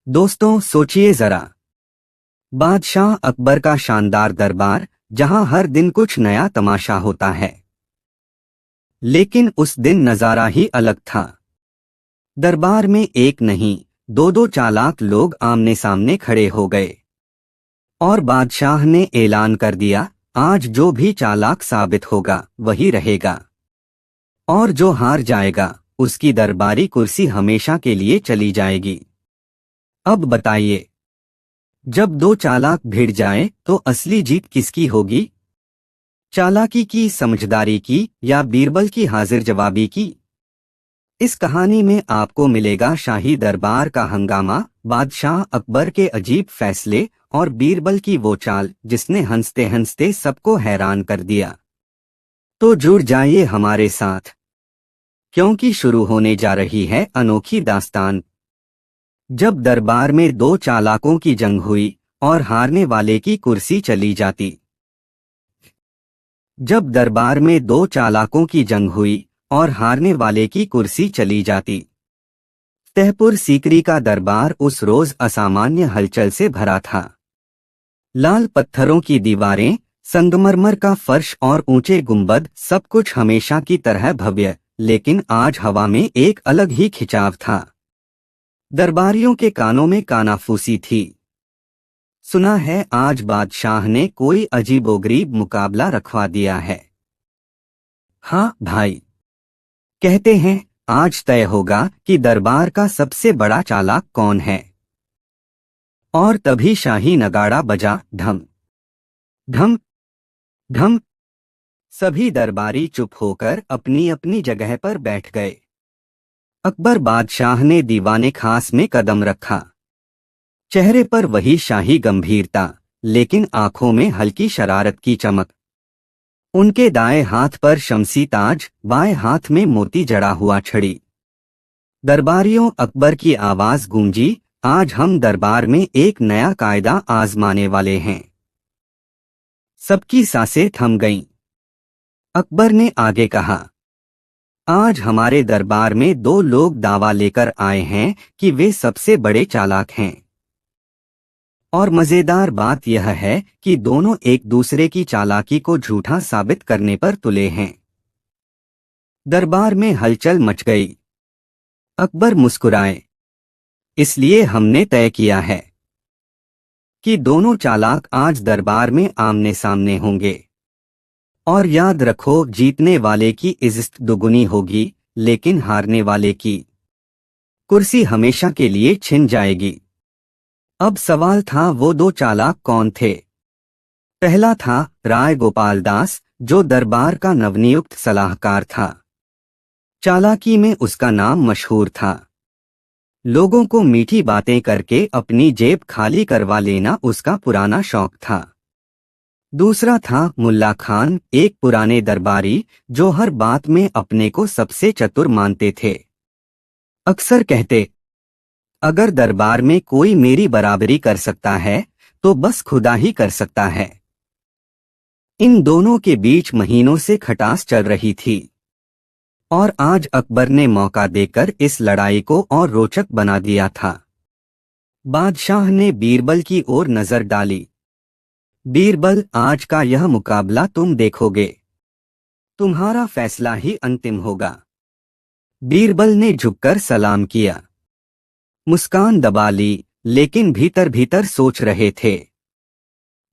दोस्तों सोचिए जरा, बादशाह अकबर का शानदार दरबार जहां हर दिन कुछ नया तमाशा होता है। लेकिन उस दिन नजारा ही अलग था। दरबार में एक नहीं, दो दो चालाक लोग आमने सामने खड़े हो गए और बादशाह ने ऐलान कर दिया, आज जो भी चालाक साबित होगा वही रहेगा और जो हार जाएगा उसकी दरबारी कुर्सी हमेशा के लिए चली जाएगी। अब बताइए, जब दो चालाक भिड़ जाएं तो असली जीत किसकी होगी? चालाकी की, समझदारी की या बीरबल की हाजिर जवाबी की? इस कहानी में आपको मिलेगा शाही दरबार का हंगामा, बादशाह अकबर के अजीब फैसले और बीरबल की वो चाल जिसने हंसते हंसते सबको हैरान कर दिया। तो जुड़ जाइए हमारे साथ, क्योंकि शुरू होने जा रही है अनोखी दास्तान। जब दरबार में दो चालाकों की जंग हुई और हारने वाले की कुर्सी चली जाती। जब दरबार में दो चालाकों की जंग हुई और हारने वाले की कुर्सी चली जाती। तहपुर सीकरी का दरबार उस रोज असामान्य हलचल से भरा था। लाल पत्थरों की दीवारें, संगमरमर का फर्श और ऊंचे गुंबद, सब कुछ हमेशा की तरह भव्य, लेकिन आज हवा में एक अलग ही खिंचाव था। दरबारियों के कानों में कानाफूसी थी। सुना है आज बादशाह ने कोई अजीबोगरीब मुकाबला रखवा दिया है। हाँ भाई, कहते हैं आज तय होगा कि दरबार का सबसे बड़ा चालाक कौन है। और तभी शाही नगाड़ा बजा, ढम ढम ढम। सभी दरबारी चुप होकर अपनी अपनी जगह पर बैठ गए। अकबर बादशाह ने दीवाने खास में कदम रखा। चेहरे पर वही शाही गंभीरता, लेकिन आंखों में हल्की शरारत की चमक। उनके दाएं हाथ पर शमसी ताज, बाएं हाथ में मोती जड़ा हुआ छड़ी। दरबारियों, अकबर की आवाज गूंजी, आज हम दरबार में एक नया कायदा आजमाने वाले हैं। सबकी सांसें थम गईं। अकबर ने आगे कहा, आज हमारे दरबार में दो लोग दावा लेकर आए हैं कि वे सबसे बड़े चालाक हैं। और मजेदार बात यह है कि दोनों एक दूसरे की चालाकी को झूठा साबित करने पर तुले हैं। दरबार में हलचल मच गई। अकबर मुस्कुराए, इसलिए हमने तय किया है कि दोनों चालाक आज दरबार में आमने सामने होंगे। और याद रखो, जीतने वाले की इज्जत दुगुनी होगी, लेकिन हारने वाले की कुर्सी हमेशा के लिए छिन जाएगी। अब सवाल था, वो दो चालाक कौन थे? पहला था राय गोपाल दास, जो दरबार का नवनियुक्त सलाहकार था। चालाकी में उसका नाम मशहूर था। लोगों को मीठी बातें करके अपनी जेब खाली करवा लेना उसका पुराना शौक था। दूसरा था मुल्ला खान, एक पुराने दरबारी जो हर बात में अपने को सबसे चतुर मानते थे। अक्सर कहते, अगर दरबार में कोई मेरी बराबरी कर सकता है तो बस खुदा ही कर सकता है। इन दोनों के बीच महीनों से खटास चल रही थी और आज अकबर ने मौका देकर इस लड़ाई को और रोचक बना दिया था। बादशाह ने बीरबल की ओर नजर डाली। बीरबल, आज का यह मुकाबला तुम देखोगे। तुम्हारा फैसला ही अंतिम होगा। बीरबल ने झुककर सलाम किया। मुस्कान दबा ली, लेकिन भीतर भीतर सोच रहे थे,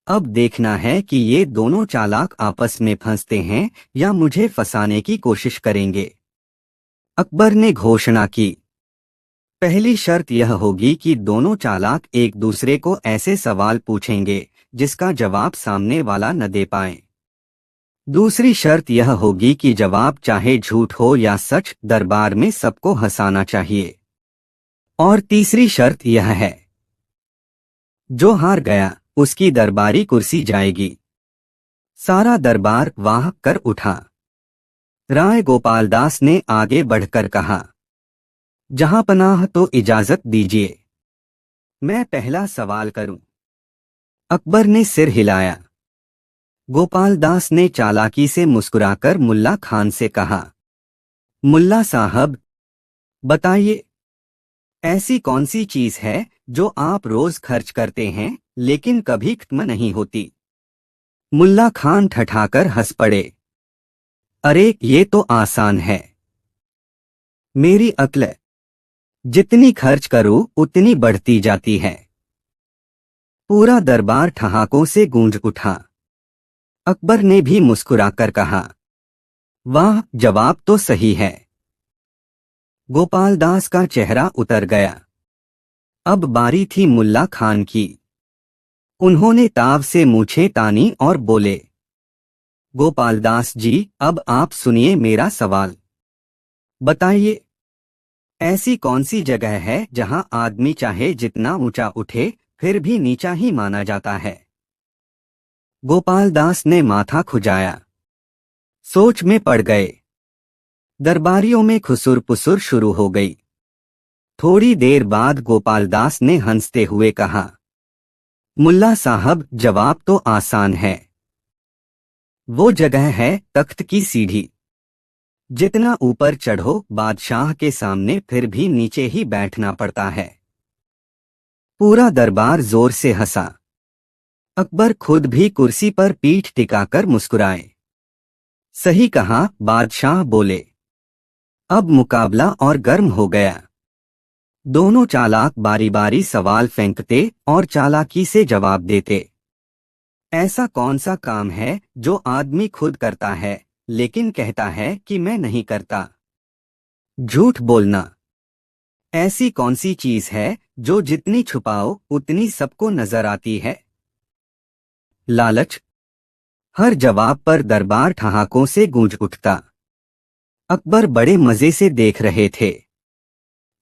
अब देखना है कि ये दोनों चालाक आपस में फंसते हैं या मुझे फंसाने की कोशिश करेंगे। अकबर ने घोषणा की, पहली शर्त यह होगी कि दोनों चालाक एक दूसरे को ऐसे सवाल पूछेंगे जिसका जवाब सामने वाला न दे पाए। दूसरी शर्त यह होगी कि जवाब चाहे झूठ हो या सच, दरबार में सबको हंसाना चाहिए। और तीसरी शर्त यह है, जो हार गया उसकी दरबारी कुर्सी जाएगी। सारा दरबार वाह कर उठा। राय गोपाल दास ने आगे बढ़कर कहा, जहांपनाह, तो इजाजत दीजिए मैं पहला सवाल करूं। अकबर ने सिर हिलाया। गोपाल दास ने चालाकी से मुस्कुराकर मुल्ला खान से कहा, मुल्ला साहब, बताइए, ऐसी कौन सी चीज है जो आप रोज खर्च करते हैं लेकिन कभी खत्म नहीं होती। मुल्ला खान ठठाकर हंस पड़े। अरे ये तो आसान है। मेरी अक्ल जितनी खर्च करूं उतनी बढ़ती जाती है। पूरा दरबार ठहाकों से गूंज उठा। अकबर ने भी मुस्कुराकर कहा, वाह, जवाब तो सही है। गोपाल दास का चेहरा उतर गया। अब बारी थी मुल्ला खान की। उन्होंने ताव से मूछें तानी और बोले, गोपाल दास जी, अब आप सुनिए मेरा सवाल। बताइए, ऐसी कौन सी जगह है जहां आदमी चाहे जितना ऊंचा उठे फिर भी नीचा ही माना जाता है? गोपाल दास ने माथा खुजाया। सोच में पड़ गए। दरबारियों में खुसुर पुसुर शुरू हो गई। थोड़ी देर बाद गोपाल दास ने हंसते हुए कहा, मुल्ला साहब, जवाब तो आसान है। वो जगह है तख्त की सीढ़ी। जितना ऊपर चढ़ो बादशाह के सामने फिर भी नीचे ही बैठना पड़ता है। पूरा दरबार जोर से हंसा। अकबर खुद भी कुर्सी पर पीठ टिकाकर मुस्कुराए। सही कहा, बादशाह बोले। अब मुकाबला और गर्म हो गया। दोनों चालाक बारी बारी सवाल फेंकते और चालाकी से जवाब देते। ऐसा कौन सा काम है जो आदमी खुद करता है लेकिन कहता है कि मैं नहीं करता? झूठ बोलना। ऐसी कौन सी चीज है जो जितनी छुपाओ उतनी सबको नजर आती है? लालच। हर जवाब पर दरबार ठहाकों से गूंज उठता। अकबर बड़े मजे से देख रहे थे,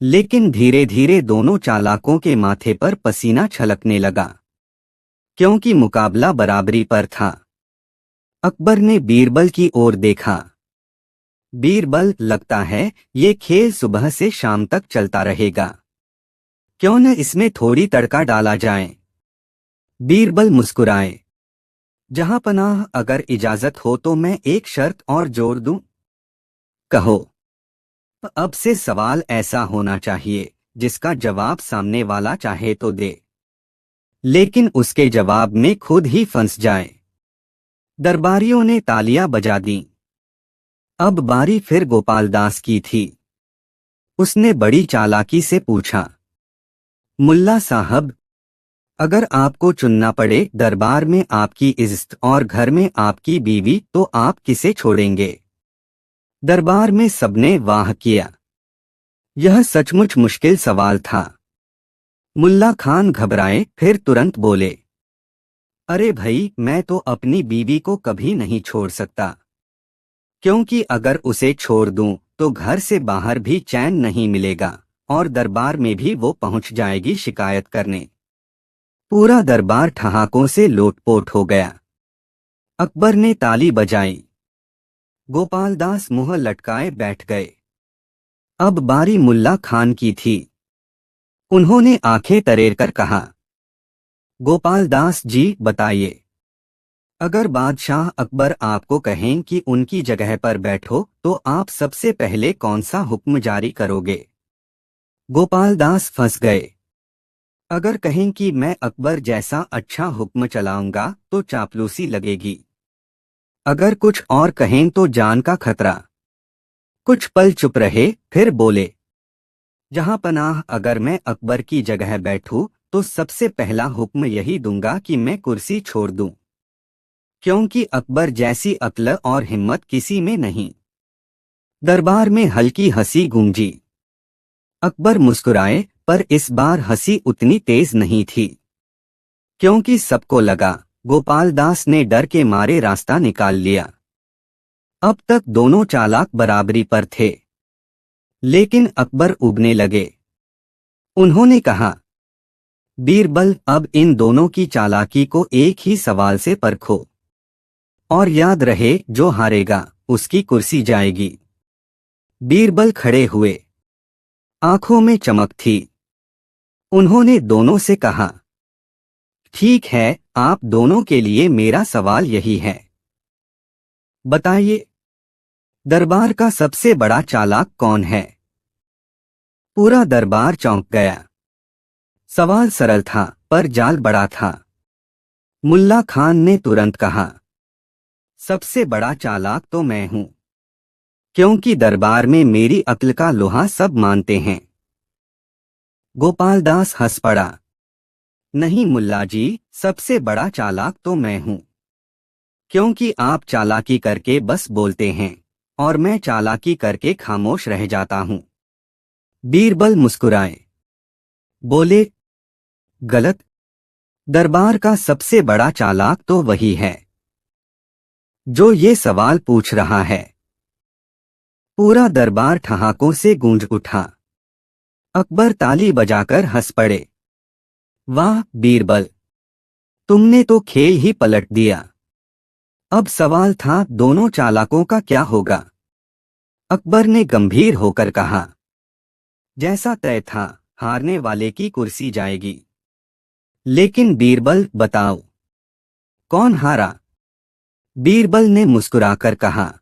लेकिन धीरे धीरे दोनों चालाकों के माथे पर पसीना छलकने लगा, क्योंकि मुकाबला बराबरी पर था। अकबर ने बीरबल की ओर देखा। बीरबल, लगता है ये खेल सुबह से शाम तक चलता रहेगा। क्यों न इसमें थोड़ी तड़का डाला जाए? बीरबल मुस्कुराए। जहां पनाह, अगर इजाजत हो तो मैं एक शर्त और जोड़ दूं। कहो। अब से सवाल ऐसा होना चाहिए जिसका जवाब सामने वाला चाहे तो दे, लेकिन उसके जवाब में खुद ही फंस जाए। दरबारियों ने तालियां बजा दी। अब बारी फिर गोपाल दास की थी। उसने बड़ी चालाकी से पूछा, मुल्ला साहब, अगर आपको चुनना पड़े दरबार में आपकी इज्जत और घर में आपकी बीवी, तो आप किसे छोड़ेंगे? दरबार में सबने वाह किया। यह सचमुच मुश्किल सवाल था। मुल्ला खान घबराए फिर तुरंत बोले, अरे भाई, मैं तो अपनी बीवी को कभी नहीं छोड़ सकता, क्योंकि अगर उसे छोड़ दूं तो घर से बाहर भी चैन नहीं मिलेगा और दरबार में भी वो पहुंच जाएगी शिकायत करने। पूरा दरबार ठहाकों से लोटपोट हो गया। अकबर ने ताली बजाई। गोपाल दास मुंह लटकाए बैठ गए। अब बारी मुल्ला खान की थी। उन्होंने आंखें तरेर कर कहा, गोपाल दास जी, बताइए, अगर बादशाह अकबर आपको कहें कि उनकी जगह पर बैठो तो आप सबसे पहले कौन सा हुक्म जारी करोगे? गोपाल दास फंस गए। अगर कहें कि मैं अकबर जैसा अच्छा हुक्म चलाऊंगा तो चापलूसी लगेगी। अगर कुछ और कहें तो जान का खतरा। कुछ पल चुप रहे फिर बोले, जहां पनाह, अगर मैं अकबर की जगह बैठूं तो सबसे पहला हुक्म यही दूंगा कि मैं कुर्सी छोड़ दूं, क्योंकि अकबर जैसी अक्ल और हिम्मत किसी में नहीं। दरबार में हल्की हंसी गूंजी। अकबर मुस्कुराए, पर इस बार हंसी उतनी तेज नहीं थी, क्योंकि सबको लगा गोपाल दास ने डर के मारे रास्ता निकाल लिया। अब तक दोनों चालाक बराबरी पर थे, लेकिन अकबर उबने लगे। उन्होंने कहा, बीरबल, अब इन दोनों की चालाकी को एक ही सवाल से परखो, और याद रहे जो हारेगा उसकी कुर्सी जाएगी। बीरबल खड़े हुए। आंखों में चमक थी। उन्होंने दोनों से कहा, ठीक है, आप दोनों के लिए मेरा सवाल यही है। बताइए, दरबार का सबसे बड़ा चालाक कौन है? पूरा दरबार चौंक गया। सवाल सरल था पर जाल बड़ा था। मुल्ला खान ने तुरंत कहा, सबसे बड़ा चालाक तो मैं हूं, क्योंकि दरबार में मेरी अक्ल का लोहा सब मानते हैं। गोपाल दास हंस पड़ा। नहीं मुल्ला जी, सबसे बड़ा चालाक तो मैं हूं, क्योंकि आप चालाकी करके बस बोलते हैं और मैं चालाकी करके खामोश रह जाता हूं। बीरबल मुस्कुराए, बोले, गलत। दरबार का सबसे बड़ा चालाक तो वही है जो ये सवाल पूछ रहा है। पूरा दरबार ठहाकों से गूंज उठा। अकबर ताली बजाकर हंस पड़े। वाह बीरबल, तुमने तो खेल ही पलट दिया। अब सवाल था दोनों चालाकों का क्या होगा। अकबर ने गंभीर होकर कहा, जैसा तय था, हारने वाले की कुर्सी जाएगी। लेकिन बीरबल बताओ, कौन हारा? बीरबल ने मुस्कुराकर कहा,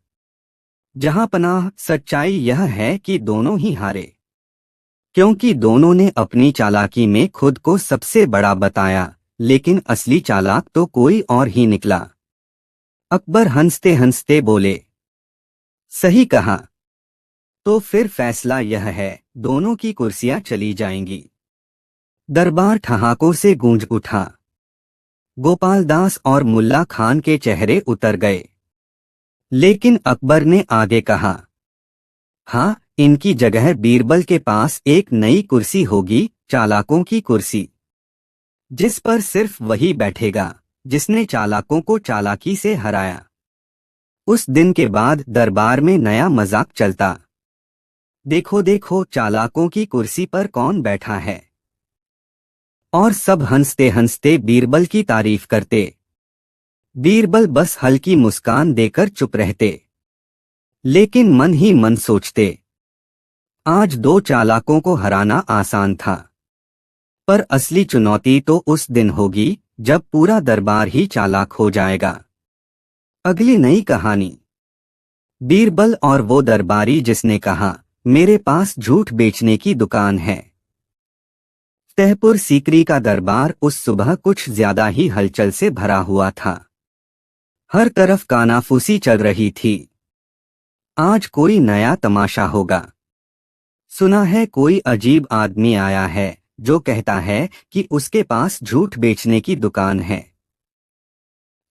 जहां पनाह सच्चाई यह है कि दोनों ही हारे, क्योंकि दोनों ने अपनी चालाकी में खुद को सबसे बड़ा बताया, लेकिन असली चालाक तो कोई और ही निकला। अकबर हंसते हंसते बोले, सही कहा। तो फिर फैसला यह है, दोनों की कुर्सियां चली जाएंगी। दरबार ठहाकों से गूंज उठा। गोपाल दास और मुल्ला खान के चेहरे उतर गए। लेकिन अकबर ने आगे कहा, हाँ, इनकी जगह बीरबल के पास एक नई कुर्सी होगी, चालाकों की कुर्सी, जिस पर सिर्फ वही बैठेगा जिसने चालाकों को चालाकी से हराया। उस दिन के बाद दरबार में नया मजाक चलता। देखो देखो, चालाकों की कुर्सी पर कौन बैठा है। और सब हंसते हंसते बीरबल की तारीफ करते। बीरबल बस हल्की मुस्कान देकर चुप रहते, लेकिन मन ही मन सोचते, आज दो चालाकों को हराना आसान था, पर असली चुनौती तो उस दिन होगी जब पूरा दरबार ही चालाक हो जाएगा। अगली नई कहानी, बीरबल और वो दरबारी जिसने कहा, मेरे पास झूठ बेचने की दुकान है। तहपुर सीकरी का दरबार उस सुबह कुछ ज्यादा ही हलचल से भरा हुआ था। हर तरफ कानाफूसी चल रही थी। आज कोई नया तमाशा होगा। सुना है कोई अजीब आदमी आया है जो कहता है कि उसके पास झूठ बेचने की दुकान है।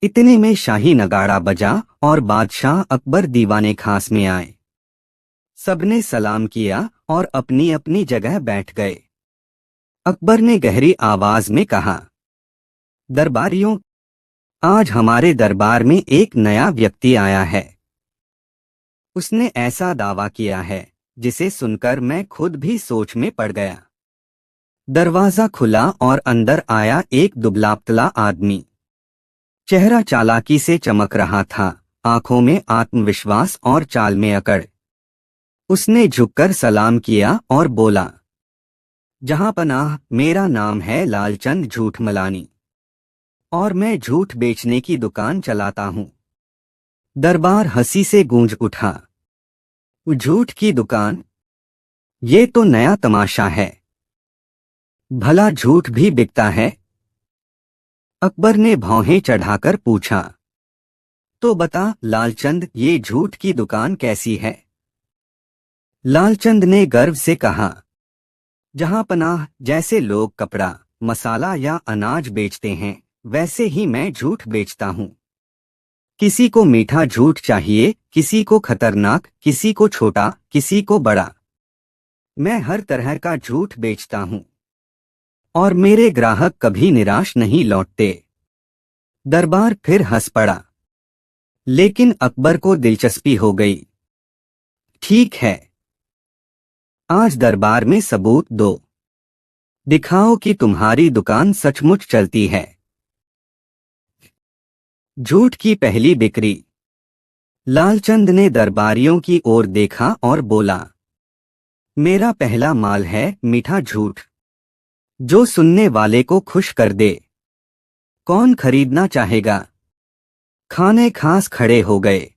इतने में शाही नगाड़ा बजा और बादशाह अकबर दीवाने खास में आए। सबने सलाम किया और अपनी अपनी जगह बैठ गए। अकबर ने गहरी आवाज में कहा, दरबारियों, आज हमारे दरबार में एक नया व्यक्ति आया है। उसने ऐसा दावा किया है जिसे सुनकर मैं खुद भी सोच में पड़ गया। दरवाजा खुला और अंदर आया एक दुबला-पतला आदमी। चेहरा चालाकी से चमक रहा था, आंखों में आत्मविश्वास और चाल में अकड़। उसने झुककर सलाम किया और बोला, जहां पनाह, मेरा नाम है लालचंद झूठमलानी और मैं झूठ बेचने की दुकान चलाता हूं। दरबार हंसी से गूंज उठा। झूठ की दुकान? ये तो नया तमाशा है। भला झूठ भी बिकता है? अकबर ने भौहें चढ़ाकर पूछा। तो बता लालचंद, ये झूठ की दुकान कैसी है? लालचंद ने गर्व से कहा, जहां पनाह, जैसे लोग कपड़ा, मसाला या अनाज बेचते हैं, वैसे ही मैं झूठ बेचता हूं। किसी को मीठा झूठ चाहिए, किसी को खतरनाक, किसी को छोटा, किसी को बड़ा। मैं हर तरह का झूठ बेचता हूं और मेरे ग्राहक कभी निराश नहीं लौटते। दरबार फिर हंस पड़ा, लेकिन अकबर को दिलचस्पी हो गई। ठीक है, आज दरबार में सबूत दो। दिखाओ कि तुम्हारी दुकान सचमुच चलती है। झूठ की पहली बिक्री। लालचंद ने दरबारियों की ओर देखा और बोला, मेरा पहला माल है मीठा झूठ, जो सुनने वाले को खुश कर दे। कौन खरीदना चाहेगा? खाने खास खड़े हो गए।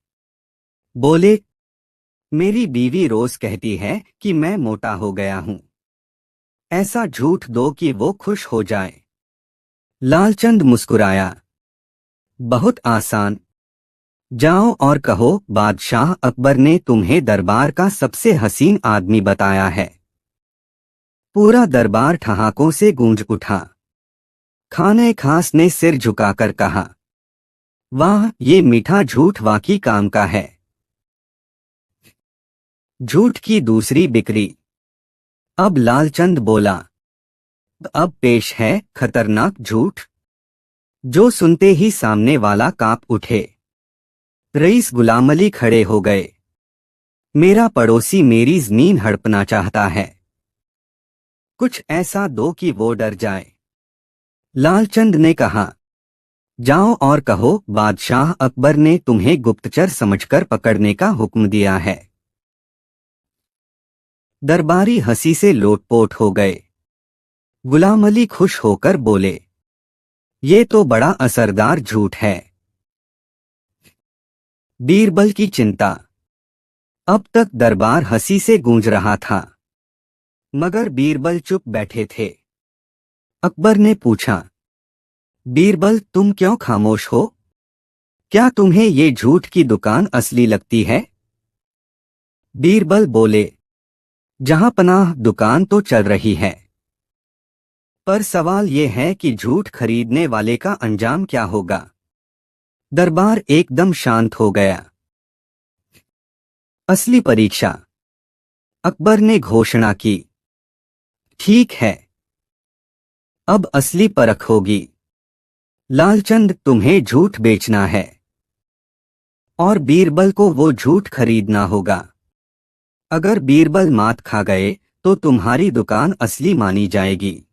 बोले, मेरी बीवी रोज कहती है कि मैं मोटा हो गया हूं। ऐसा झूठ दो कि वो खुश हो जाए। लालचंद मुस्कुराया। बहुत आसान। जाओ और कहो बादशाह अकबर ने तुम्हें दरबार का सबसे हसीन आदमी बताया है। पूरा दरबार ठहाकों से गूंज उठा। खाने खास ने सिर झुकाकर कहा, वाह, ये मीठा झूठ वाकई काम का है। झूठ की दूसरी बिक्री। अब लालचंद बोला, अब पेश है खतरनाक झूठ। जो सुनते ही सामने वाला कांप उठे। रईस गुलाम अली खड़े हो गए। मेरा पड़ोसी मेरी जमीन हड़पना चाहता है। कुछ ऐसा दो कि वो डर जाए। लालचंद ने कहा, जाओ और कहो बादशाह अकबर ने तुम्हें गुप्तचर समझकर पकड़ने का हुक्म दिया है। दरबारी हंसी से लोटपोट हो गए। गुलाम अली खुश होकर बोले, ये तो बड़ा असरदार झूठ है। बीरबल की चिंता। अब तक दरबार हंसी से गूंज रहा था, मगर बीरबल चुप बैठे थे। अकबर ने पूछा, बीरबल तुम क्यों खामोश हो? क्या तुम्हें ये झूठ की दुकान असली लगती है? बीरबल बोले, जहां पनाह दुकान तो चल रही है, पर सवाल ये है कि झूठ खरीदने वाले का अंजाम क्या होगा। दरबार एकदम शांत हो गया। असली परीक्षा। अकबर ने घोषणा की, ठीक है, अब असली परख होगी। लालचंद तुम्हें झूठ बेचना है और बीरबल को वो झूठ खरीदना होगा। अगर बीरबल मात खा गए तो तुम्हारी दुकान असली मानी जाएगी।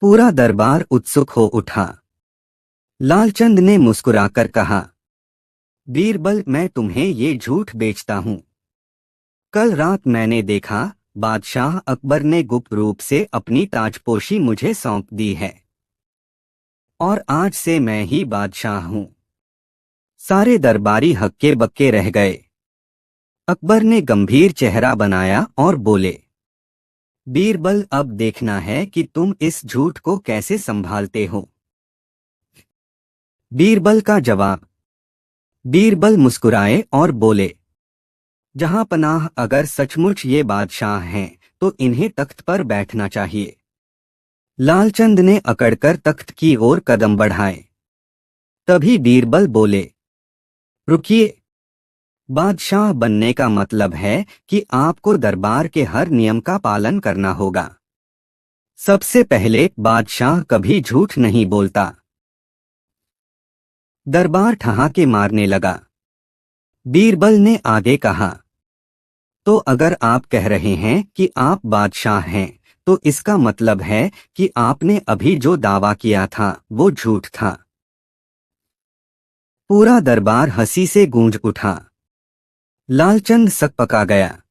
पूरा दरबार उत्सुक हो उठा। लालचंद ने मुस्कुराकर कहा, बीरबल मैं तुम्हें ये झूठ बेचता हूं। कल रात मैंने देखा बादशाह अकबर ने गुप्त रूप से अपनी ताजपोशी मुझे सौंप दी है और आज से मैं ही बादशाह हूं। सारे दरबारी हक्के बक्के रह गए। अकबर ने गंभीर चेहरा बनाया और बोले, बीरबल अब देखना है कि तुम इस झूठ को कैसे संभालते हो। बीरबल का जवाब। बीरबल मुस्कुराए और बोले, जहां पनाह अगर सचमुच ये बादशाह हैं तो इन्हें तख्त पर बैठना चाहिए। लालचंद ने अकड़कर तख्त की ओर कदम बढ़ाए। तभी बीरबल बोले, रुकिए, बादशाह बनने का मतलब है कि आपको दरबार के हर नियम का पालन करना होगा। सबसे पहले बादशाह कभी झूठ नहीं बोलता। दरबार ठहाके मारने लगा। बीरबल ने आगे कहा, तो अगर आप कह रहे हैं कि आप बादशाह हैं तो इसका मतलब है कि आपने अभी जो दावा किया था वो झूठ था। पूरा दरबार हंसी से गूंज उठा। लालचंद सकपका गया।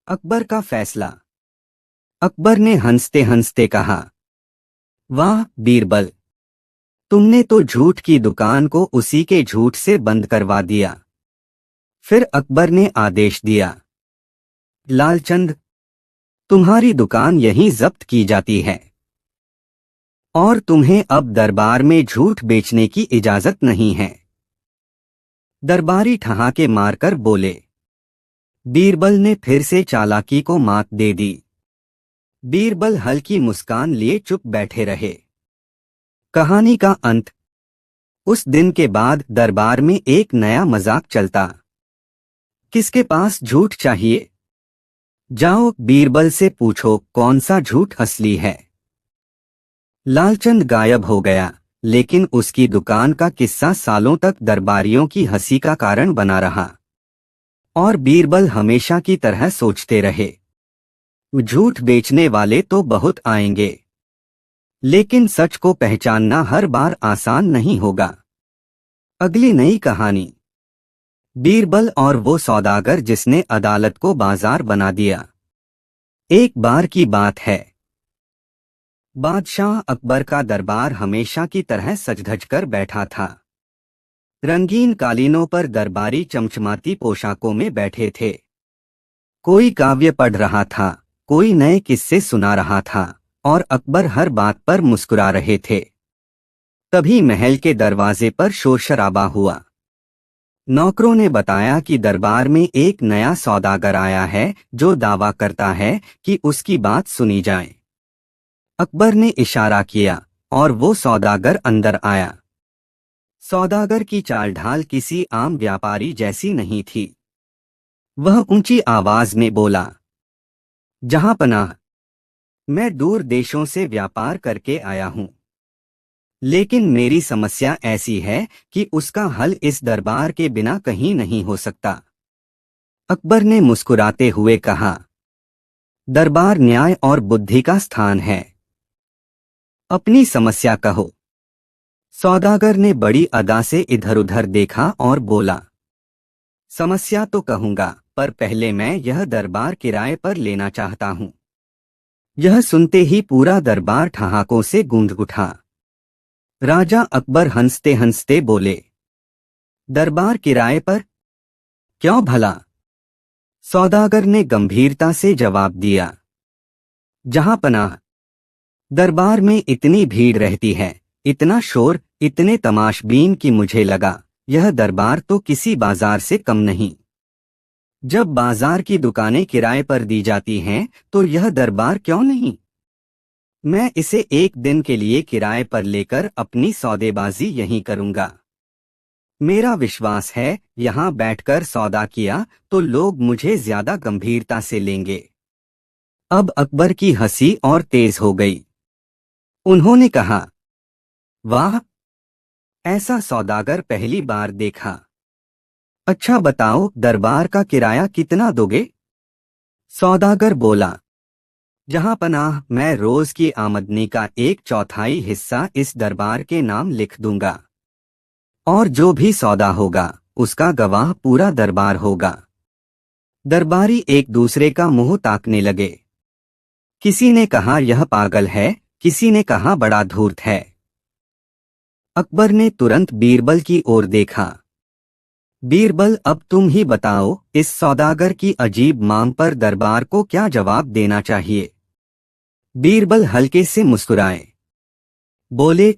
अकबर का फैसला। अकबर ने हंसते हंसते कहा, वाह बीरबल, तुमने तो झूठ की दुकान को उसी के झूठ से बंद करवा दिया। फिर अकबर ने आदेश दिया, लालचंद, तुम्हारी दुकान यहीं जब्त की जाती है और तुम्हें अब दरबार में झूठ बेचने की इजाजत नहीं है। दरबारी ठहाके मारकर बोले। बीरबल ने फिर से चालाकी को मात दे दी। बीरबल हल्की मुस्कान लिए चुप बैठे रहे। कहानी का अंत। उस दिन के बाद दरबार में एक नया मजाक चलता। किसके पास झूठ चाहिए? जाओ बीरबल से पूछो कौन सा झूठ असली है। लालचंद गायब हो गया, लेकिन उसकी दुकान का किस्सा सालों तक दरबारियों की हंसी का कारण बना रहा। और बीरबल हमेशा की तरह सोचते रहे, झूठ बेचने वाले तो बहुत आएंगे, लेकिन सच को पहचानना हर बार आसान नहीं होगा। अगली नई कहानी। बीरबल और वो सौदागर जिसने अदालत को बाजार बना दिया। एक बार की बात है, बादशाह अकबर का दरबार हमेशा की तरह सज-धज कर बैठा था। रंगीन कालीनों पर दरबारी चमचमाती पोशाकों में बैठे थे। कोई काव्य पढ़ रहा था, कोई नए किस्से सुना रहा था और अकबर हर बात पर मुस्कुरा रहे थे। तभी महल के दरवाजे पर शोरशराबा हुआ। नौकरों ने बताया कि दरबार में एक नया सौदागर आया है जो दावा करता है कि उसकी बात सुनी जाए। अकबर ने इशारा किया और वो सौदागर अंदर आया। सौदागर की चाल ढाल किसी आम व्यापारी जैसी नहीं थी। वह ऊंची आवाज में बोला, जहांपनाह, मैं दूर देशों से व्यापार करके आया हूं, लेकिन मेरी समस्या ऐसी है कि उसका हल इस दरबार के बिना कहीं नहीं हो सकता। अकबर ने मुस्कुराते हुए कहा, दरबार न्याय और बुद्धि का स्थान है। अपनी समस्या कहो। सौदागर ने बड़ी अदा से इधर उधर देखा और बोला, समस्या तो कहूंगा, पर पहले मैं यह दरबार किराए पर लेना चाहता हूं। यह सुनते ही पूरा दरबार ठहाकों से गूंज उठा। राजा अकबर हंसते हंसते बोले, दरबार किराए पर? क्यों भला? सौदागर ने गंभीरता से जवाब दिया, जहांपनाह, दरबार में इतनी भीड़ रहती है, इतना शोर, इतने तमाशबीन कि मुझे लगा यह दरबार तो किसी बाजार से कम नहीं। जब बाजार की दुकानें किराए पर दी जाती हैं तो यह दरबार क्यों नहीं? मैं इसे एक दिन के लिए किराए पर लेकर अपनी सौदेबाजी यहीं करूंगा। मेरा विश्वास है यहाँ बैठकर सौदा किया तो लोग मुझे ज्यादा गंभीरता से लेंगे। अब अकबर की हंसी और तेज हो गई। उन्होंने कहा, वाह, ऐसा सौदागर पहली बार देखा। अच्छा बताओ, दरबार का किराया कितना दोगे? सौदागर बोला, जहांपनाह, मैं रोज की आमदनी का 1/4 हिस्सा इस दरबार के नाम लिख दूंगा, और जो भी सौदा होगा उसका गवाह पूरा दरबार होगा। दरबारी एक दूसरे का मुंह ताकने लगे। किसी ने कहा यह पागल है, किसी ने कहा बड़ा धूर्त है। अकबर ने तुरंत बीरबल की ओर देखा। बीरबल, अब तुम ही बताओ, इस सौदागर की अजीब मांग पर दरबार को क्या जवाब देना चाहिए? बीरबल हल्के से मुस्कुराए, बोले,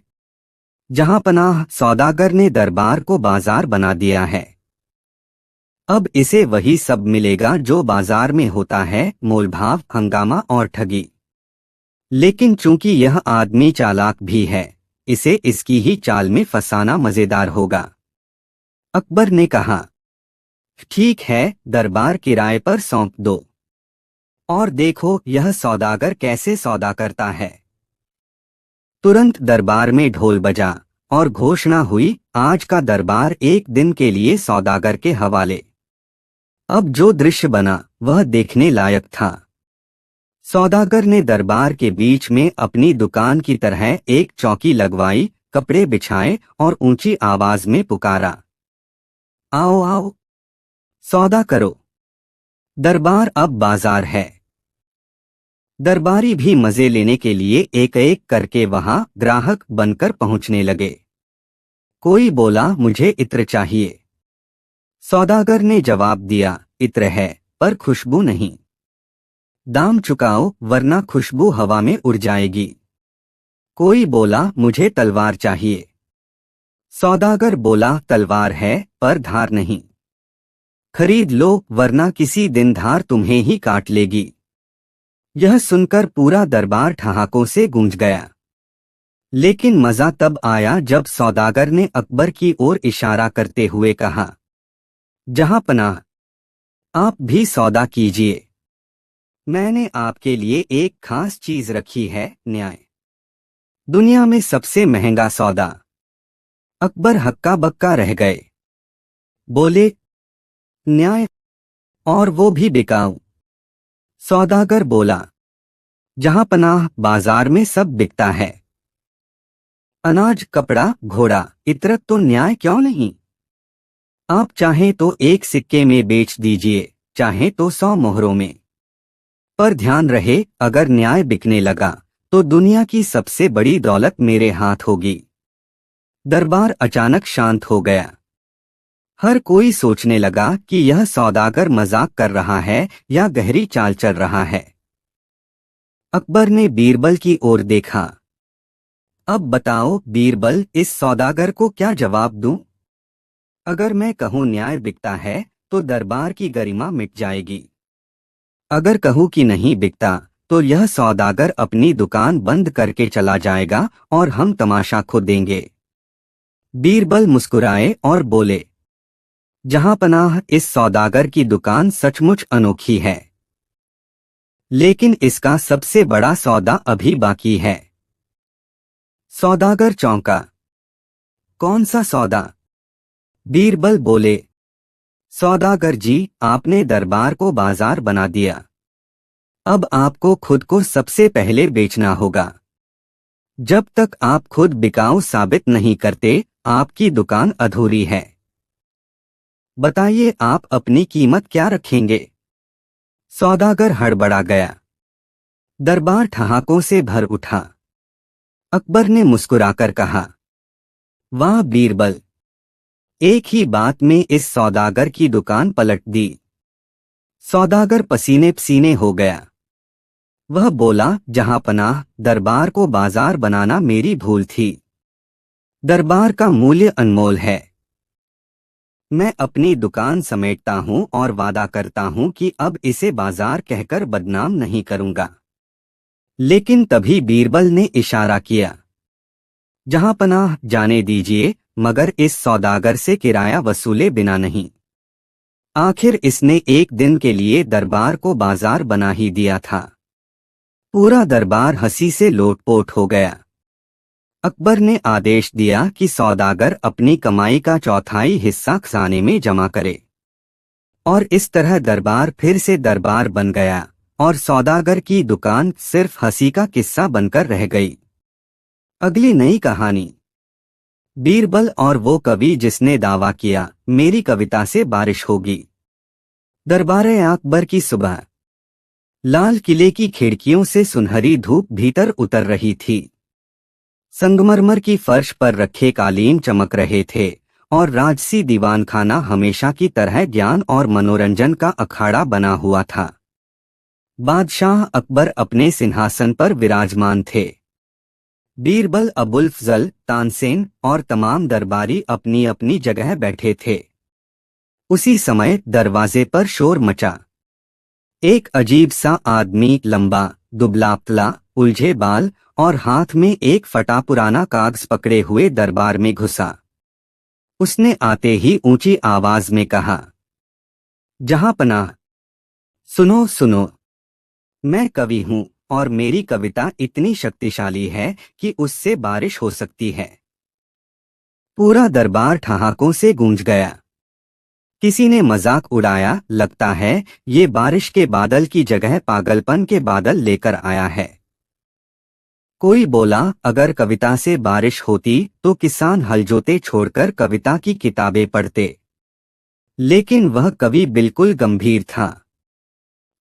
जहांपनाह, सौदागर ने दरबार को बाजार बना दिया है। अब इसे वही सब मिलेगा जो बाजार में होता है, मोलभाव, हंगामा और ठगी। लेकिन चूंकि यह आदमी चालाक भी है, इसे इसकी ही चाल में फंसाना मजेदार होगा। अकबर ने कहा, ठीक है, दरबार किराए पर सौंप दो, और देखो यह सौदागर कैसे सौदा करता है। तुरंत दरबार में ढोल बजा और घोषणा हुई, आज का दरबार एक दिन के लिए सौदागर के हवाले। अब जो दृश्य बना वह देखने लायक था। सौदागर ने दरबार के बीच में अपनी दुकान की तरह एक चौकी लगवाई, कपड़े बिछाए और ऊंची आवाज में पुकारा, आओ आओ, सौदा करो, दरबार अब बाजार है। दरबारी भी मजे लेने के लिए एक एक करके वहां ग्राहक बनकर पहुंचने लगे। कोई बोला, मुझे इत्र चाहिए। सौदागर ने जवाब दिया, इत्र है पर खुशबू नहीं। दाम चुकाओ वरना खुशबू हवा में उड़ जाएगी। कोई बोला, मुझे तलवार चाहिए। सौदागर बोला, तलवार है पर धार नहीं। खरीद लो वरना किसी दिन धार तुम्हें ही काट लेगी। यह सुनकर पूरा दरबार ठहाकों से गूंज गया। लेकिन मजा तब आया जब सौदागर ने अकबर की ओर इशारा करते हुए कहा, जहांपनाह, आप भी सौदा कीजिए। मैंने आपके लिए एक खास चीज रखी है, न्याय। दुनिया में सबसे महंगा सौदा। अकबर हक्का बक्का रह गए। बोले, न्याय, और वो भी बिकाऊ? सौदागर बोला, जहांपनाह, बाजार में सब बिकता है। अनाज, कपड़ा, घोड़ा, इतरत, तो न्याय क्यों नहीं? आप चाहें तो एक सिक्के में बेच दीजिए, चाहें तो 100 मोहरों में। पर ध्यान रहे, अगर न्याय बिकने लगा तो दुनिया की सबसे बड़ी दौलत मेरे हाथ होगी। दरबार अचानक शांत हो गया। हर कोई सोचने लगा कि यह सौदागर मजाक कर रहा है या गहरी चाल चल रहा है। अकबर ने बीरबल की ओर देखा। अब बताओ बीरबल, इस सौदागर को क्या जवाब दूं? अगर मैं कहूं न्याय बिकता है तो दरबार की गरिमा मिट जाएगी। अगर कहूं कि नहीं बिकता तो यह सौदागर अपनी दुकान बंद करके चला जाएगा और हम तमाशा खो देंगे। बीरबल मुस्कुराए और बोले, जहां पनाह, इस सौदागर की दुकान सचमुच अनोखी है, लेकिन इसका सबसे बड़ा सौदा अभी बाकी है। सौदागर चौंका। कौन सा सौदा? बीरबल बोले, सौदागर जी, आपने दरबार को बाजार बना दिया। अब आपको खुद को सबसे पहले बेचना होगा। जब तक आप खुद बिकाऊ साबित नहीं करते, आपकी दुकान अधूरी है। बताइए, आप अपनी कीमत क्या रखेंगे? सौदागर हड़बड़ा गया। दरबार ठहाकों से भर उठा। अकबर ने मुस्कुराकर कहा, वाह बीरबल, एक ही बात में इस सौदागर की दुकान पलट दी। सौदागर पसीने पसीने हो गया। वह बोला, जहां पनाह, दरबार को बाजार बनाना मेरी भूल थी। दरबार का मूल्य अनमोल है। मैं अपनी दुकान समेटता हूं और वादा करता हूं कि अब इसे बाजार कहकर बदनाम नहीं करूंगा। लेकिन तभी बीरबल ने इशारा किया, जहां पनाह, जाने दीजिए, मगर इस सौदागर से किराया वसूले बिना नहीं। आखिर इसने एक दिन के लिए दरबार को बाजार बना ही दिया था। पूरा दरबार हंसी से लोटपोट हो गया। अकबर ने आदेश दिया कि सौदागर अपनी कमाई का चौथाई हिस्सा खजाने में जमा करे। और इस तरह दरबार फिर से दरबार बन गया और सौदागर की दुकान सिर्फ हंसी का किस्सा बनकर रह गई। अगली नई कहानी, बीरबल और वो कवि जिसने दावा किया, मेरी कविता से बारिश होगी। दरबारे अकबर की सुबह। लाल किले की खिड़कियों से सुनहरी धूप भीतर उतर रही थी। संगमरमर की फर्श पर रखे कालीन चमक रहे थे और राजसी दीवानखाना हमेशा की तरह ज्ञान और मनोरंजन का अखाड़ा बना हुआ था। बादशाह अकबर अपने सिंहासन पर विराजमान थे। बीरबल, अबुल फजल, तानसेन और तमाम दरबारी अपनी अपनी जगह बैठे थे। उसी समय दरवाजे पर शोर मचा। एक अजीब सा आदमी, लंबा, दुबला-पतला, उलझे बाल और हाथ में एक फटा पुराना कागज पकड़े हुए दरबार में घुसा। उसने आते ही ऊंची आवाज में कहा, जहां पनाह, सुनो सुनो, मैं कवि हूं और मेरी कविता इतनी शक्तिशाली है कि उससे बारिश हो सकती है। पूरा दरबार ठहाकों से गूंज गया। किसी ने मजाक उड़ाया, लगता है ये बारिश के बादल की जगह पागलपन के बादल लेकर आया है। कोई बोला, अगर कविता से बारिश होती तो किसान हल जोते छोड़कर कविता की किताबें पढ़ते। लेकिन वह कवि बिल्कुल गंभीर था।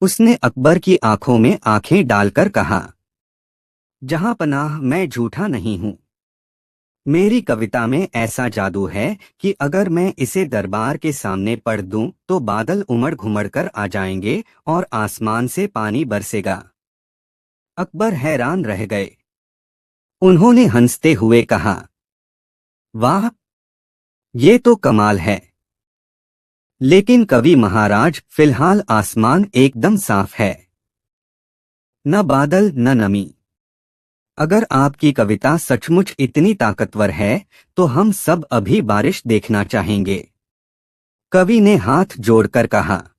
उसने अकबर की आंखों में आंखें डालकर कहा, जहां पनाह, मैं झूठा नहीं हूं। मेरी कविता में ऐसा जादू है कि अगर मैं इसे दरबार के सामने पढ़ दूं तो बादल उमड़ घुमड़ कर आ जाएंगे और आसमान से पानी बरसेगा। अकबर हैरान रह गए। उन्होंने हंसते हुए कहा, वाह, ये तो कमाल है। लेकिन कवि महाराज, फिलहाल आसमान एकदम साफ है। न बादल न नमी। अगर आपकी कविता सचमुच इतनी ताकतवर है तो हम सब अभी बारिश देखना चाहेंगे। कवि ने हाथ जोड़कर कहा,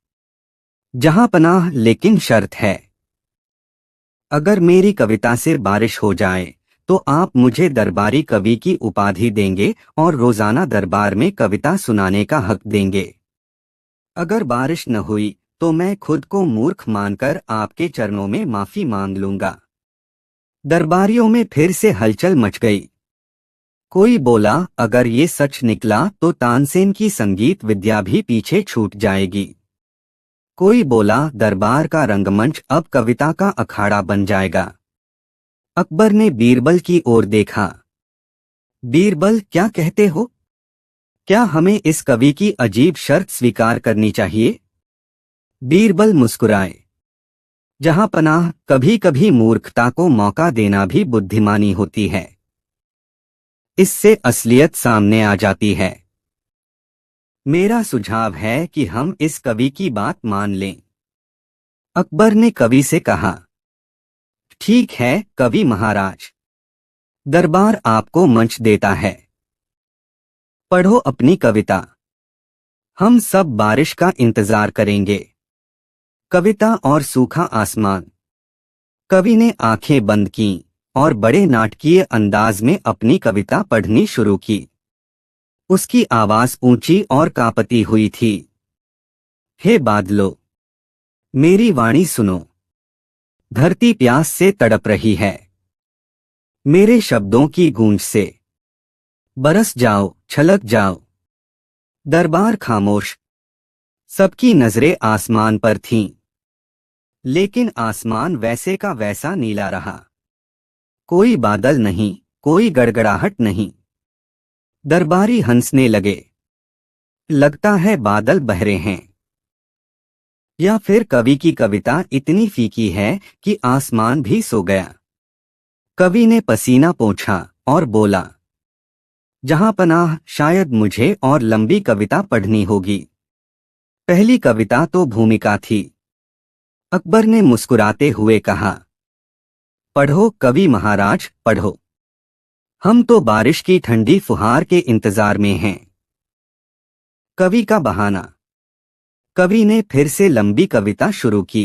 जहां पनाह, लेकिन शर्त है। अगर मेरी कविता से बारिश हो जाए तो आप मुझे दरबारी कवि की उपाधि देंगे और रोजाना दरबार में कविता सुनाने का हक देंगे। अगर बारिश न हुई तो मैं खुद को मूर्ख मानकर आपके चरणों में माफी मांग लूंगा। दरबारियों में फिर से हलचल मच गई। कोई बोला, अगर ये सच निकला तो तानसेन की संगीत विद्या भी पीछे छूट जाएगी। कोई बोला, दरबार का रंगमंच अब कविता का अखाड़ा बन जाएगा। अकबर ने बीरबल की ओर देखा। बीरबल, क्या कहते हो? क्या हमें इस कवि की अजीब शर्त स्वीकार करनी चाहिए? बीरबल मुस्कुराए। जहां पनाह, कभी कभी मूर्खता को मौका देना भी बुद्धिमानी होती है। इससे असलियत सामने आ जाती है। मेरा सुझाव है कि हम इस कवि की बात मान लें। अकबर ने कवि से कहा, ठीक है कवि महाराज, दरबार आपको मंच देता है। पढ़ो अपनी कविता। हम सब बारिश का इंतजार करेंगे। कविता और सूखा आसमान। कवि ने आंखें बंद कीं और बड़े नाटकीय अंदाज में अपनी कविता पढ़नी शुरू की। उसकी आवाज ऊंची और कांपती हुई थी। हे बादलों, मेरी वाणी सुनो। धरती प्यास से तड़प रही है। मेरे शब्दों की गूंज से बरस जाओ, छलक जाओ। दरबार खामोश। सबकी नजरें आसमान पर थीं। लेकिन आसमान वैसे का वैसा नीला रहा। कोई बादल नहीं, कोई गड़गड़ाहट नहीं। दरबारी हंसने लगे। लगता है बादल बहरे हैं। या फिर कवि की कविता इतनी फीकी है कि आसमान भी सो गया। कवि ने पसीना पोंछा और बोला, जहां पनाह, शायद मुझे और लंबी कविता पढ़नी होगी। पहली कविता तो भूमिका थी। अकबर ने मुस्कुराते हुए कहा, पढ़ो कवि महाराज, पढ़ो। हम तो बारिश की ठंडी फुहार के इंतजार में हैं। कवि का बहाना। कवि ने फिर से लंबी कविता शुरू की।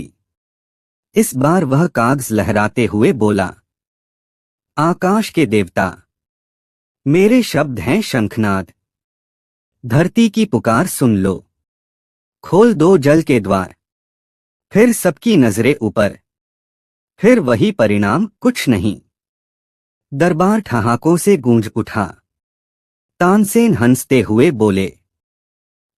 इस बार वह कागज लहराते हुए बोला, आकाश के देवता, मेरे शब्द हैं शंखनाद। धरती की पुकार सुन लो। खोल दो जल के द्वार। फिर सबकी नजरें ऊपर। फिर वही परिणाम, कुछ नहीं। दरबार ठहाकों से गूंज उठा। तानसेन हंसते हुए बोले,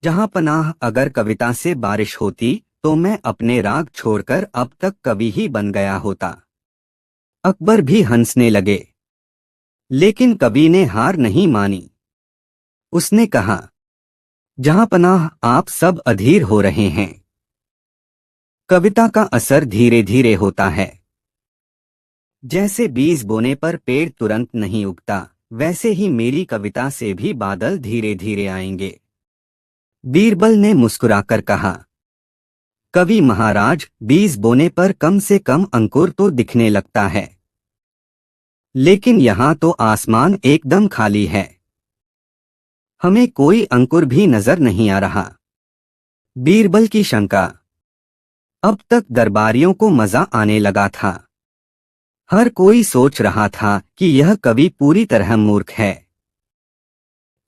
जहां पनाह, अगर कविता से बारिश होती तो मैं अपने राग छोड़कर अब तक कवि ही बन गया होता। अकबर भी हंसने लगे। लेकिन कवि ने हार नहीं मानी। उसने कहा, जहां पनाह, आप सब अधीर हो रहे हैं। कविता का असर धीरे धीरे होता है। जैसे बीज बोने पर पेड़ तुरंत नहीं उगता, वैसे ही मेरी कविता से भी बादल धीरे धीरे आएंगे। बीरबल ने मुस्कुराकर कहा, कवि महाराज, बीज बोने पर कम से कम अंकुर तो दिखने लगता है। लेकिन यहां तो आसमान एकदम खाली है। हमें कोई अंकुर भी नजर नहीं आ रहा। बीरबल की शंका। अब तक दरबारियों को मजा आने लगा था। हर कोई सोच रहा था कि यह कवि पूरी तरह मूर्ख है।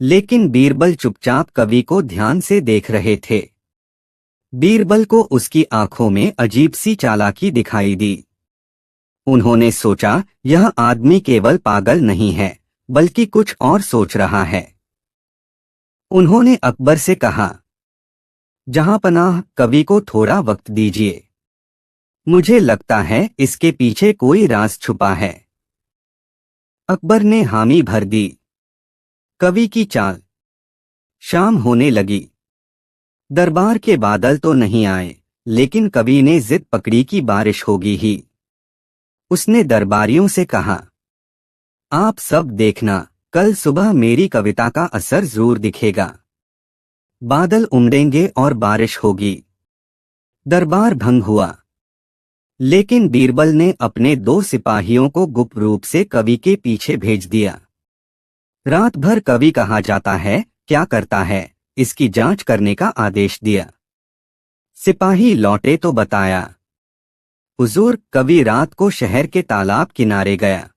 लेकिन बीरबल चुपचाप कवि को ध्यान से देख रहे थे। बीरबल को उसकी आंखों में अजीब सी चालाकी दिखाई दी। उन्होंने सोचा, यह आदमी केवल पागल नहीं है, बल्कि कुछ और सोच रहा है। उन्होंने अकबर से कहा, जहां पनाह, कवि को थोड़ा वक्त दीजिए। मुझे लगता है इसके पीछे कोई राज छुपा है। अकबर ने हामी भर दी। कवि की चाल। शाम होने लगी। दरबार के बादल तो नहीं आए, लेकिन कवि ने जिद पकड़ी कि बारिश होगी ही। उसने दरबारियों से कहा, आप सब देखना, कल सुबह मेरी कविता का असर जरूर दिखेगा। बादल उमड़ेंगे और बारिश होगी। दरबार भंग हुआ। लेकिन बीरबल ने अपने 2 सिपाहियों को गुप्त रूप से कवि के पीछे भेज दिया। रात भर कवि कहाँ जाता है, क्या करता है, इसकी जांच करने का आदेश दिया। सिपाही लौटे तो बताया, हुजूर, कवि रात को शहर के तालाब किनारे गया।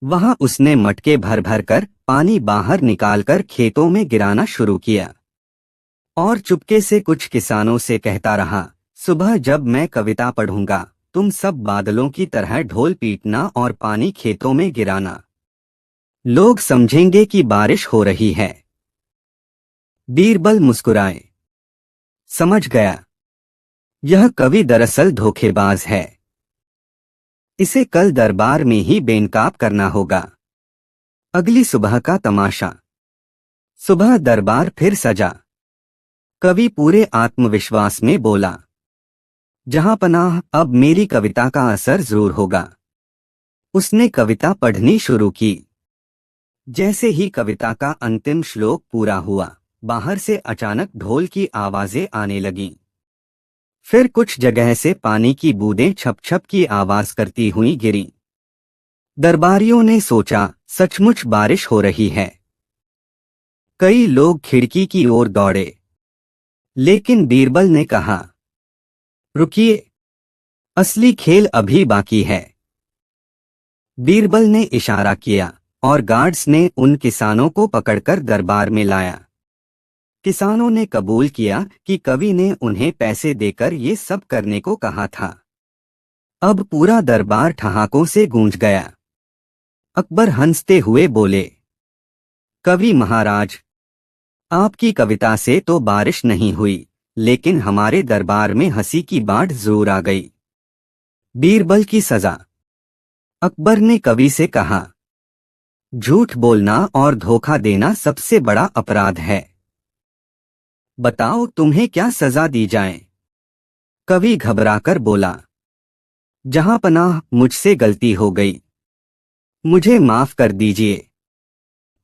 वहां उसने मटके भर भर कर पानी बाहर निकालकर खेतों में गिराना शुरू किया और चुपके से कुछ किसानों से कहता रहा, सुबह जब मैं कविता पढ़ूंगा, तुम सब बादलों की तरह ढोल पीटना और पानी खेतों में गिराना। लोग समझेंगे कि बारिश हो रही है। बीरबल मुस्कुराए। समझ गया, यह कवि दरअसल धोखेबाज है। इसे कल दरबार में ही बेनकाब करना होगा। अगली सुबह का तमाशा। सुबह दरबार फिर सजा। कवि पूरे आत्मविश्वास में बोला, जहां पनाह, अब मेरी कविता का असर जरूर होगा। उसने कविता पढ़नी शुरू की। जैसे ही कविता का अंतिम श्लोक पूरा हुआ, बाहर से अचानक ढोल की आवाजें आने लगीं। फिर कुछ जगह से पानी की बूंदें छप छप की आवाज करती हुई गिरीं। दरबारियों ने सोचा, सचमुच बारिश हो रही है। कई लोग खिड़की की ओर दौड़े, लेकिन बीरबल ने कहा, रुकिए, असली खेल अभी बाकी है। बीरबल ने इशारा किया और गार्ड्स ने उन किसानों को पकड़कर दरबार में लाया। किसानों ने कबूल किया कि कवि ने उन्हें पैसे देकर ये सब करने को कहा था। अब पूरा दरबार ठहाकों से गूंज गया। अकबर हंसते हुए बोले, कवि महाराज, आपकी कविता से तो बारिश नहीं हुई, लेकिन हमारे दरबार में हंसी की बाढ़ जरूर आ गई। बीरबल की सजा। अकबर ने कवि से कहा, झूठ बोलना और धोखा देना सबसे बड़ा अपराध है। बताओ तुम्हें क्या सजा दी जाए। कवि घबराकर बोला, जहां पनाह, मुझसे गलती हो गई, मुझे माफ कर दीजिए।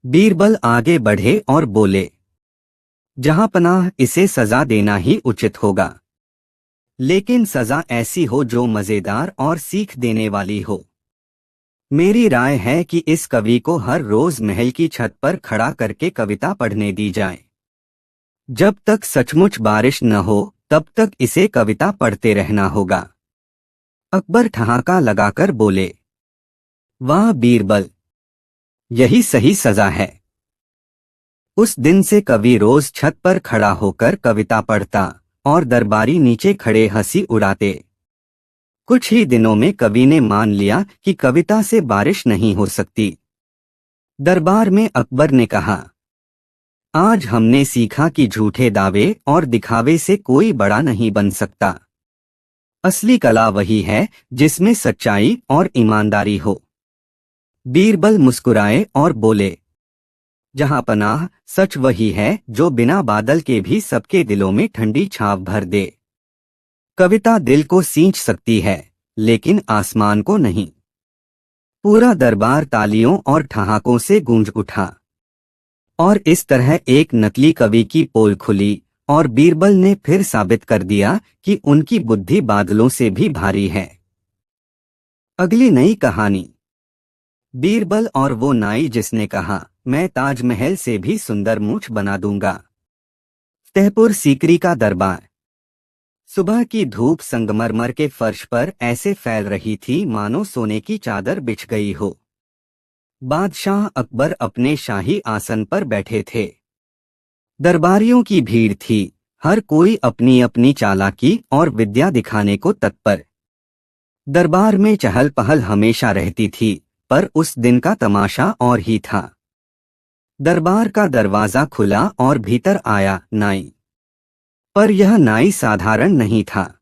बीरबल आगे बढ़े और बोले, जहां पनाह, इसे सजा देना ही उचित होगा, लेकिन सजा ऐसी हो जो मजेदार और सीख देने वाली हो। मेरी राय है कि इस कवि को हर रोज महल की छत पर खड़ा करके कविता पढ़ने दी जाए। जब तक सचमुच बारिश न हो, तब तक इसे कविता पढ़ते रहना होगा। अकबर ठहाका लगाकर बोले, वाह बीरबल, यही सही सजा है। उस दिन से कवि रोज छत पर खड़ा होकर कविता पढ़ता और दरबारी नीचे खड़े हंसी उड़ाते। कुछ ही दिनों में कवि ने मान लिया कि कविता से बारिश नहीं हो सकती। दरबार में अकबर ने कहा, आज हमने सीखा कि झूठे दावे और दिखावे से कोई बड़ा नहीं बन सकता। असली कला वही है जिसमें सच्चाई और ईमानदारी हो। बीरबल मुस्कुराए और बोले, जहां पनाह, सच वही है जो बिना बादल के भी सबके दिलों में ठंडी छाव भर दे। कविता दिल को सींच सकती है, लेकिन आसमान को नहीं। पूरा दरबार तालियों और ठहाकों से गूंज उठा और इस तरह एक नकली कवि की पोल खुली और बीरबल ने फिर साबित कर दिया कि उनकी बुद्धि बादलों से भी भारी है। अगली नई कहानी, बीरबल और वो नाई जिसने कहा, मैं ताजमहल से भी सुंदर मूंछ बना दूंगा। फतेहपुर सीकरी का दरबार। सुबह की धूप संगमरमर के फर्श पर ऐसे फैल रही थी मानो सोने की चादर बिछ गई हो। बादशाह अकबर अपने शाही आसन पर बैठे थे। दरबारियों की भीड़ थी, हर कोई अपनी अपनी चालाकी और विद्या दिखाने को तत्पर। दरबार में चहल पहल हमेशा रहती थी, पर उस दिन का तमाशा और ही था। दरबार का दरवाजा खुला और भीतर आया नाई। पर यह नाई साधारण नहीं था।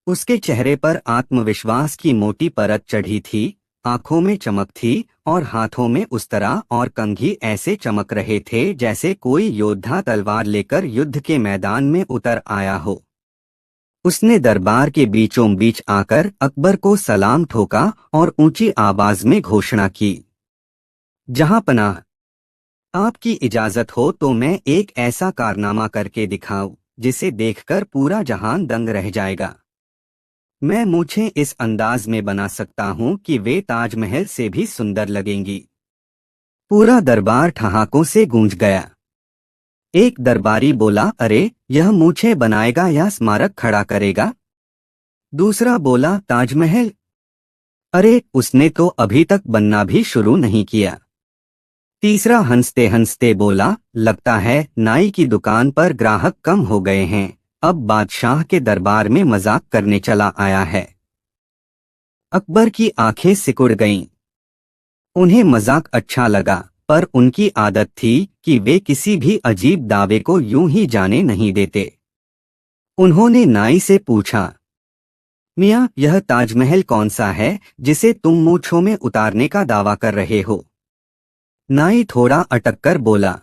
उसके चेहरे पर आत्मविश्वास की मोटी परत चढ़ी थी, आंखों में चमक थी और हाथों में उस्तरा और कंघी ऐसे चमक रहे थे जैसे कोई योद्धा तलवार लेकर युद्ध के मैदान में उतर आया हो। उसने दरबार के बीचों बीच आकर अकबर को सलाम ठोका और ऊंची आवाज में घोषणा की, जहां पनाह, आपकी इजाजत हो तो मैं एक ऐसा कारनामा करके दिखाऊं जिसे देखकर पूरा जहान दंग रह जाएगा। मैं मूछें इस अंदाज में बना सकता हूं कि वे ताजमहल से भी सुंदर लगेंगी। पूरा दरबार ठहाकों से गूंज गया। एक दरबारी बोला, अरे, यह मूछें बनाएगा या स्मारक खड़ा करेगा? दूसरा बोला, ताजमहल? अरे, उसने तो अभी तक बनना भी शुरू नहीं किया। तीसरा हंसते हंसते बोला, लगता है नाई की दुकान पर ग्राहक कम हो गए हैं, अब बादशाह के दरबार में मजाक करने चला आया है। अकबर की आंखें सिकुड़ गईं। उन्हें मजाक अच्छा लगा, पर उनकी आदत थी कि वे किसी भी अजीब दावे को यूं ही जाने नहीं देते। उन्होंने नाई से पूछा, मियां, यह ताजमहल कौन सा है जिसे तुम मूंछों में उतारने का दावा कर रहे हो? नाई थोड़ा अटक कर बोला,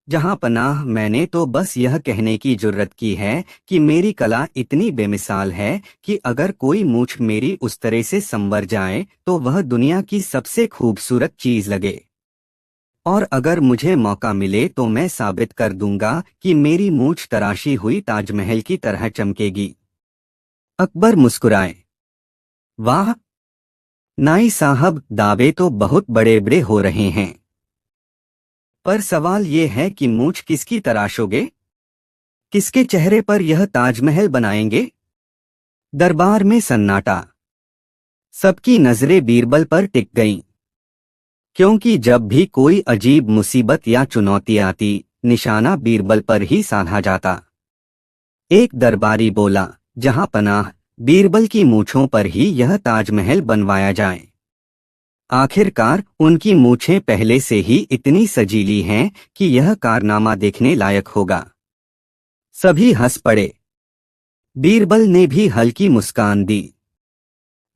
जहां पनाह, मैंने तो बस यह कहने की जुर्रत की है कि मेरी कला इतनी बेमिसाल है कि अगर कोई मूंछ मेरी उस तरह से संवर जाए तो वह दुनिया की सबसे खूबसूरत चीज लगे। और अगर मुझे मौका मिले तो मैं साबित कर दूंगा कि मेरी मूंछ तराशी हुई ताजमहल की तरह चमकेगी। अकबर मुस्कुराए। वाह नाई साहब, दावे तो बहुत बड़े बड़े हो रहे हैं, पर सवाल ये है कि मूंछ किसकी तराशोगे? किसके चेहरे पर यह ताजमहल बनाएंगे? दरबार में सन्नाटा। सबकी नजरें बीरबल पर टिक गईं, क्योंकि जब भी कोई अजीब मुसीबत या चुनौती आती, निशाना बीरबल पर ही साधा जाता। एक दरबारी बोला, जहां पनाह, बीरबल की मूंछों पर ही यह ताजमहल बनवाया जाए। आखिरकार उनकी मूंछें पहले से ही इतनी सजीली हैं कि यह कारनामा देखने लायक होगा। सभी हंस पड़े। बीरबल ने भी हल्की मुस्कान दी।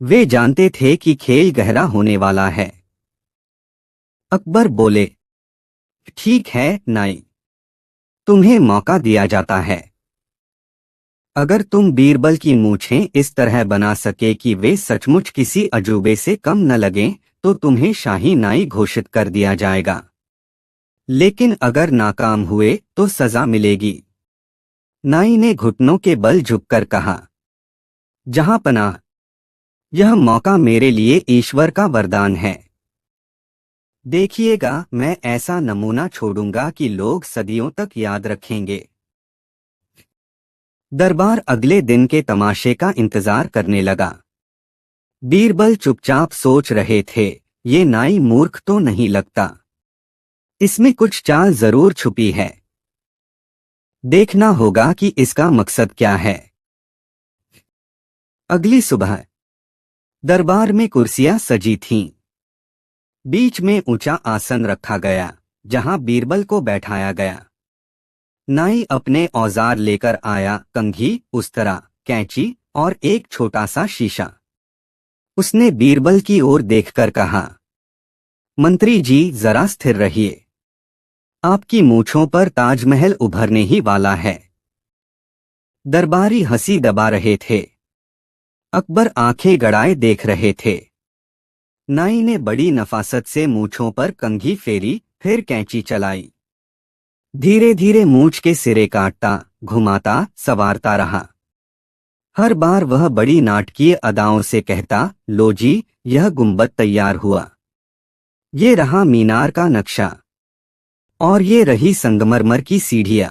वे जानते थे कि खेल गहरा होने वाला है। अकबर बोले, ठीक है नाई, तुम्हें मौका दिया जाता है। अगर तुम बीरबल की मूंछें इस तरह बना सके कि वे सचमुच किसी अजूबे से कम न लगें, तो तुम्हें शाही नाई घोषित कर दिया जाएगा। लेकिन अगर नाकाम हुए तो सजा मिलेगी। नाई ने घुटनों के बल झुककर कहा, जहां पनाह, यह मौका मेरे लिए ईश्वर का वरदान है। देखिएगा, मैं ऐसा नमूना छोड़ूंगा कि लोग सदियों तक याद रखेंगे। दरबार अगले दिन के तमाशे का इंतजार करने लगा। बीरबल चुपचाप सोच रहे थे, ये नाई मूर्ख तो नहीं लगता, इसमें कुछ चाल जरूर छुपी है। देखना होगा कि इसका मकसद क्या है। अगली सुबह दरबार में कुर्सियां सजी थीं। बीच में ऊंचा आसन रखा गया, जहां बीरबल को बैठाया गया। नाई अपने औजार लेकर आया, कंघी, उस्तरा, कैंची और एक छोटा सा शीशा। उसने बीरबल की ओर देखकर कहा, मंत्री जी, जरा स्थिर रहिए। आपकी मूंछों पर ताजमहल उभरने ही वाला है। दरबारी हंसी दबा रहे थे। अकबर आंखें गड़ाए देख रहे थे। नाई ने बड़ी नफासत से मूंछों पर कंघी फेरी, फिर कैंची चलाई। धीरे धीरे मूंछ के सिरे काटता, घुमाता, संवारता रहा। हर बार वह बड़ी नाटकीय अदाओं से कहता, लो जी, यह गुंबद तैयार हुआ। ये रहा मीनार का नक्शा, और ये रही संगमरमर की सीढ़ियां।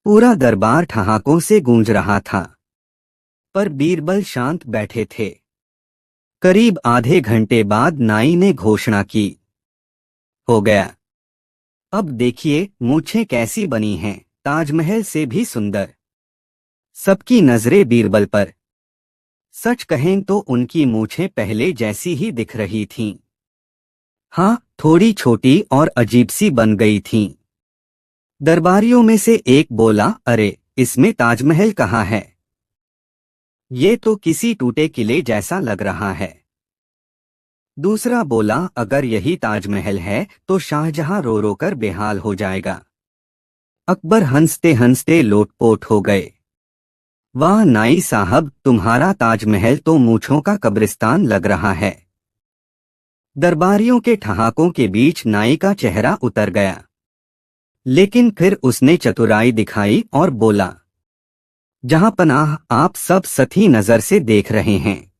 पूरा दरबार ठहाकों से गूंज रहा था, पर बीरबल शांत बैठे थे। करीब आधे घंटे बाद नाई ने घोषणा की, हो गया। अब देखिए मूंछें कैसी बनी हैं, ताजमहल से भी सुंदर। सबकी नजरें बीरबल पर। सच कहें तो उनकी मूंछें पहले जैसी ही दिख रही थीं। हाँ, थोड़ी छोटी और अजीब सी बन गई थीं। दरबारियों में से एक बोला, अरे, इसमें ताजमहल कहाँ है? ये तो किसी टूटे किले जैसा लग रहा है। दूसरा बोला, अगर यही ताजमहल है तो शाहजहां रो रो कर बेहाल हो जाएगा। अकबर हंसते हंसते लोटपोट हो गए। वाह नाई साहब, तुम्हारा ताजमहल तो मूंछों का कब्रिस्तान लग रहा है। दरबारियों के ठहाकों के बीच नाई का चेहरा उतर गया, लेकिन फिर उसने चतुराई दिखाई और बोला, जहां पनाह, आप सब सधी नजर से देख रहे हैं।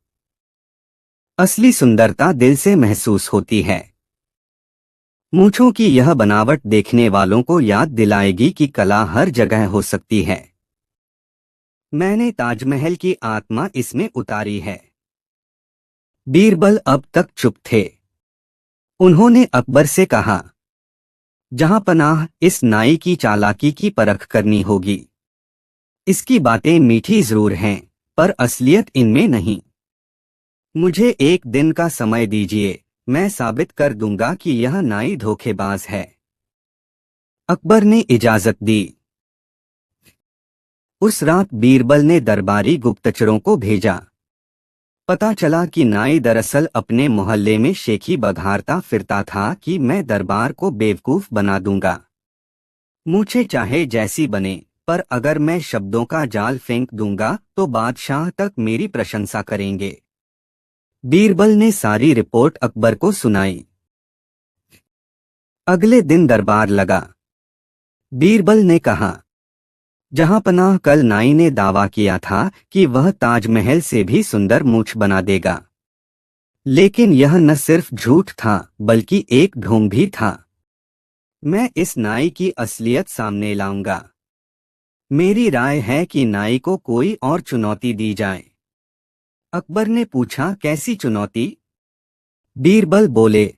असली सुंदरता दिल से महसूस होती है। मूंछों की यह बनावट देखने वालों को याद दिलाएगी कि कला हर जगह हो सकती है। मैंने ताजमहल की आत्मा इसमें उतारी है। बीरबल अब तक चुप थे। उन्होंने अकबर से कहा, जहां पनाह, इस नाई की चालाकी की परख करनी होगी। इसकी बातें मीठी जरूर हैं, पर असलियत इनमें नहीं। मुझे एक दिन का समय दीजिए, मैं साबित कर दूंगा कि यह नाई धोखेबाज है। अकबर ने इजाजत दी। उस रात बीरबल ने दरबारी गुप्तचरों को भेजा। पता चला कि नाई दरअसल अपने मोहल्ले में शेखी बघारता फिरता था कि मैं दरबार को बेवकूफ बना दूंगा। मूछें चाहे जैसी बने, पर अगर मैं शब्दों का जाल फेंक दूंगा तो बादशाह तक मेरी प्रशंसा करेंगे। बीरबल ने सारी रिपोर्ट अकबर को सुनाई। अगले दिन दरबार लगा। बीरबल ने कहा, जहांपनाह, कल नाई ने दावा किया था कि वह ताजमहल से भी सुंदर मूछ बना देगा। लेकिन यह न सिर्फ झूठ था बल्कि एक ढोंग भी था। मैं इस नाई की असलियत सामने लाऊंगा। मेरी राय है कि नाई को कोई और चुनौती दी जाए। अकबर ने पूछा, कैसी चुनौती? बीरबल बोले,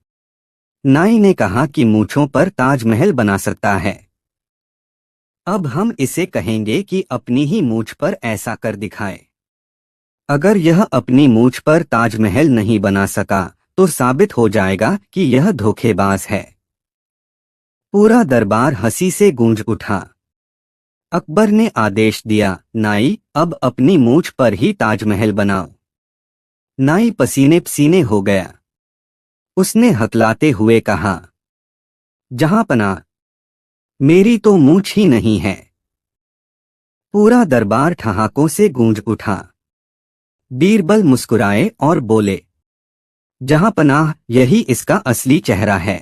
नाई ने कहा कि मूंछों पर ताजमहल बना सकता है। अब हम इसे कहेंगे कि अपनी ही मूंछ पर ऐसा कर दिखाए। अगर यह अपनी मूंछ पर ताजमहल नहीं बना सका तो साबित हो जाएगा कि यह धोखेबाज है। पूरा दरबार हंसी से गूंज उठा। अकबर ने आदेश दिया, नाई, अब अपनी मूंछ पर ही ताजमहल बनाओ। नाई पसीने पसीने हो गया। उसने हकलाते हुए कहा, जहांपनाह, मेरी तो मूंछ ही नहीं है। पूरा दरबार ठहाकों से गूंज उठा। बीरबल मुस्कुराए और बोले, जहांपनाह, यही इसका असली चेहरा है।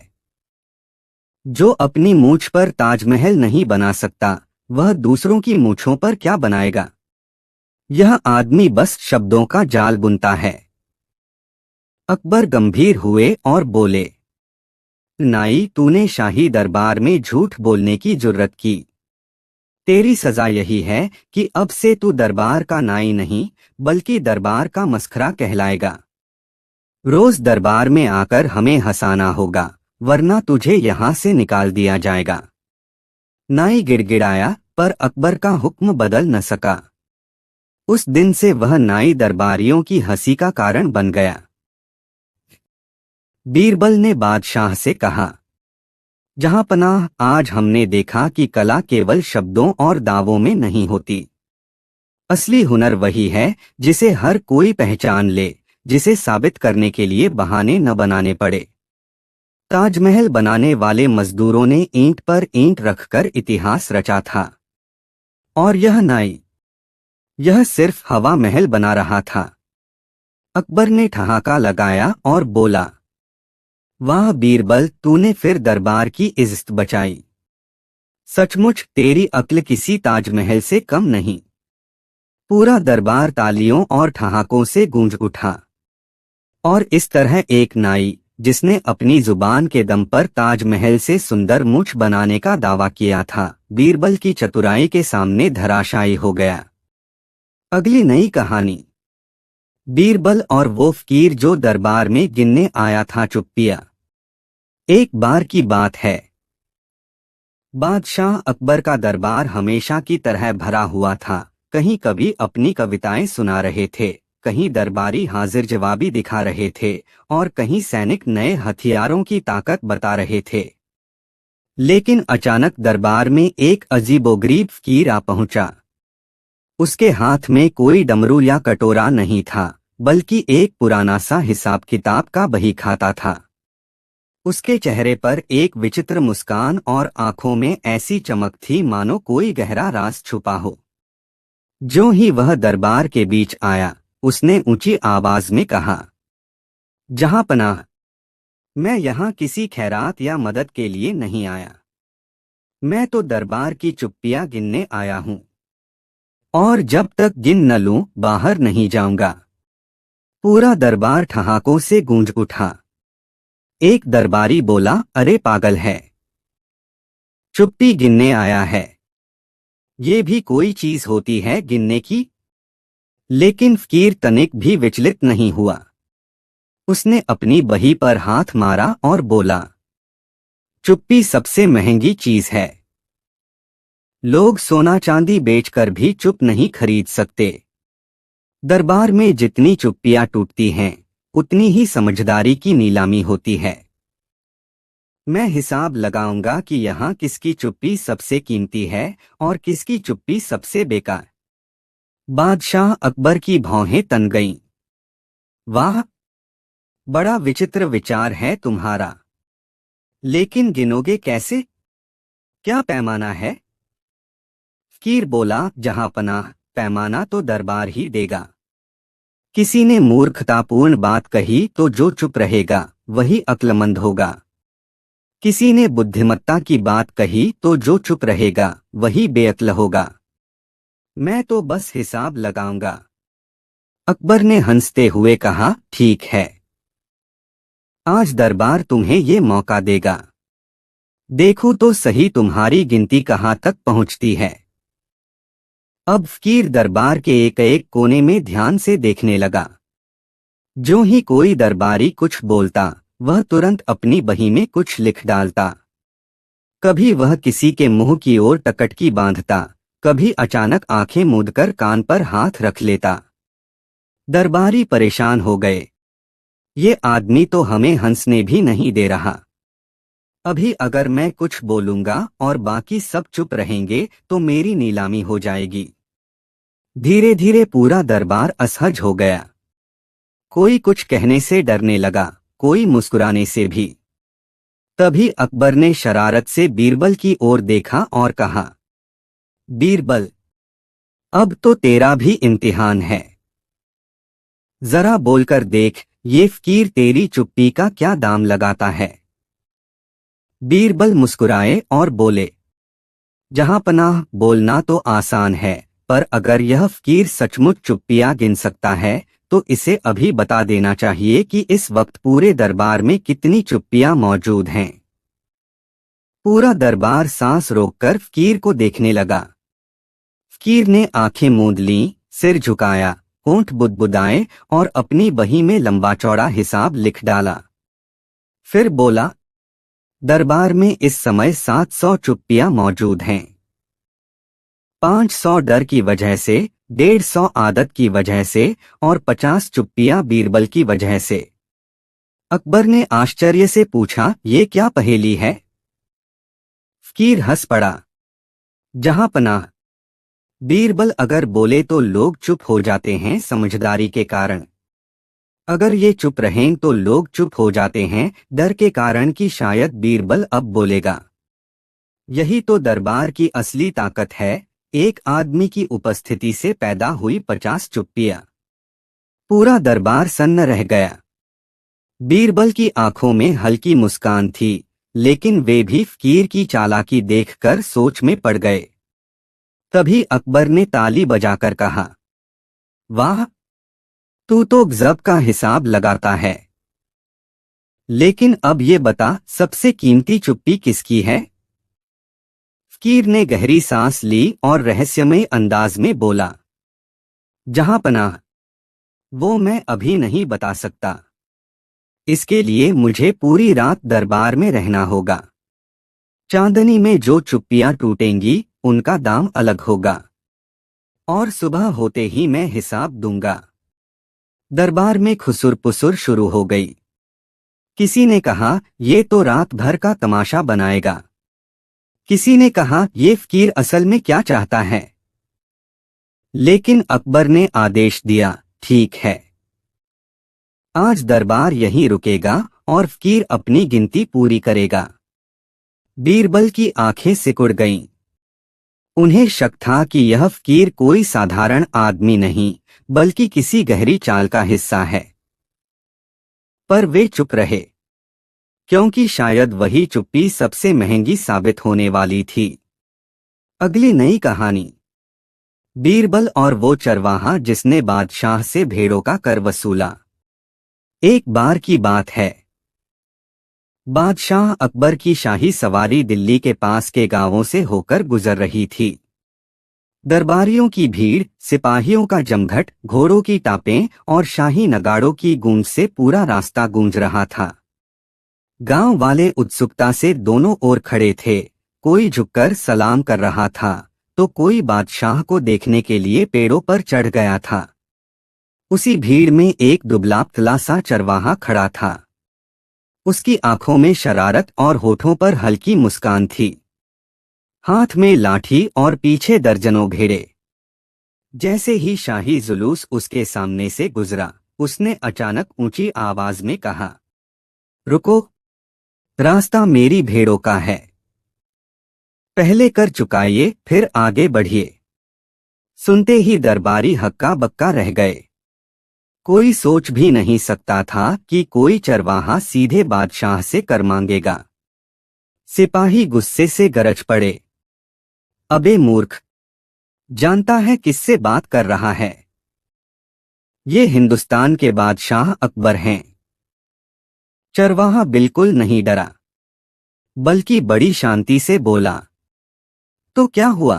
जो अपनी मूंछ पर ताजमहल नहीं बना सकता, वह दूसरों की मूंछों पर क्या बनाएगा? यह आदमी बस शब्दों का जाल बुनता है। अकबर गंभीर हुए और बोले, नाई, तूने शाही दरबार में झूठ बोलने की जुर्रत की। तेरी सजा यही है कि अब से तू दरबार का नाई नहीं बल्कि दरबार का मस्खरा कहलाएगा। रोज दरबार में आकर हमें हंसाना होगा, वरना तुझे यहाँ से निकाल दिया जाएगा। नाई गिड़गिड़ाया, पर अकबर का हुक्म बदल न सका। उस दिन से वह नाई दरबारियों की हंसी का कारण बन गया। बीरबल ने बादशाह से कहा, जहांपनाह, आज हमने देखा कि कला केवल शब्दों और दावों में नहीं होती। असली हुनर वही है जिसे हर कोई पहचान ले, जिसे साबित करने के लिए बहाने न बनाने पड़े। ताजमहल बनाने वाले मजदूरों ने ईंट पर ईंट रखकर इतिहास रचा था, और यह नाई, यह सिर्फ हवा महल बना रहा था। अकबर ने ठहाका लगाया और बोला, वाह बीरबल, तूने फिर दरबार की इज्जत बचाई। सचमुच तेरी अक्ल किसी ताजमहल से कम नहीं। पूरा दरबार तालियों और ठहाकों से गूंज उठा। और इस तरह एक नाई, जिसने अपनी जुबान के दम पर ताजमहल से सुंदर मूछ बनाने का दावा किया था, बीरबल की चतुराई के सामने धराशायी हो गया। अगली नई कहानी। बीरबल और वो फकीर जो दरबार में गिनने आया था चुप्पिया। एक बार की बात है, बादशाह अकबर का दरबार हमेशा की तरह भरा हुआ था। कहीं कभी अपनी कविताएं सुना रहे थे, कहीं दरबारी हाजिर जवाबी दिखा रहे थे, और कहीं सैनिक नए हथियारों की ताकत बता रहे थे। लेकिन अचानक दरबार में एक अजीबोगरीब फकीर आ पहुंचा। उसके हाथ में कोई डमरू या कटोरा नहीं था, बल्कि एक पुराना सा हिसाब किताब का बही खाता था। उसके चेहरे पर एक विचित्र मुस्कान और आंखों में ऐसी चमक थी मानो कोई गहरा राज छुपा हो। जो ही वह दरबार के बीच आया, उसने ऊंची आवाज में कहा, जहांपनाह, मैं यहाँ किसी खैरात या मदद के लिए नहीं आया। मैं तो दरबार की चुप्पियां गिनने आया हूँ, और जब तक गिन न लूं बाहर नहीं जाऊंगा। पूरा दरबार ठहाकों से गूंज उठा। एक दरबारी बोला, अरे पागल है, चुप्पी गिनने आया है। ये भी कोई चीज होती है गिनने की? लेकिन फकीर तनिक भी विचलित नहीं हुआ। उसने अपनी बही पर हाथ मारा और बोला, चुप्पी सबसे महंगी चीज है। लोग सोना चांदी बेचकर भी चुप नहीं खरीद सकते। दरबार में जितनी चुप्पियां टूटती हैं, उतनी ही समझदारी की नीलामी होती है। मैं हिसाब लगाऊंगा कि यहाँ किसकी चुप्पी सबसे कीमती है और किसकी चुप्पी सबसे बेकार। बादशाह अकबर की भौहें तन गईं। वाह, बड़ा विचित्र विचार है तुम्हारा। लेकिन गिनोगे कैसे? क्या पैमाना है? फकीर बोला, जहां पनाह, पैमाना तो दरबार ही देगा। किसी ने मूर्खतापूर्ण बात कही तो जो चुप रहेगा वही अक्लमंद होगा। किसी ने बुद्धिमत्ता की बात कही तो जो चुप रहेगा वही बेअक्ल होगा। मैं तो बस हिसाब लगाऊंगा। अकबर ने हंसते हुए कहा, ठीक है, आज दरबार तुम्हें ये मौका देगा। देखो तो सही तुम्हारी गिनती कहाँ तक पहुँचती है। अब फकीर दरबार के एक एक कोने में ध्यान से देखने लगा। जो ही कोई दरबारी कुछ बोलता वह तुरंत अपनी बही में कुछ लिख डालता। कभी वह किसी के मुंह की ओर टकटकी बांधता, कभी अचानक आंखें मूंदकर कान पर हाथ रख लेता। दरबारी परेशान हो गए। ये आदमी तो हमें हंसने भी नहीं दे रहा। अभी अगर मैं कुछ बोलूंगा और बाकी सब चुप रहेंगे तो मेरी नीलामी हो जाएगी। धीरे धीरे पूरा दरबार असहज हो गया। कोई कुछ कहने से डरने लगा, कोई मुस्कुराने से भी। तभी अकबर ने शरारत से बीरबल की ओर देखा और कहा, बीरबल, अब तो तेरा भी इम्तिहान है। जरा बोलकर देख, ये फकीर तेरी चुप्पी का क्या दाम लगाता है। बीरबल मुस्कुराए और बोले, जहां पनाह, बोलना तो आसान है, पर अगर यह फकीर सचमुच चुप्पियां गिन सकता है तो इसे अभी बता देना चाहिए कि इस वक्त पूरे दरबार में कितनी चुप्पियां मौजूद हैं। पूरा दरबार सांस रोककर फकीर को देखने लगा। फकीर ने आंखें मूंद लीं, सिर झुकाया, होंठ बुदबुदाए और अपनी बही में लंबा चौड़ा हिसाब लिख डाला। फिर बोला, दरबार में इस समय 700 चुप्पियां मौजूद हैं। 500 डर की वजह से, 150 आदत की वजह से और 50 चुप्पियां बीरबल की वजह से। अकबर ने आश्चर्य से पूछा, ये क्या पहेली है? फकीर हंस पड़ा, जहां पनाह, बीरबल, अगर बोले तो लोग चुप हो जाते हैं समझदारी के कारण। अगर ये चुप रहें तो लोग चुप हो जाते हैं डर के कारण कि शायद बीरबल अब बोलेगा। यही तो दरबार की असली ताकत है, एक आदमी की उपस्थिति से पैदा हुई 50 चुप्पियां। पूरा दरबार सन्न रह गया। बीरबल की आंखों में हल्की मुस्कान थी, लेकिन वे भी फकीर की चालाकी देखकर सोच में पड़ गए। तभी अकबर ने ताली बजाकर कहा, वाह, तू तो गजब का हिसाब लगाता है। लेकिन अब ये बता, सबसे कीमती चुप्पी किसकी है? फकीर ने गहरी सांस ली और रहस्यमय अंदाज में बोला, जहां पनाह, वो मैं अभी नहीं बता सकता। इसके लिए मुझे पूरी रात दरबार में रहना होगा। चांदनी में जो चुप्पियां टूटेंगी उनका दाम अलग होगा, और सुबह होते ही मैं हिसाब दूंगा। दरबार में खुसुर पुसुर शुरू हो गई। किसी ने कहा, ये तो रात भर का तमाशा बनाएगा। किसी ने कहा, ये फकीर असल में क्या चाहता है। लेकिन अकबर ने आदेश दिया, ठीक है, आज दरबार यहीं रुकेगा और फकीर अपनी गिनती पूरी करेगा। बीरबल की आंखें सिकुड़ गईं। उन्हें शक था कि यह फकीर कोई साधारण आदमी नहीं, बल्कि किसी गहरी चाल का हिस्सा है। पर वे चुप रहे, क्योंकि शायद वही चुप्पी सबसे महंगी साबित होने वाली थी। अगली नई कहानी, बीरबल और वो चरवाहा जिसने बादशाह से भेड़ों का कर वसूला। एक बार की बात है, बादशाह अकबर की शाही सवारी दिल्ली के पास के गांवों से होकर गुजर रही थी। दरबारियों की भीड़, सिपाहियों का जमघट, घोड़ों की टापें और शाही नगाड़ों की गूंज से पूरा रास्ता गूंज रहा था। गांव वाले उत्सुकता से दोनों ओर खड़े थे, कोई झुककर सलाम कर रहा था तो कोई बादशाह को देखने के लिए पेड़ों पर चढ़ गया था। उसी भीड़ में एक दुबला पतला सा चरवाहा खड़ा था। उसकी आंखों में शरारत और होठों पर हल्की मुस्कान थी। हाथ में लाठी और पीछे दर्जनों भेड़े। जैसे ही शाही जुलूस उसके सामने से गुजरा, उसने अचानक ऊंची आवाज में कहा, रुको, रास्ता मेरी भेड़ों का है। पहले कर चुकाइए फिर आगे बढ़िए। सुनते ही दरबारी हक्का बक्का रह गए। कोई सोच भी नहीं सकता था कि कोई चरवाहा सीधे बादशाह से कर मांगेगा। सिपाही गुस्से से गरज पड़े, अबे मूर्ख, जानता है किससे बात कर रहा है? ये हिंदुस्तान के बादशाह अकबर हैं। चरवाहा बिल्कुल नहीं डरा, बल्कि बड़ी शांति से बोला, तो क्या हुआ?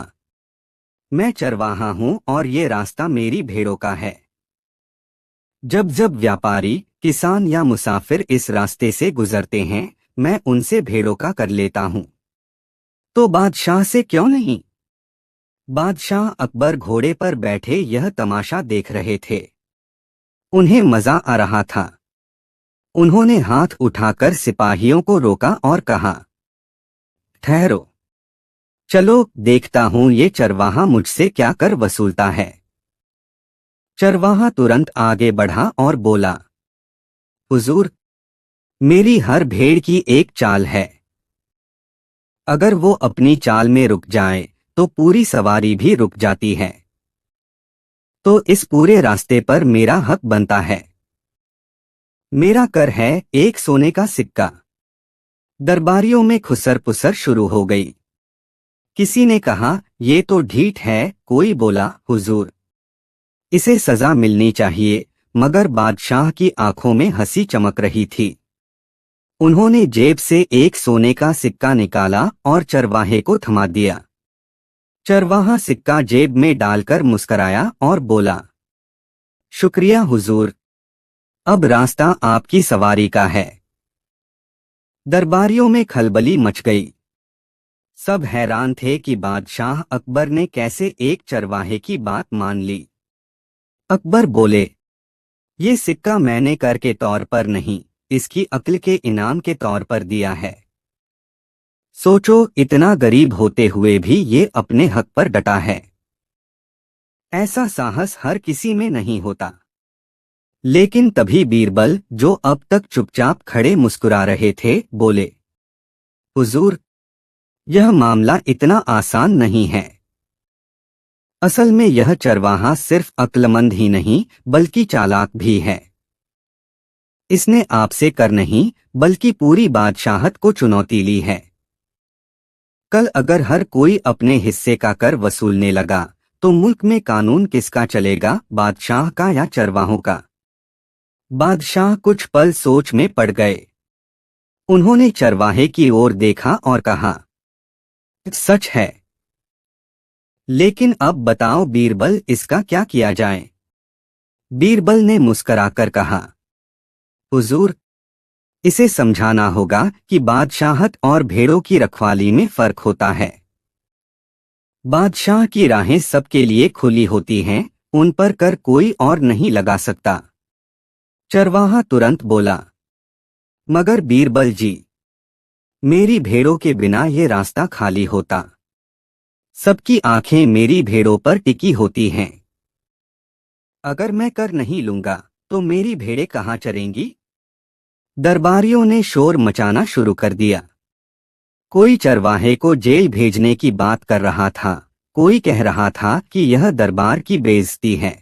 मैं चरवाहा हूं और ये रास्ता मेरी भेड़ों का है। जब जब व्यापारी, किसान या मुसाफिर इस रास्ते से गुजरते हैं, मैं उनसे भेड़ों का कर लेता हूं। तो बादशाह से क्यों नहीं? बादशाह अकबर घोड़े पर बैठे यह तमाशा देख रहे थे। उन्हें मजा आ रहा था। उन्होंने हाथ उठाकर सिपाहियों को रोका और कहा, ठहरो, चलो देखता हूं ये चरवाहा मुझसे क्या कर वसूलता है। चरवाहा तुरंत आगे बढ़ा और बोला, हुजूर, मेरी हर भेड़ की एक चाल है। अगर वो अपनी चाल में रुक जाए तो पूरी सवारी भी रुक जाती है। तो इस पूरे रास्ते पर मेरा हक बनता है। मेरा कर है एक सोने का सिक्का। दरबारियों में खुसर पुसर शुरू हो गई। किसी ने कहा, ये तो ढीठ है, कोई बोला, हुजूर, इसे सजा मिलनी चाहिए। मगर बादशाह की आंखों में हंसी चमक रही थी। उन्होंने जेब से एक सोने का सिक्का निकाला और चरवाहे को थमा दिया। चरवाहा सिक्का जेब में डालकर मुस्कराया और बोला, शुक्रिया हुजूर, अब रास्ता आपकी सवारी का है। दरबारियों में खलबली मच गई। सब हैरान थे कि बादशाह अकबर ने कैसे एक चरवाहे की बात मान ली। अकबर बोले, ये सिक्का मैंने कर के तौर पर नहीं, इसकी अक्ल के इनाम के तौर पर दिया है। सोचो, इतना गरीब होते हुए भी ये अपने हक पर डटा है। ऐसा साहस हर किसी में नहीं होता। लेकिन तभी बीरबल, जो अब तक चुपचाप खड़े मुस्कुरा रहे थे, बोले, हुजूर, यह मामला इतना आसान नहीं है। असल में यह चरवाहा सिर्फ अक्लमंद ही नहीं बल्कि चालाक भी है। इसने आपसे कर नहीं बल्कि पूरी बादशाहत को चुनौती ली है। कल अगर हर कोई अपने हिस्से का कर वसूलने लगा तो मुल्क में कानून किसका चलेगा, बादशाह का या चरवाहों का? बादशाह कुछ पल सोच में पड़ गए। उन्होंने चरवाहे की ओर देखा और कहा, सच है। लेकिन अब बताओ बीरबल, इसका क्या किया जाए? बीरबल ने मुस्कराकर कहा, हुजूर, इसे समझाना होगा कि बादशाहत और भेड़ों की रखवाली में फर्क होता है। बादशाह की राहें सबके लिए खुली होती हैं, उन पर कर कोई और नहीं लगा सकता। चरवाहा तुरंत बोला, मगर बीरबल जी, मेरी भेड़ों के बिना ये रास्ता खाली होता। सबकी आंखें मेरी भेड़ों पर टिकी होती हैं। अगर मैं कर नहीं लूंगा तो मेरी भेड़ें कहाँ चरेंगी? दरबारियों ने शोर मचाना शुरू कर दिया। कोई चरवाहे को जेल भेजने की बात कर रहा था, कोई कह रहा था कि यह दरबार की बेइज्जती है।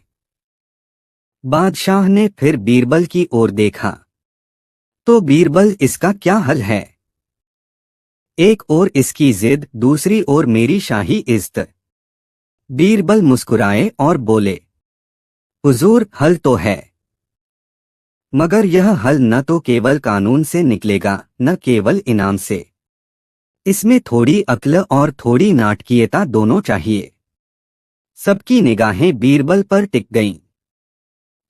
बादशाह ने फिर बीरबल की ओर देखा, तो बीरबल, इसका क्या हल है? एक ओर इसकी जिद, दूसरी ओर मेरी शाही इज्जत। बीरबल मुस्कुराए और बोले, हुजूर, हल तो है, मगर यह हल न तो केवल कानून से निकलेगा न केवल इनाम से। इसमें थोड़ी अक्ल और थोड़ी नाटकीयता दोनों चाहिए। सबकी निगाहें बीरबल पर टिक गईं।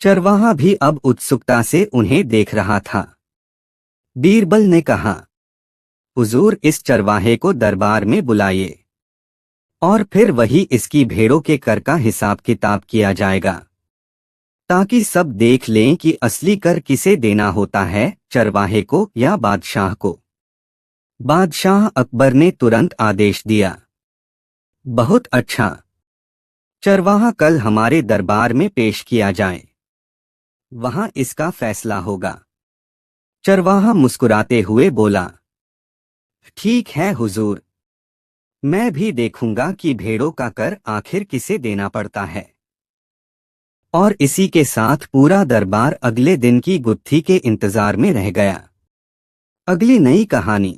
चरवाहा भी अब उत्सुकता से उन्हें देख रहा था। बीरबल ने कहा, हुजूर, इस चरवाहे को दरबार में बुलाइए और फिर वही इसकी भेड़ों के कर का हिसाब किताब किया जाएगा, ताकि सब देख लें कि असली कर किसे देना होता है, चरवाहे को या बादशाह को। बादशाह अकबर ने तुरंत आदेश दिया, बहुत अच्छा, चरवाहा कल हमारे दरबार में पेश किया जाए, वहां इसका फैसला होगा। चरवाहा मुस्कुराते हुए बोला, ठीक है हुजूर। मैं भी देखूंगा कि भेड़ों का कर आखिर किसे देना पड़ता है। और इसी के साथ पूरा दरबार अगले दिन की गुत्थी के इंतजार में रह गया। अगली नई कहानी।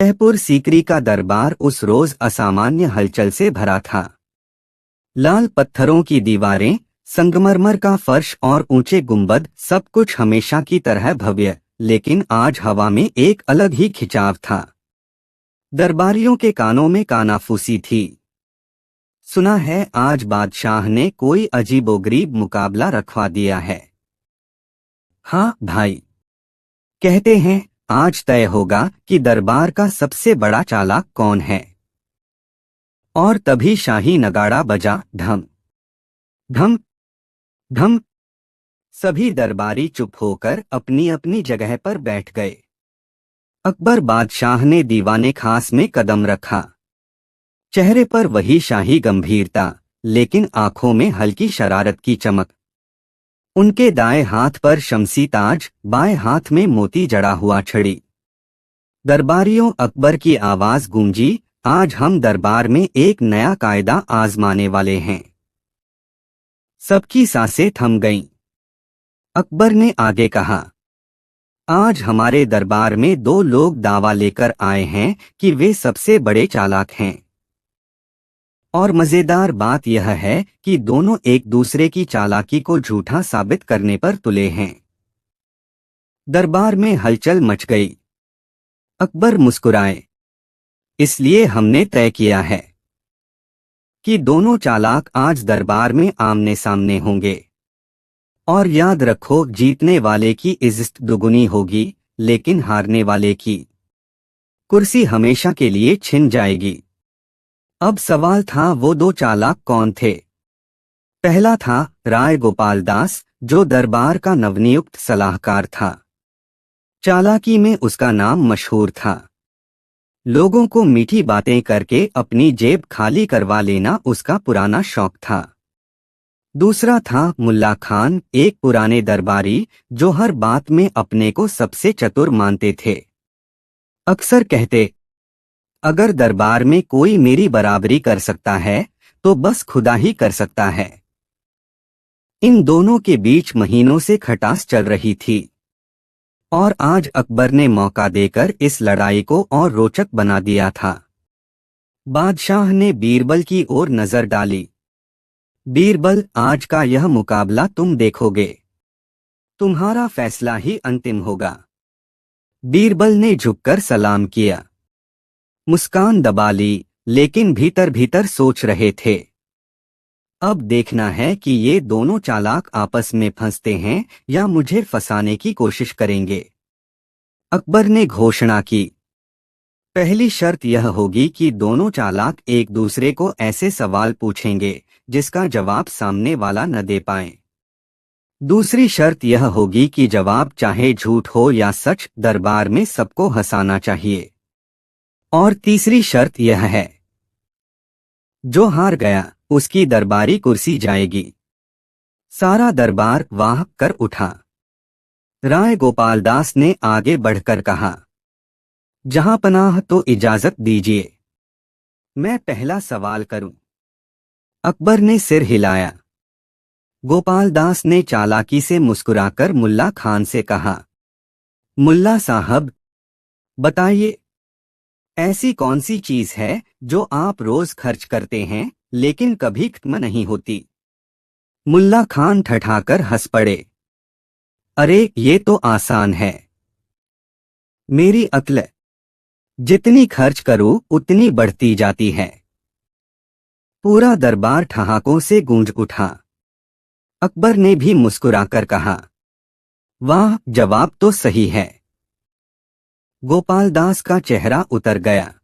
फतेहपुर सीकरी का दरबार उस रोज असामान्य हलचल से भरा था। लाल पत्थरों की दीवारें, संगमरमर का फर्श और ऊंचे गुंबद, सब कुछ हमेशा की तरह भव्य, लेकिन आज हवा में एक अलग ही खिंचाव था। दरबारियों के कानों में कानाफूसी थी। सुना है आज बादशाह ने कोई अजीबोगरीब मुकाबला रखवा दिया है। हाँ भाई, कहते हैं आज तय होगा कि दरबार का सबसे बड़ा चालाक कौन है। और तभी शाही नगाड़ा बजा, ढम ढम ढम। सभी दरबारी चुप होकर अपनी अपनी जगह पर बैठ गए। अकबर बादशाह ने दीवाने खास में कदम रखा। चेहरे पर वही शाही गंभीरता, लेकिन आंखों में हल्की शरारत की चमक। उनके दाएं हाथ पर शमसी ताज, बाएं हाथ में मोती जड़ा हुआ छड़ी। दरबारियों, अकबर की आवाज गूंजी, आज हम दरबार में एक नया कायदा आजमाने वाले हैं। सबकी सांसें थम गईं। अकबर ने आगे कहा, आज हमारे दरबार में दो लोग दावा लेकर आए हैं कि वे सबसे बड़े चालाक हैं। और मजेदार बात यह है कि दोनों एक दूसरे की चालाकी को झूठा साबित करने पर तुले हैं। दरबार में हलचल मच गई। अकबर मुस्कुराए, इसलिए हमने तय किया है कि दोनों चालाक आज दरबार में आमने सामने होंगे। और याद रखो, जीतने वाले की इज्जत दुगुनी होगी, लेकिन हारने वाले की कुर्सी हमेशा के लिए छिन जाएगी। अब सवाल था, वो दो चालाक कौन थे। पहला था राय गोपाल दास, जो दरबार का नवनियुक्त सलाहकार था। चालाकी में उसका नाम मशहूर था। लोगों को मीठी बातें करके अपनी जेब खाली करवा लेना उसका पुराना शौक था। दूसरा था मुल्ला खान, एक पुराने दरबारी जो हर बात में अपने को सबसे चतुर मानते थे। अक्सर कहते, अगर दरबार में कोई मेरी बराबरी कर सकता है तो बस खुदा ही कर सकता है। इन दोनों के बीच महीनों से खटास चल रही थी, और आज अकबर ने मौका देकर इस लड़ाई को और रोचक बना दिया था। बादशाह ने बीरबल की ओर नजर डाली। बीरबल, आज का यह मुकाबला तुम देखोगे। तुम्हारा फैसला ही अंतिम होगा। बीरबल ने झुककर सलाम किया। मुस्कान दबा ली, लेकिन भीतर भीतर सोच रहे थे, अब देखना है कि ये दोनों चालाक आपस में फंसते हैं या मुझे फंसाने की कोशिश करेंगे। अकबर ने घोषणा की, पहली शर्त यह होगी कि दोनों चालाक एक दूसरे को ऐसे सवाल पूछेंगे जिसका जवाब सामने वाला न दे पाए। दूसरी शर्त यह होगी कि जवाब चाहे झूठ हो या सच, दरबार में सबको हंसाना चाहिए। और तीसरी शर्त यह है, जो हार गया उसकी दरबारी कुर्सी जाएगी। सारा दरबार वाह कर उठा। राय गोपाल दास ने आगे बढ़कर कहा, जहां पनाह तो इजाजत दीजिए, मैं पहला सवाल करूं। अकबर ने सिर हिलाया। गोपाल दास ने चालाकी से मुस्कुराकर मुल्ला खान से कहा, मुल्ला साहब, बताइए, ऐसी कौन सी चीज है जो आप रोज खर्च करते हैं लेकिन कभी खत्म नहीं होती। मुल्ला खान ठठाकर हंस पड़े, अरे ये तो आसान है, मेरी अक्ल, जितनी खर्च करूं उतनी बढ़ती जाती है। पूरा दरबार ठहाकों से गूंज उठा। अकबर ने भी मुस्कुराकर कहा, वाह, जवाब तो सही है। गोपाल दास का चेहरा उतर गया।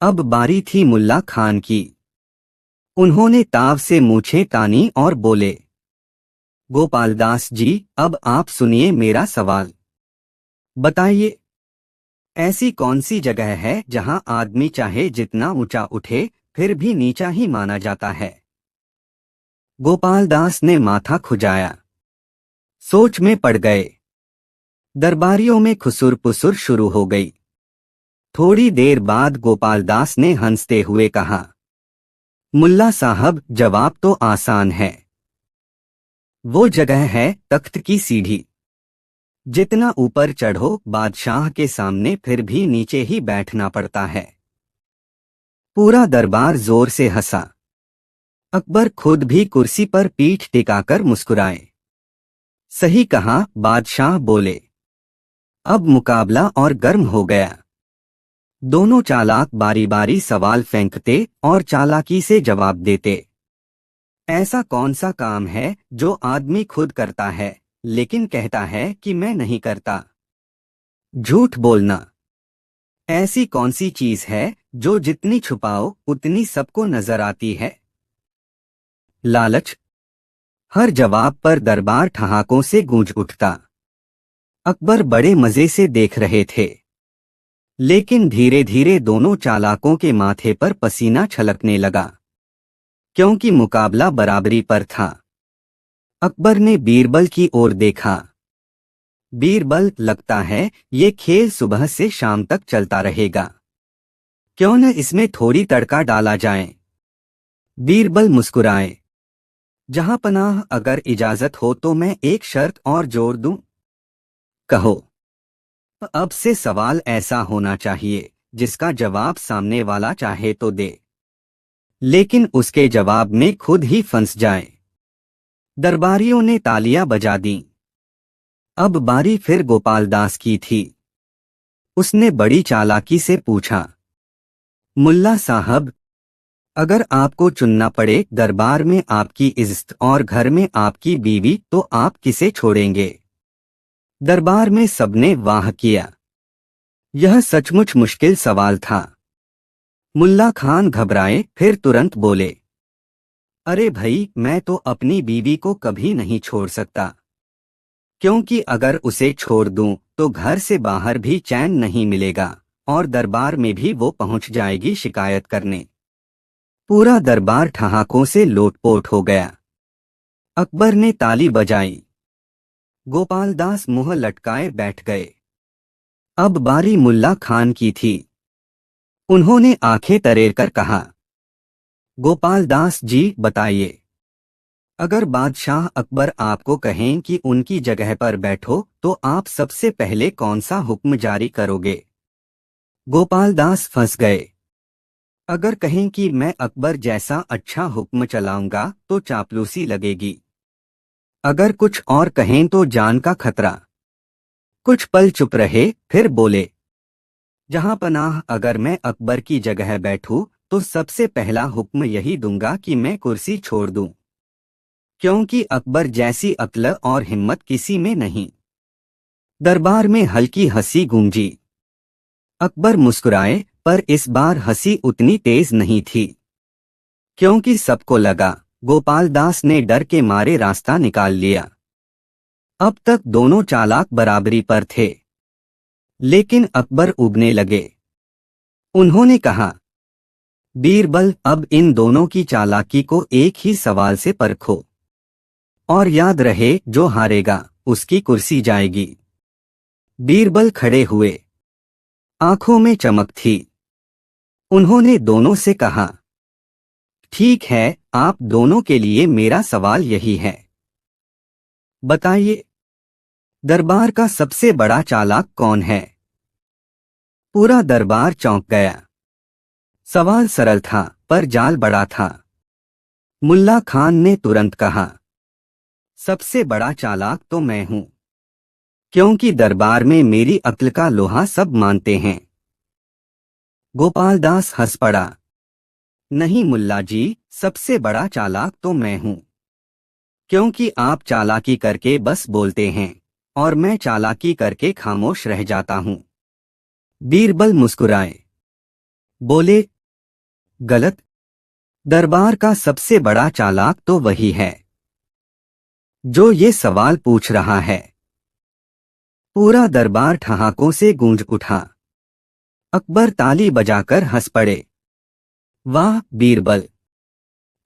अब बारी थी मुल्ला खान की। उन्होंने ताव से मूछें तानी और बोले, गोपाल दास जी, अब आप सुनिए मेरा सवाल। बताइए, ऐसी कौन सी जगह है जहां आदमी चाहे जितना ऊंचा उठे फिर भी नीचा ही माना जाता है। गोपाल दास ने माथा खुजाया, सोच में पड़ गए। दरबारियों में खुसुर पुसुर शुरू हो गई। थोड़ी देर बाद गोपालदास ने हंसते हुए कहा, मुल्ला साहब, जवाब तो आसान है। वो जगह है तख्त की सीढ़ी। जितना ऊपर चढ़ो बादशाह के सामने फिर भी नीचे ही बैठना पड़ता है। पूरा दरबार जोर से हंसा। अकबर खुद भी कुर्सी पर पीठ टिकाकर मुस्कुराए। सही कहा, बादशाह बोले। अब मुकाबला और गर्म हो गया। दोनों चालाक बारी बारी सवाल फेंकते और चालाकी से जवाब देते। ऐसा कौन सा काम है जो आदमी खुद करता है लेकिन कहता है कि मैं नहीं करता? झूठ बोलना। ऐसी कौन सी चीज है जो जितनी छुपाओ उतनी सबको नजर आती है? लालच। हर जवाब पर दरबार ठहाकों से गूंज उठता। अकबर बड़े मजे से देख रहे थे, लेकिन धीरे धीरे दोनों चालाकों के माथे पर पसीना छलकने लगा, क्योंकि मुकाबला बराबरी पर था। अकबर ने बीरबल की ओर देखा। बीरबल, लगता है ये खेल सुबह से शाम तक चलता रहेगा। क्यों न इसमें थोड़ी तड़का डाला जाए? बीरबल मुस्कुराए। जहां पनाह, अगर इजाजत हो तो मैं एक शर्त और जोड़ दूं। कहो। अब से सवाल ऐसा होना चाहिए जिसका जवाब सामने वाला चाहे तो दे, लेकिन उसके जवाब में खुद ही फंस जाए। दरबारियों ने तालियां बजा दी। अब बारी फिर गोपालदास की थी। उसने बड़ी चालाकी से पूछा, मुल्ला साहब, अगर आपको चुनना पड़े, दरबार में आपकी इज्जत और घर में आपकी बीवी, तो आप किसे छोड़ेंगे? दरबार में सबने वाह किया। यह सचमुच मुश्किल सवाल था। मुल्ला खान घबराए, फिर तुरंत बोले, अरे भाई, मैं तो अपनी बीवी को कभी नहीं छोड़ सकता, क्योंकि अगर उसे छोड़ दूं तो घर से बाहर भी चैन नहीं मिलेगा और दरबार में भी वो पहुंच जाएगी शिकायत करने। पूरा दरबार ठहाकों से लोटपोट हो गया। अकबर ने ताली बजाई। गोपालदास मुंह लटकाए बैठ गए। अब बारी मुल्ला खान की थी। उन्होंने आंखें तरेर कर कहा, गोपालदास जी, बताइए, अगर बादशाह अकबर आपको कहें कि उनकी जगह पर बैठो तो आप सबसे पहले कौन सा हुक्म जारी करोगे? गोपालदास फंस गए। अगर कहें कि मैं अकबर जैसा अच्छा हुक्म चलाऊंगा तो चापलूसी लगेगी। अगर कुछ और कहें तो जान का खतरा। कुछ पल चुप रहे, फिर बोले, जहां पनाह, अगर मैं अकबर की जगह बैठूं तो सबसे पहला हुक्म यही दूंगा कि मैं कुर्सी छोड़ दूं, क्योंकि अकबर जैसी अक्ल और हिम्मत किसी में नहीं। दरबार में हल्की हंसी गूंजी। अकबर मुस्कुराए, पर इस बार हंसी उतनी तेज नहीं थी, क्योंकि सबको लगा गोपालदास ने डर के मारे रास्ता निकाल लिया। अब तक दोनों चालाक बराबरी पर थे, लेकिन अकबर उबने लगे। उन्होंने कहा, बीरबल, अब इन दोनों की चालाकी को एक ही सवाल से परखो, और याद रहे, जो हारेगा उसकी कुर्सी जाएगी। बीरबल खड़े हुए। आंखों में चमक थी। उन्होंने दोनों से कहा, ठीक है, आप दोनों के लिए मेरा सवाल यही है। बताइए, दरबार का सबसे बड़ा चालाक कौन है? पूरा दरबार चौंक गया। सवाल सरल था, पर जाल बड़ा था। मुल्ला खान ने तुरंत कहा, सबसे बड़ा चालाक तो मैं हूं, क्योंकि दरबार में मेरी अक्ल का लोहा सब मानते हैं। गोपालदास हंस पड़ा। नहीं मुल्ला जी, सबसे बड़ा चालाक तो मैं हूं, क्योंकि आप चालाकी करके बस बोलते हैं और मैं चालाकी करके खामोश रह जाता हूं। बीरबल मुस्कुराए। बोले, गलत। दरबार का सबसे बड़ा चालाक तो वही है जो ये सवाल पूछ रहा है। पूरा दरबार ठहाकों से गूंज उठा। अकबर ताली बजाकर हंस पड़े। वाह बीरबल,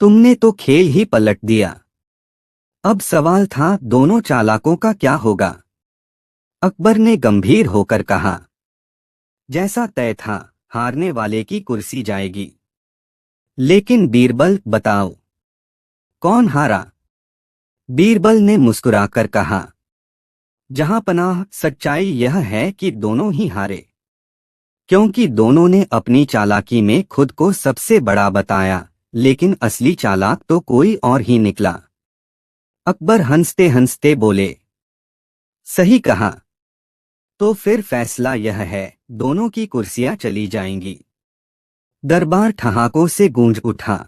तुमने तो खेल ही पलट दिया। अब सवाल था, दोनों चालाकों का क्या होगा? अकबर ने गंभीर होकर कहा, जैसा तय था, हारने वाले की कुर्सी जाएगी। लेकिन बीरबल, बताओ कौन हारा? बीरबल ने मुस्कुराकर कहा, जहां पनाह, सच्चाई यह है कि दोनों ही हारे, क्योंकि दोनों ने अपनी चालाकी में खुद को सबसे बड़ा बताया, लेकिन असली चालाक तो कोई और ही निकला। अकबर हंसते हंसते बोले, सही कहा। तो फिर फैसला यह है, दोनों की कुर्सियां चली जाएंगी। दरबार ठहाकों से गूंज उठा।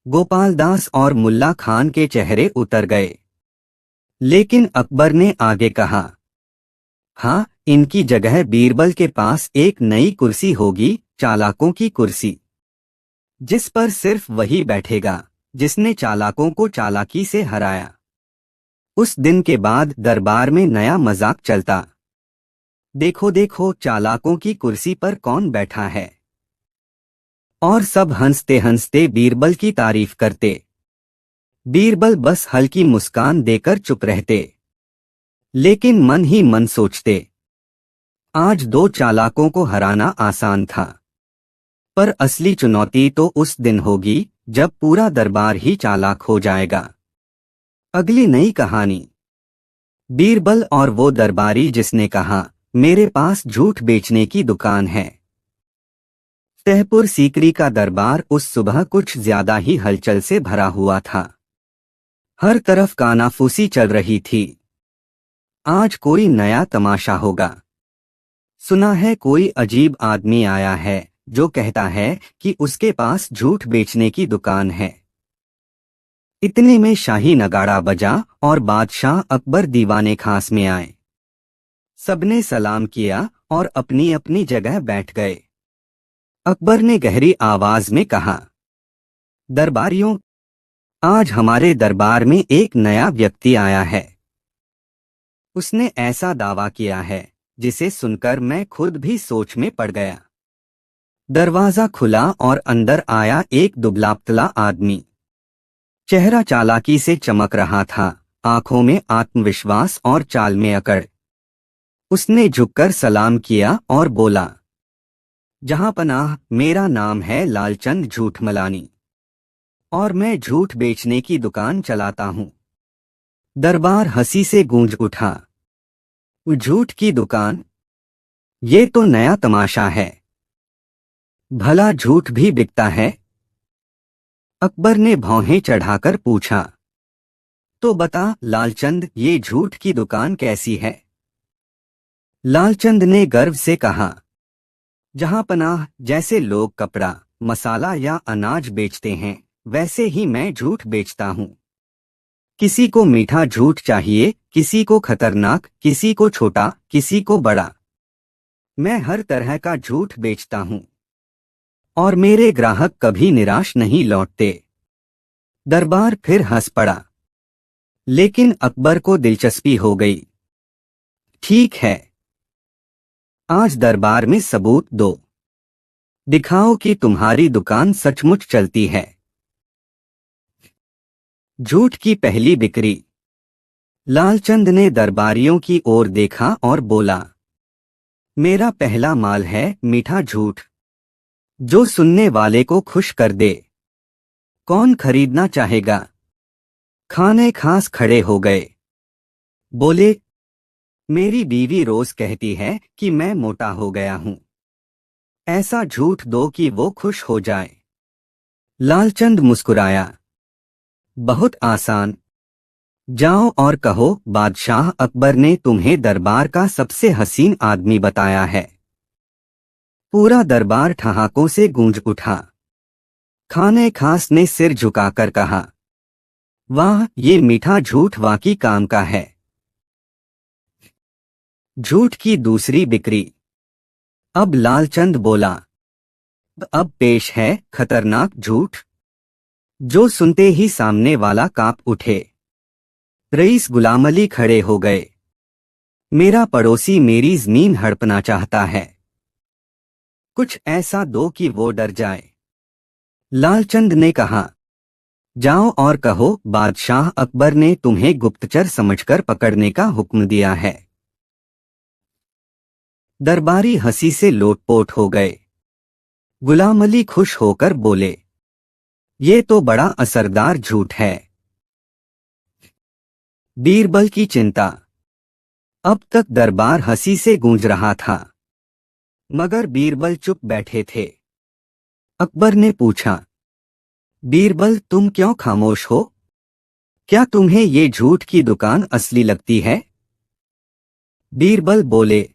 गोपाल दास और मुल्ला खान के चेहरे उतर गए। लेकिन अकबर ने आगे कहा, हाँ, इनकी जगह बीरबल के पास एक नई कुर्सी होगी, चालाकों की कुर्सी, जिस पर सिर्फ वही बैठेगा जिसने चालाकों को चालाकी से हराया। उस दिन के बाद दरबार में नया मजाक चलता, देखो देखो चालाकों की कुर्सी पर कौन बैठा है। और सब हंसते हंसते बीरबल की तारीफ करते। बीरबल बस हल्की मुस्कान देकर चुप रहते, लेकिन मन ही मन सोचते, आज दो चालाकों को हराना आसान था, पर असली चुनौती तो उस दिन होगी जब पूरा दरबार ही चालाक हो जाएगा। अगली नई कहानी, बीरबल और वो दरबारी जिसने कहा, मेरे पास झूठ बेचने की दुकान है। तहपुर सीकरी का दरबार उस सुबह कुछ ज्यादा ही हलचल से भरा हुआ था। हर तरफ कानाफूसी चल रही थी। आज कोई नया तमाशा होगा। सुना है कोई अजीब आदमी आया है जो कहता है कि उसके पास झूठ बेचने की दुकान है। इतने में शाही नगाड़ा बजा और बादशाह अकबर दीवाने खास में आए। सबने सलाम किया और अपनी अपनी जगह बैठ गए। अकबर ने गहरी आवाज में कहा, दरबारियों, आज हमारे दरबार में एक नया व्यक्ति आया है। उसने ऐसा दावा किया है जिसे सुनकर मैं खुद भी सोच में पड़ गया। दरवाजा खुला और अंदर आया एक दुबला-पतला आदमी। चेहरा चालाकी से चमक रहा था, आंखों में आत्मविश्वास और चाल में अकड़। उसने झुककर सलाम किया और बोला, जहां पनाह, मेरा नाम है लालचंद झूठमलानी और मैं झूठ बेचने की दुकान चलाता हूं। दरबार हंसी से गूंज उठा। झूठ की दुकान? ये तो नया तमाशा है। भला झूठ भी बिकता है? अकबर ने भौहें चढ़ाकर पूछा। तो बता लालचंद, ये झूठ की दुकान कैसी है? लालचंद ने गर्व से कहा, जहां पनाह, जैसे लोग कपड़ा, मसाला या अनाज बेचते हैं, वैसे ही मैं झूठ बेचता हूं। किसी को मीठा झूठ चाहिए, किसी को खतरनाक, किसी को छोटा, किसी को बड़ा। मैं हर तरह का झूठ बेचता हूं और मेरे ग्राहक कभी निराश नहीं लौटते। दरबार फिर हंस पड़ा, लेकिन अकबर को दिलचस्पी हो गई। ठीक है, आज दरबार में सबूत दो। दिखाओ कि तुम्हारी दुकान सचमुच चलती है। झूठ की पहली बिक्री। लालचंद ने दरबारियों की ओर देखा और बोला, मेरा पहला माल है मीठा झूठ, जो सुनने वाले को खुश कर दे। कौन खरीदना चाहेगा? खाने खास खड़े हो गए। बोले, मेरी बीवी रोज कहती है कि मैं मोटा हो गया हूं। ऐसा झूठ दो कि वो खुश हो जाए। लालचंद मुस्कुराया, बहुत आसान। जाओ और कहो, बादशाह अकबर ने तुम्हें दरबार का सबसे हसीन आदमी बताया है। पूरा दरबार ठहाकों से गूंज उठा। खाने खास ने सिर झुकाकर कहा, वाह, ये मीठा झूठ वाकई काम का है। झूठ की दूसरी बिक्री। अब लालचंद बोला, अब पेश है खतरनाक झूठ, जो सुनते ही सामने वाला कांप उठे। रईस गुलाम अली खड़े हो गए। मेरा पड़ोसी मेरी जमीन हड़पना चाहता है। कुछ ऐसा दो कि वो डर जाए। लालचंद ने कहा, जाओ और कहो, बादशाह अकबर ने तुम्हें गुप्तचर समझकर पकड़ने का हुक्म दिया है। दरबारी हंसी से लोटपोट हो गए। गुलाम अली खुश होकर बोले, ये तो बड़ा असरदार झूठ है। बीरबल की चिंता। अब तक दरबार हंसी से गूंज रहा था, मगर बीरबल चुप बैठे थे। अकबर ने पूछा, बीरबल तुम क्यों खामोश हो? क्या तुम्हें ये झूठ की दुकान असली लगती है? बीरबल बोले,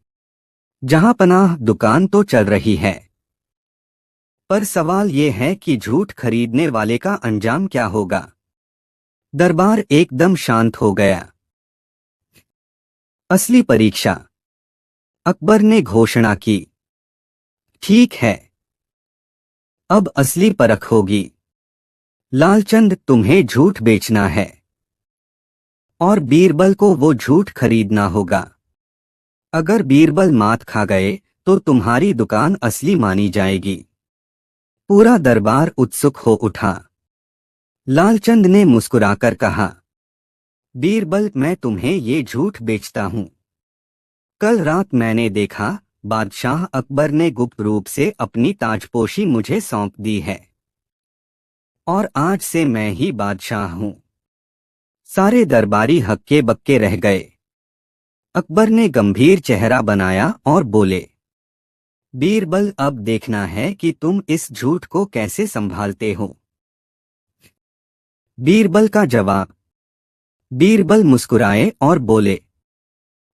जहां पनाह दुकान तो चल रही है, पर सवाल ये है कि झूठ खरीदने वाले का अंजाम क्या होगा। दरबार एकदम शांत हो गया। असली परीक्षा। अकबर ने घोषणा की, ठीक है, अब असली परख होगी। लालचंद तुम्हें झूठ बेचना है और बीरबल को वो झूठ खरीदना होगा। अगर बीरबल मात खा गए तो तुम्हारी दुकान असली मानी जाएगी। पूरा दरबार उत्सुक हो उठा। लालचंद ने मुस्कुराकर कहा, बीरबल मैं तुम्हें ये झूठ बेचता हूँ। कल रात मैंने देखा बादशाह अकबर ने गुप्त रूप से अपनी ताजपोशी मुझे सौंप दी है और आज से मैं ही बादशाह हूँ। सारे दरबारी हक्के बक्के रह गए। अकबर ने गंभीर चेहरा बनाया और बोले, बीरबल अब देखना है कि तुम इस झूठ को कैसे संभालते हो। बीरबल का जवाब। बीरबल मुस्कुराए और बोले,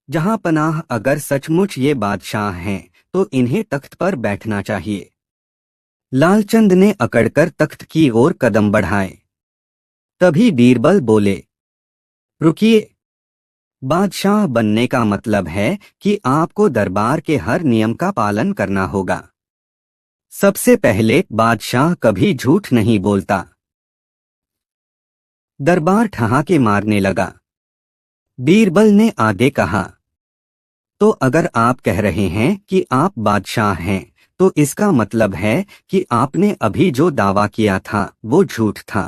जहां पनाह अगर सचमुच ये बादशाह हैं तो इन्हें तख्त पर बैठना चाहिए। लालचंद ने अकड़कर तख्त की ओर कदम बढ़ाए। तभी बीरबल बोले, रुकिए, बादशाह बनने का मतलब है कि आपको दरबार के हर नियम का पालन करना होगा। सबसे पहले बादशाह कभी झूठ नहीं बोलता। दरबार ठहाके मारने लगा। बीरबल ने आगे कहा, तो अगर आप कह रहे हैं कि आप बादशाह हैं तो इसका मतलब है कि आपने अभी जो दावा किया था वो झूठ था।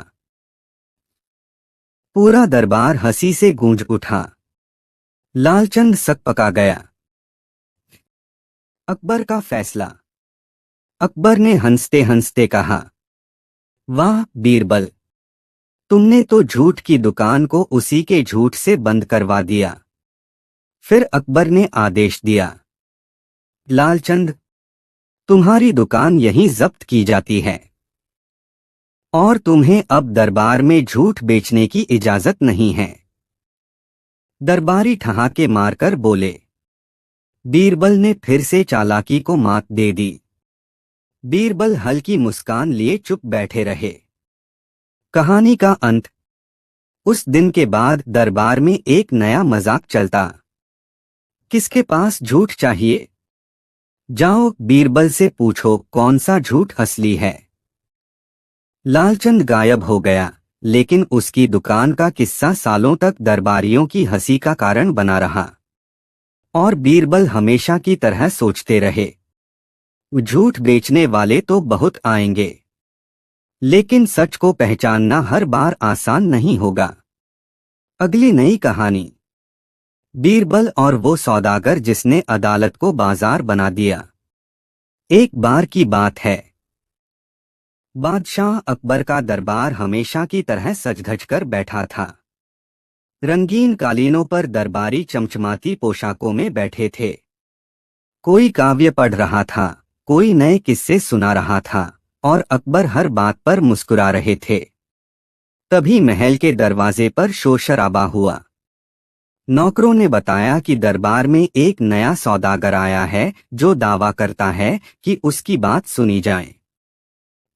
पूरा दरबार हंसी से गूंज उठा। लालचंद सकपका गया। अकबर का फैसला। अकबर ने हंसते हंसते कहा, वाह बीरबल, तुमने तो झूठ की दुकान को उसी के झूठ से बंद करवा दिया। फिर अकबर ने आदेश दिया, लालचंद, तुम्हारी दुकान यहीं जब्त की जाती है और तुम्हें अब दरबार में झूठ बेचने की इजाजत नहीं है। दरबारी ठहाके मारकर बोले। बीरबल ने फिर से चालाकी को मात दे दी। बीरबल हल्की मुस्कान लिए चुप बैठे रहे। कहानी का अंत। उस दिन के बाद दरबार में एक नया मजाक चलता। किसके पास झूठ चाहिए? जाओ बीरबल से पूछो कौन सा झूठ असली है। लालचंद गायब हो गया, लेकिन उसकी दुकान का किस्सा सालों तक दरबारियों की हंसी का कारण बना रहा और बीरबल हमेशा की तरह सोचते रहे, झूठ बेचने वाले तो बहुत आएंगे, लेकिन सच को पहचानना हर बार आसान नहीं होगा। अगली नई कहानी। बीरबल और वो सौदागर जिसने अदालत को बाजार बना दिया। एक बार की बात है, बादशाह अकबर का दरबार हमेशा की तरह सज-धज कर बैठा था। रंगीन कालीनों पर दरबारी चमचमाती पोशाकों में बैठे थे। कोई काव्य पढ़ रहा था, कोई नए किस्से सुना रहा था और अकबर हर बात पर मुस्कुरा रहे थे। तभी महल के दरवाजे पर शोर शराबा हुआ। नौकरों ने बताया कि दरबार में एक नया सौदागर आया है जो दावा करता है कि उसकी बात सुनी जाए।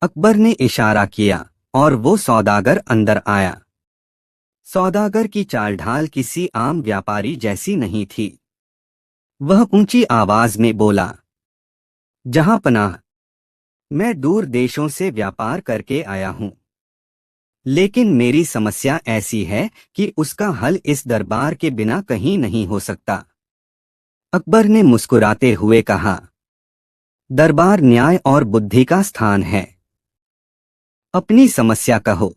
अकबर ने इशारा किया और वो सौदागर अंदर आया। सौदागर की चाल ढाल किसी आम व्यापारी जैसी नहीं थी। वह ऊंची आवाज में बोला, जहां पनाह, मैं दूर देशों से व्यापार करके आया हूं, लेकिन मेरी समस्या ऐसी है कि उसका हल इस दरबार के बिना कहीं नहीं हो सकता। अकबर ने मुस्कुराते हुए कहा, दरबार न्याय और बुद्धि का स्थान है, अपनी समस्या कहो।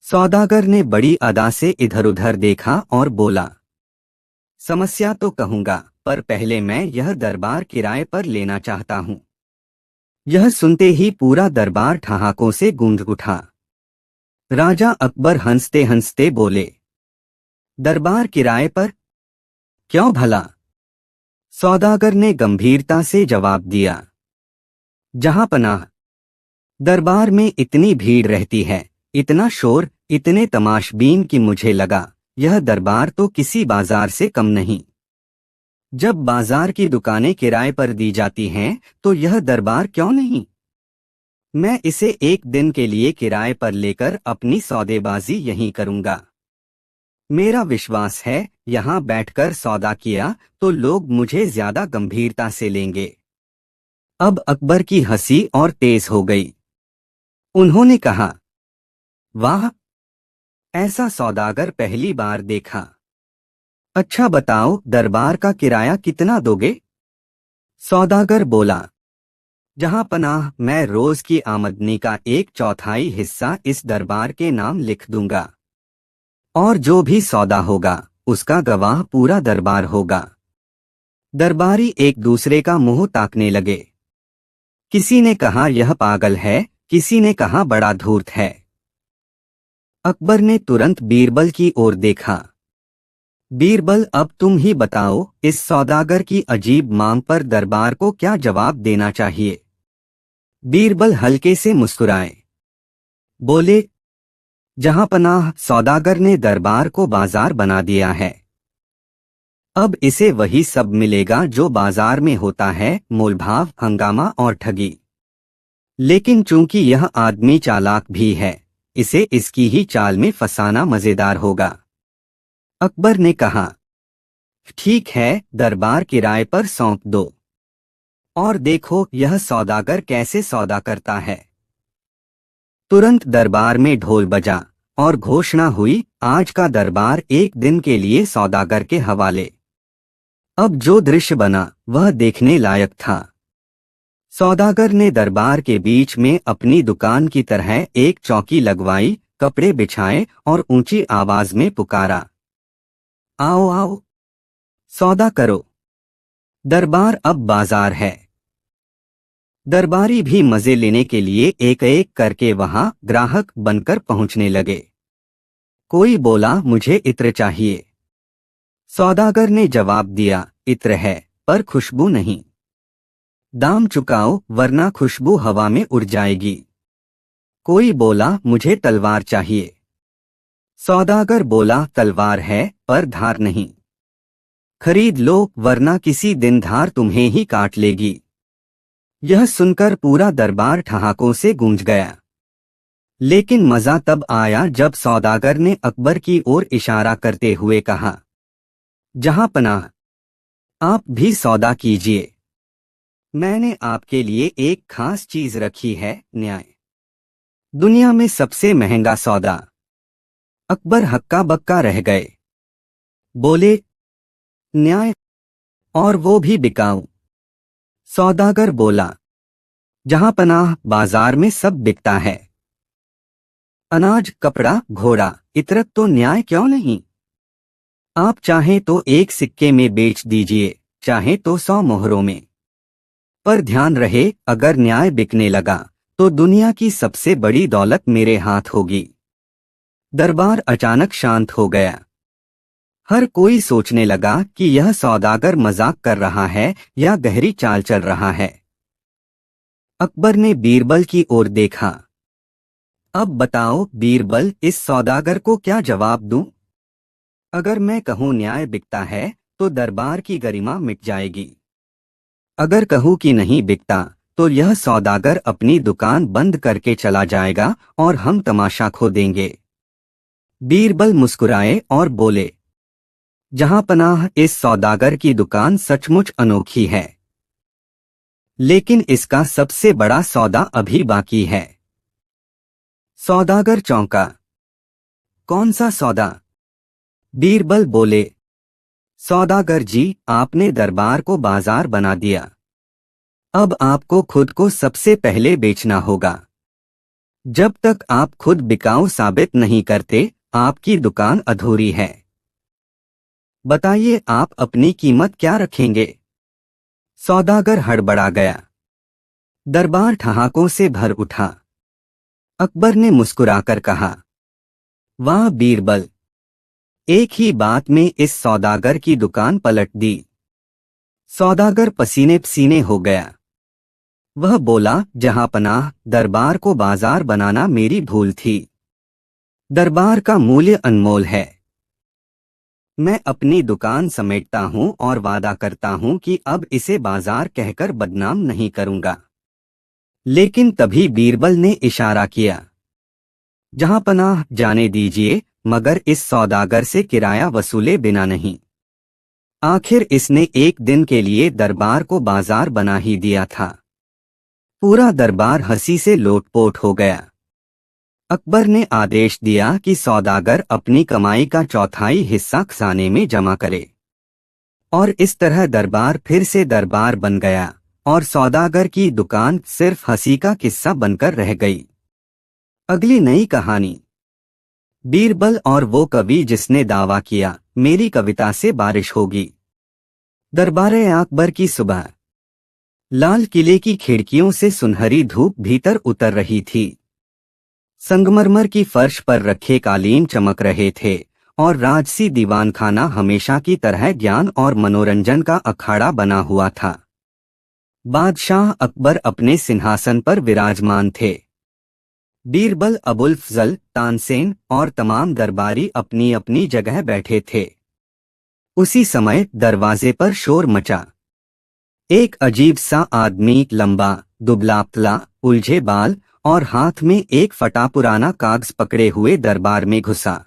सौदागर ने बड़ी अदा से इधर उधर देखा और बोला, समस्या तो कहूंगा, पर पहले मैं यह दरबार किराए पर लेना चाहता हूँ। यह सुनते ही पूरा दरबार ठहाकों से गूंज उठा। राजा अकबर हंसते हंसते बोले, दरबार किराए पर? क्यों भला? सौदागर ने गंभीरता से जवाब दिया, जहांपनाह, दरबार में इतनी भीड़ रहती है, इतना शोर, इतने तमाशबीन कि मुझे लगा यह दरबार तो किसी बाजार से कम नहीं। जब बाजार की दुकानें किराए पर दी जाती हैं तो यह दरबार क्यों नहीं? मैं इसे एक दिन के लिए किराए पर लेकर अपनी सौदेबाजी यहीं करूंगा। मेरा विश्वास है यहाँ बैठकर सौदा किया तो लोग मुझे ज्यादा गंभीरता से लेंगे। अब अकबर की हंसी और तेज हो गई। उन्होंने कहा, वाह, ऐसा सौदागर पहली बार देखा। अच्छा बताओ, दरबार का किराया कितना दोगे? सौदागर बोला, जहांपनाह, मैं रोज की आमदनी का 1/4 हिस्सा इस दरबार के नाम लिख दूंगा, और जो भी सौदा होगा उसका गवाह पूरा दरबार होगा। दरबारी एक दूसरे का मुंह ताकने लगे। किसी ने कहा यह पागल है, किसी ने कहा बड़ा धूर्त है। अकबर ने तुरंत बीरबल की ओर देखा। बीरबल, अब तुम ही बताओ, इस सौदागर की अजीब मांग पर दरबार को क्या जवाब देना चाहिए? बीरबल हल्के से मुस्कुराए, बोले, जहांपनाह, सौदागर ने दरबार को बाजार बना दिया है। अब इसे वही सब मिलेगा जो बाजार में होता है, मोलभाव, हंगामा और ठगी। लेकिन चूंकि यह आदमी चालाक भी है, इसे इसकी ही चाल में फंसाना मजेदार होगा। अकबर ने कहा, ठीक है, दरबार किराए पर सौंप दो, और देखो यह सौदागर कैसे सौदा करता है। तुरंत दरबार में ढोल बजा और घोषणा हुई, आज का दरबार एक दिन के लिए सौदागर के हवाले। अब जो दृश्य बना वह देखने लायक था। सौदागर ने दरबार के बीच में अपनी दुकान की तरह एक चौकी लगवाई, कपड़े बिछाए और ऊंची आवाज में पुकारा, आओ आओ, सौदा करो, दरबार अब बाजार है। दरबारी भी मजे लेने के लिए एक एक करके वहां ग्राहक बनकर पहुंचने लगे। कोई बोला, मुझे इत्र चाहिए। सौदागर ने जवाब दिया, इत्र है पर खुशबू नहीं। दाम चुकाओ वरना खुशबू हवा में उड़ जाएगी। कोई बोला, मुझे तलवार चाहिए। सौदागर बोला, तलवार है पर धार नहीं। खरीद लो वरना किसी दिन धार तुम्हें ही काट लेगी। यह सुनकर पूरा दरबार ठहाकों से गूंज गया। लेकिन मजा तब आया जब सौदागर ने अकबर की ओर इशारा करते हुए कहा, जहांपनाह, आप भी सौदा कीजिए। मैंने आपके लिए एक खास चीज रखी है, न्याय। दुनिया में सबसे महंगा सौदा। अकबर हक्का बक्का रह गए। बोले, न्याय, और वो भी बिकाऊ? सौदागर बोला, जहांपनाह, बाजार में सब बिकता है। अनाज, कपड़ा, घोड़ा, इतर, तो न्याय क्यों नहीं? आप चाहें तो एक सिक्के में बेच दीजिए, चाहें तो 100 मोहरों में। पर ध्यान रहे, अगर न्याय बिकने लगा तो दुनिया की सबसे बड़ी दौलत मेरे हाथ होगी। दरबार अचानक शांत हो गया। हर कोई सोचने लगा कि यह सौदागर मजाक कर रहा है या गहरी चाल चल रहा है। अकबर ने बीरबल की ओर देखा। अब बताओ बीरबल, इस सौदागर को क्या जवाब दूं? अगर मैं कहूं न्याय बिकता है तो दरबार की गरिमा मिट जाएगी। अगर कहूं कि नहीं बिकता तो यह सौदागर अपनी दुकान बंद करके चला जाएगा और हम तमाशा खो देंगे। बीरबल मुस्कुराए और बोले, जहांपनाह, इस सौदागर की दुकान सचमुच अनोखी है, लेकिन इसका सबसे बड़ा सौदा अभी बाकी है। सौदागर चौंका। कौन सा सौदा? बीरबल बोले, सौदागर जी, आपने दरबार को बाजार बना दिया। अब आपको खुद को सबसे पहले बेचना होगा। जब तक आप खुद बिकाऊ साबित नहीं करते, आपकी दुकान अधूरी है। बताइए आप अपनी कीमत क्या रखेंगे? सौदागर हड़बड़ा गया। दरबार ठहाकों से भर उठा। अकबर ने मुस्कुराकर कहा, वाह बीरबल, एक ही बात में इस सौदागर की दुकान पलट दी। सौदागर पसीने पसीने हो गया। वह बोला, जहांपनाह, दरबार को बाजार बनाना मेरी भूल थी। दरबार का मूल्य अनमोल है। मैं अपनी दुकान समेटता हूं और वादा करता हूं कि अब इसे बाजार कहकर बदनाम नहीं करूंगा। लेकिन तभी बीरबल ने इशारा किया, जहांपनाह, जाने दीजिए, मगर इस सौदागर से किराया वसूले बिना नहीं। आखिर इसने एक दिन के लिए दरबार को बाजार बना ही दिया था। पूरा दरबार हंसी से लोटपोट हो गया। अकबर ने आदेश दिया कि सौदागर अपनी कमाई का चौथाई हिस्सा खजाने में जमा करे। और इस तरह दरबार फिर से दरबार बन गया और सौदागर की दुकान सिर्फ हंसी का किस्सा बनकर रह गई। अगली नई कहानी। बीरबल और वो कवि जिसने दावा किया, मेरी कविता से बारिश होगी। दरबारे अकबर की सुबह। लाल किले की खिड़कियों से सुनहरी धूप भीतर उतर रही थी। संगमरमर की फर्श पर रखे कालीन चमक रहे थे और राजसी दीवानखाना हमेशा की तरह ज्ञान और मनोरंजन का अखाड़ा बना हुआ था। बादशाह अकबर अपने सिंहासन पर विराजमान थे। बीरबल, अबुल फजल, तानसेन और तमाम दरबारी अपनी अपनी जगह बैठे थे। उसी समय दरवाजे पर शोर मचा। एक अजीब सा आदमी, लंबा, दुबला-पतला, उलझे बाल और हाथ में एक फटा पुराना कागज पकड़े हुए दरबार में घुसा।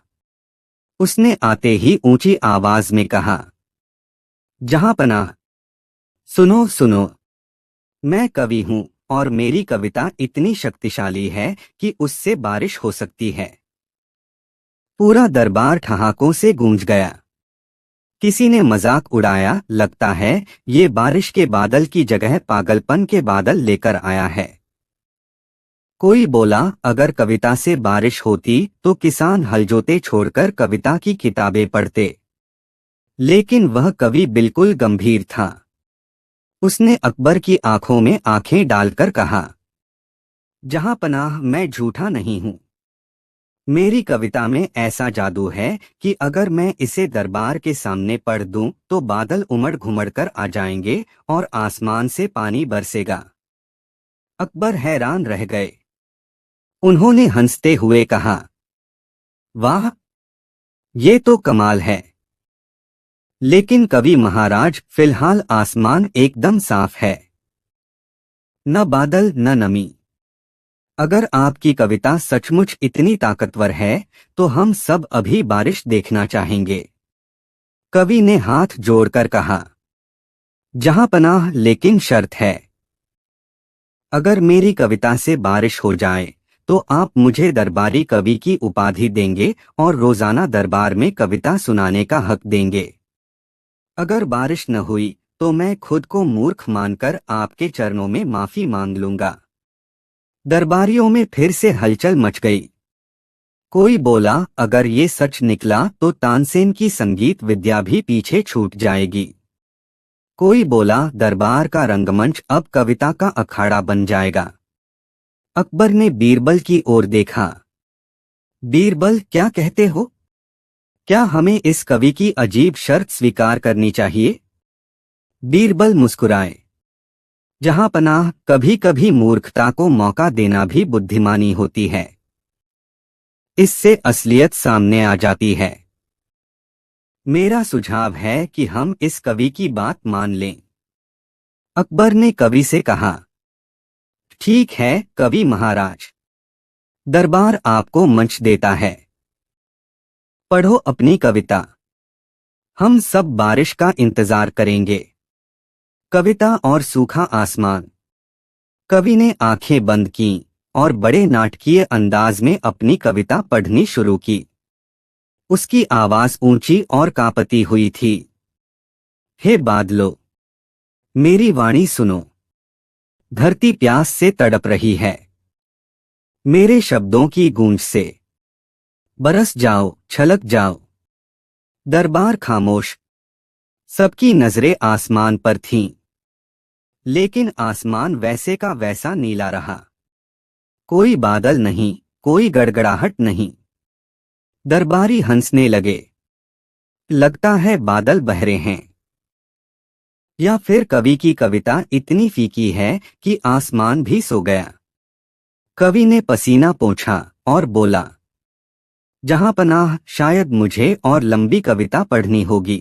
उसने आते ही ऊंची आवाज में कहा, जहांपनाह, सुनो सुनो, मैं कवि हूं और मेरी कविता इतनी शक्तिशाली है कि उससे बारिश हो सकती है। पूरा दरबार ठहाकों से गूंज गया। किसी ने मजाक उड़ाया, लगता है ये बारिश के बादल की जगह पागलपन के बादल लेकर आया है। कोई बोला, अगर कविता से बारिश होती तो किसान हल जोते छोड़कर कविता की किताबें पढ़ते। लेकिन वह कवि बिल्कुल गंभीर था। उसने अकबर की आंखों में आंखें डालकर कहा, जहांपनाह, मैं झूठा नहीं हूं। मेरी कविता में ऐसा जादू है कि अगर मैं इसे दरबार के सामने पढ़ दूं तो बादल उमड़ घुमड़ कर आ जाएंगे और आसमान से पानी बरसेगा। अकबर हैरान रह गए। उन्होंने हंसते हुए कहा, वाह, ये तो कमाल है। लेकिन कवि महाराज, फिलहाल आसमान एकदम साफ है। न बादल न नमी। अगर आपकी कविता सचमुच इतनी ताकतवर है तो हम सब अभी बारिश देखना चाहेंगे। कवि ने हाथ जोड़कर कहा, जहांपनाह, लेकिन शर्त है। अगर मेरी कविता से बारिश हो जाए तो आप मुझे दरबारी कवि की उपाधि देंगे और रोजाना दरबार में कविता सुनाने का हक देंगे। अगर बारिश न हुई तो मैं खुद को मूर्ख मानकर आपके चरणों में माफी मांग लूंगा। दरबारियों में फिर से हलचल मच गई। कोई बोला, अगर ये सच निकला तो तानसेन की संगीत विद्या भी पीछे छूट जाएगी। कोई बोला, दरबार का रंगमंच अब कविता का अखाड़ा बन जाएगा। अकबर ने बीरबल की ओर देखा। बीरबल, क्या कहते हो? क्या हमें इस कवि की अजीब शर्त स्वीकार करनी चाहिए? बीरबल मुस्कुराए। जहांपनाह, कभी कभी मूर्खता को मौका देना भी बुद्धिमानी होती है। इससे असलियत सामने आ जाती है। मेरा सुझाव है कि हम इस कवि की बात मान लें। अकबर ने कवि से कहा, ठीक है कवि महाराज, दरबार आपको मंच देता है। पढ़ो अपनी कविता। हम सब बारिश का इंतजार करेंगे। कविता और सूखा आसमान। कवि ने आंखें बंद कीं और बड़े नाटकीय अंदाज में अपनी कविता पढ़नी शुरू की। उसकी आवाज ऊंची और कांपती हुई थी। हे बादलों, मेरी वाणी सुनो। धरती प्यास से तड़प रही है। मेरे शब्दों की गूंज से बरस जाओ, छलक जाओ। दरबार खामोश, सबकी नजरें आसमान पर थीं, लेकिन आसमान वैसे का वैसा नीला रहा। कोई बादल नहीं, कोई गड़गड़ाहट नहीं। दरबारी हंसने लगे। लगता है बादल बहरे हैं, या फिर कवि की कविता इतनी फीकी है कि आसमान भी सो गया। कवि ने पसीना पोंछा और बोला, जहां पनाह, शायद मुझे और लंबी कविता पढ़नी होगी।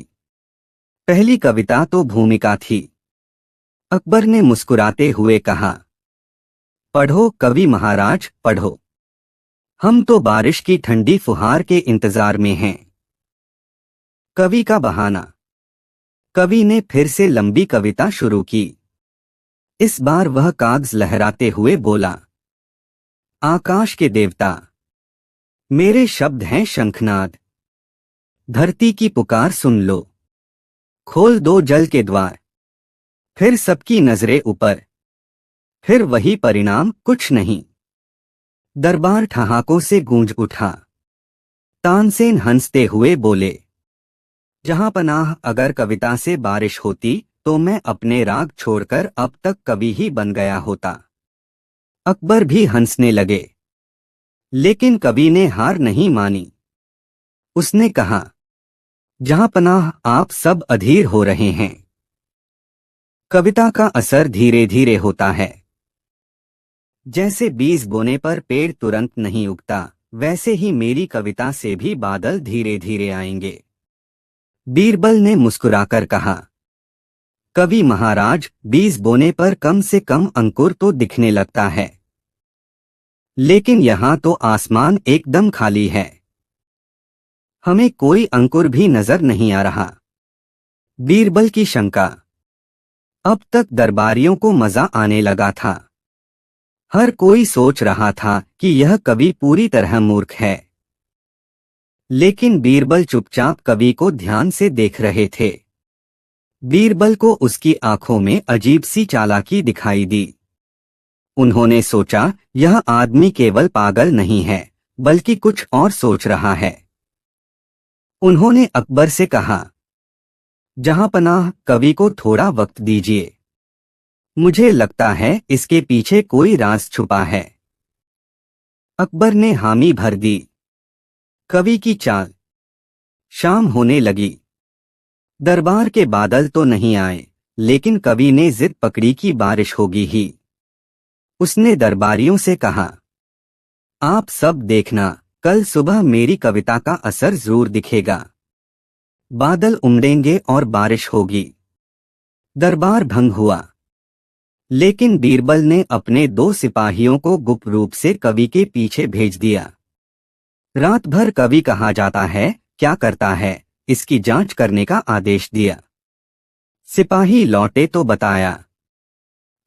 पहली कविता तो भूमिका थी। अकबर ने मुस्कुराते हुए कहा, पढ़ो कवि महाराज, पढ़ो। हम तो बारिश की ठंडी फुहार के इंतजार में हैं। कवि का बहाना। कवि ने फिर से लंबी कविता शुरू की। इस बार वह कागज लहराते हुए बोला, आकाश के देवता, मेरे शब्द हैं शंखनाद। धरती की पुकार सुन लो, खोल दो जल के द्वार। फिर सबकी नजरें ऊपर, फिर वही परिणाम, कुछ नहीं। दरबार ठहाकों से गूंज उठा। तानसेन हंसते हुए बोले, जहां पनाह, अगर कविता से बारिश होती तो मैं अपने राग छोड़कर अब तक कवि ही बन गया होता। अकबर भी हंसने लगे, लेकिन कवि ने हार नहीं मानी। उसने कहा, जहां पनाह, आप सब अधीर हो रहे हैं। कविता का असर धीरे धीरे होता है। जैसे बीज बोने पर पेड़ तुरंत नहीं उगता, वैसे ही मेरी कविता से भी बादल धीरे धीरे आएंगे। बीरबल ने मुस्कुराकर कहा, कवि महाराज, बीज बोने पर कम से कम अंकुर तो दिखने लगता है, लेकिन यहां तो आसमान एकदम खाली है। हमें कोई अंकुर भी नजर नहीं आ रहा। बीरबल की शंका। अब तक दरबारियों को मजा आने लगा था। हर कोई सोच रहा था कि यह कवि पूरी तरह मूर्ख है, लेकिन बीरबल चुपचाप कवि को ध्यान से देख रहे थे। बीरबल को उसकी आंखों में अजीब सी चालाकी दिखाई दी। उन्होंने सोचा, यह आदमी केवल पागल नहीं है, बल्कि कुछ और सोच रहा है। उन्होंने अकबर से कहा, जहां पनाह, कवि को थोड़ा वक्त दीजिए। मुझे लगता है इसके पीछे कोई राज छुपा है। अकबर ने हामी भर दी। कवि की चाल। शाम होने लगी। दरबार के बादल तो नहीं आए, लेकिन कवि ने जिद पकड़ी कि बारिश होगी ही। उसने दरबारियों से कहा, आप सब देखना, कल सुबह मेरी कविता का असर जरूर दिखेगा। बादल उमड़ेंगे और बारिश होगी। दरबार भंग हुआ, लेकिन बीरबल ने अपने 2 सिपाहियों को गुप्त रूप से कवि के पीछे भेज दिया। रात भर कवि कहाँ जाता है, क्या करता है, इसकी जांच करने का आदेश दिया। सिपाही लौटे तो बताया,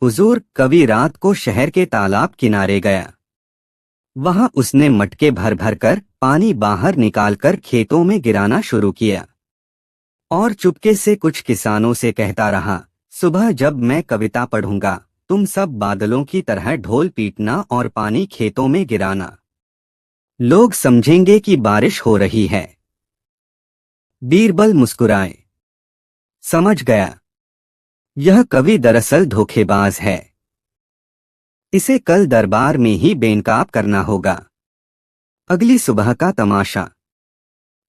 हुजूर, कवि रात को शहर के तालाब किनारे गया। वहां उसने मटके भर भर कर पानी बाहर निकालकर खेतों में गिराना शुरू किया, और चुपके से कुछ किसानों से कहता रहा, सुबह जब मैं कविता पढ़ूंगा, तुम सब बादलों की तरह ढोल पीटना और पानी खेतों में गिराना। लोग समझेंगे कि बारिश हो रही है। बीरबल मुस्कुराए। समझ गया, यह कवि दरअसल धोखेबाज है। इसे कल दरबार में ही बेनकाब करना होगा। अगली सुबह का तमाशा।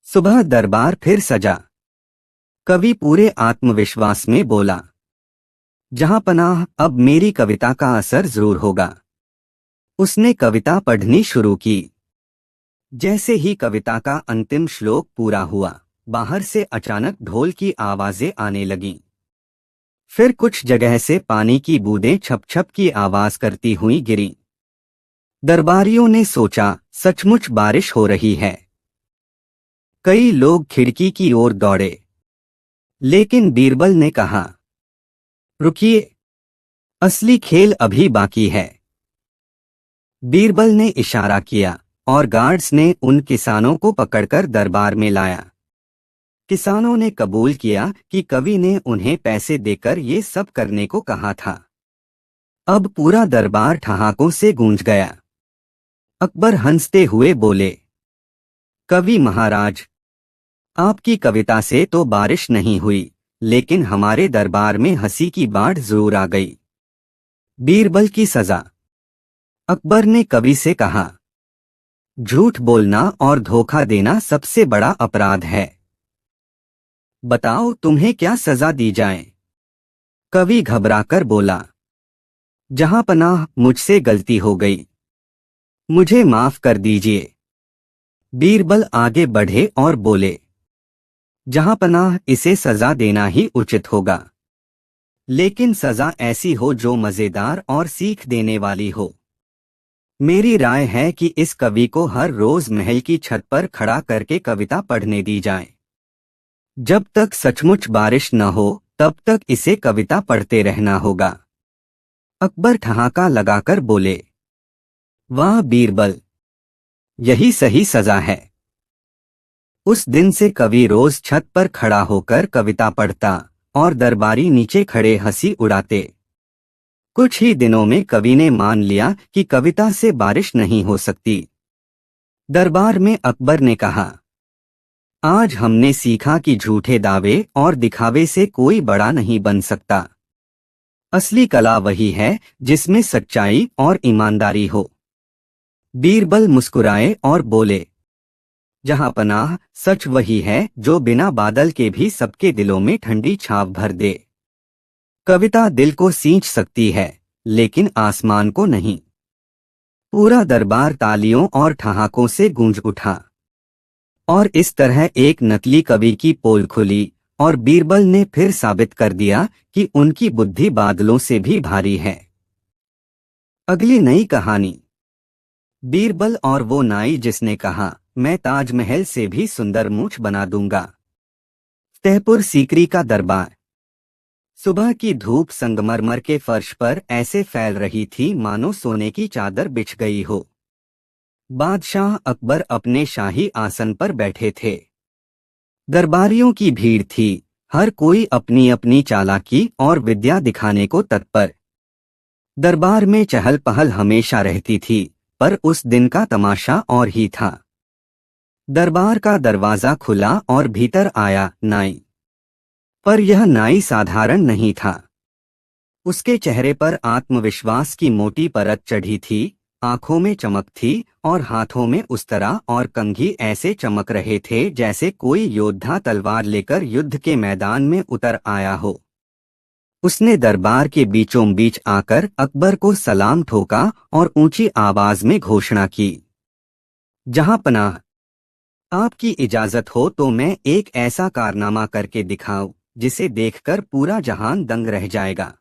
सुबह दरबार फिर सजा। कवि पूरे आत्मविश्वास में बोला, जहां पनाह, अब मेरी कविता का असर जरूर होगा। उसने कविता पढ़नी शुरू की। जैसे ही कविता का अंतिम श्लोक पूरा हुआ, बाहर से अचानक ढोल की आवाजें आने लगीं। फिर कुछ जगह से पानी की बूंदें छप छप की आवाज करती हुई गिरीं। दरबारियों ने सोचा, सचमुच बारिश हो रही है। कई लोग खिड़की की ओर दौड़े, लेकिन बीरबल ने कहा, रुकिए, असली खेल अभी बाकी है। बीरबल ने इशारा किया और गार्ड्स ने उन किसानों को पकड़कर दरबार में लाया। किसानों ने कबूल किया कि कवि ने उन्हें पैसे देकर ये सब करने को कहा था। अब पूरा दरबार ठहाकों से गूंज गया। अकबर हंसते हुए बोले, कवि महाराज, आपकी कविता से तो बारिश नहीं हुई, लेकिन हमारे दरबार में हंसी की बाढ़ जरूर आ गई। बीरबल की सजा। अकबर ने कवि से कहा, झूठ बोलना और धोखा देना सबसे बड़ा अपराध है। बताओ तुम्हें क्या सजा दी जाए। कवि घबराकर बोला, जहां पनाह, मुझसे गलती हो गई, मुझे माफ कर दीजिए। बीरबल आगे बढ़े और बोले, जहां पनाह, इसे सजा देना ही उचित होगा, लेकिन सजा ऐसी हो जो मजेदार और सीख देने वाली हो। मेरी राय है कि इस कवि को हर रोज महल की छत पर खड़ा करके कविता पढ़ने दी जाए। जब तक सचमुच बारिश न हो तब तक इसे कविता पढ़ते रहना होगा। अकबर ठहाका लगाकर बोले, वाह बीरबल, यही सही सजा है। उस दिन से कवि रोज छत पर खड़ा होकर कविता पढ़ता और दरबारी नीचे खड़े हंसी उड़ाते। कुछ ही दिनों में कवि ने मान लिया कि कविता से बारिश नहीं हो सकती। दरबार में अकबर ने कहा, आज हमने सीखा कि झूठे दावे और दिखावे से कोई बड़ा नहीं बन सकता। असली कला वही है जिसमें सच्चाई और ईमानदारी हो। बीरबल मुस्कुराए और बोले, जहां पनाह, सच वही है जो बिना बादल के भी सबके दिलों में ठंडी छाप भर दे। कविता दिल को सींच सकती है, लेकिन आसमान को नहीं। पूरा दरबार तालियों और ठहाकों से गूंज उठा। और इस तरह एक नकली कवि की पोल खुली और बीरबल ने फिर साबित कर दिया कि उनकी बुद्धि बादलों से भी भारी है। अगली नई कहानी, बीरबल और वो नाई जिसने कहा, मैं ताजमहल से भी सुंदर मूछ बना दूंगा। फतेहपुर सीकरी का दरबार। सुबह की धूप संगमरमर के फर्श पर ऐसे फैल रही थी मानो सोने की चादर बिछ गई हो। बादशाह अकबर अपने शाही आसन पर बैठे थे। दरबारियों की भीड़ थी, हर कोई अपनी अपनी चालाकी और विद्या दिखाने को तत्पर। दरबार में चहल पहल हमेशा रहती थी, पर उस दिन का तमाशा और ही था। दरबार का दरवाजा खुला और भीतर आया नाई। पर यह नाई साधारण नहीं था। उसके चेहरे पर आत्मविश्वास की मोटी परत चढ़ी थी, आंखों में चमक थी और हाथों में उस्तरा और कंघी ऐसे चमक रहे थे जैसे कोई योद्धा तलवार लेकर युद्ध के मैदान में उतर आया हो। उसने दरबार के बीचों बीच आकर अकबर को सलाम ठोका और ऊंची आवाज में घोषणा की, जहां पनाह, आपकी इजाजत हो तो मैं एक ऐसा कारनामा करके दिखाऊं जिसे देखकर पूरा जहान दंग रह जाएगा।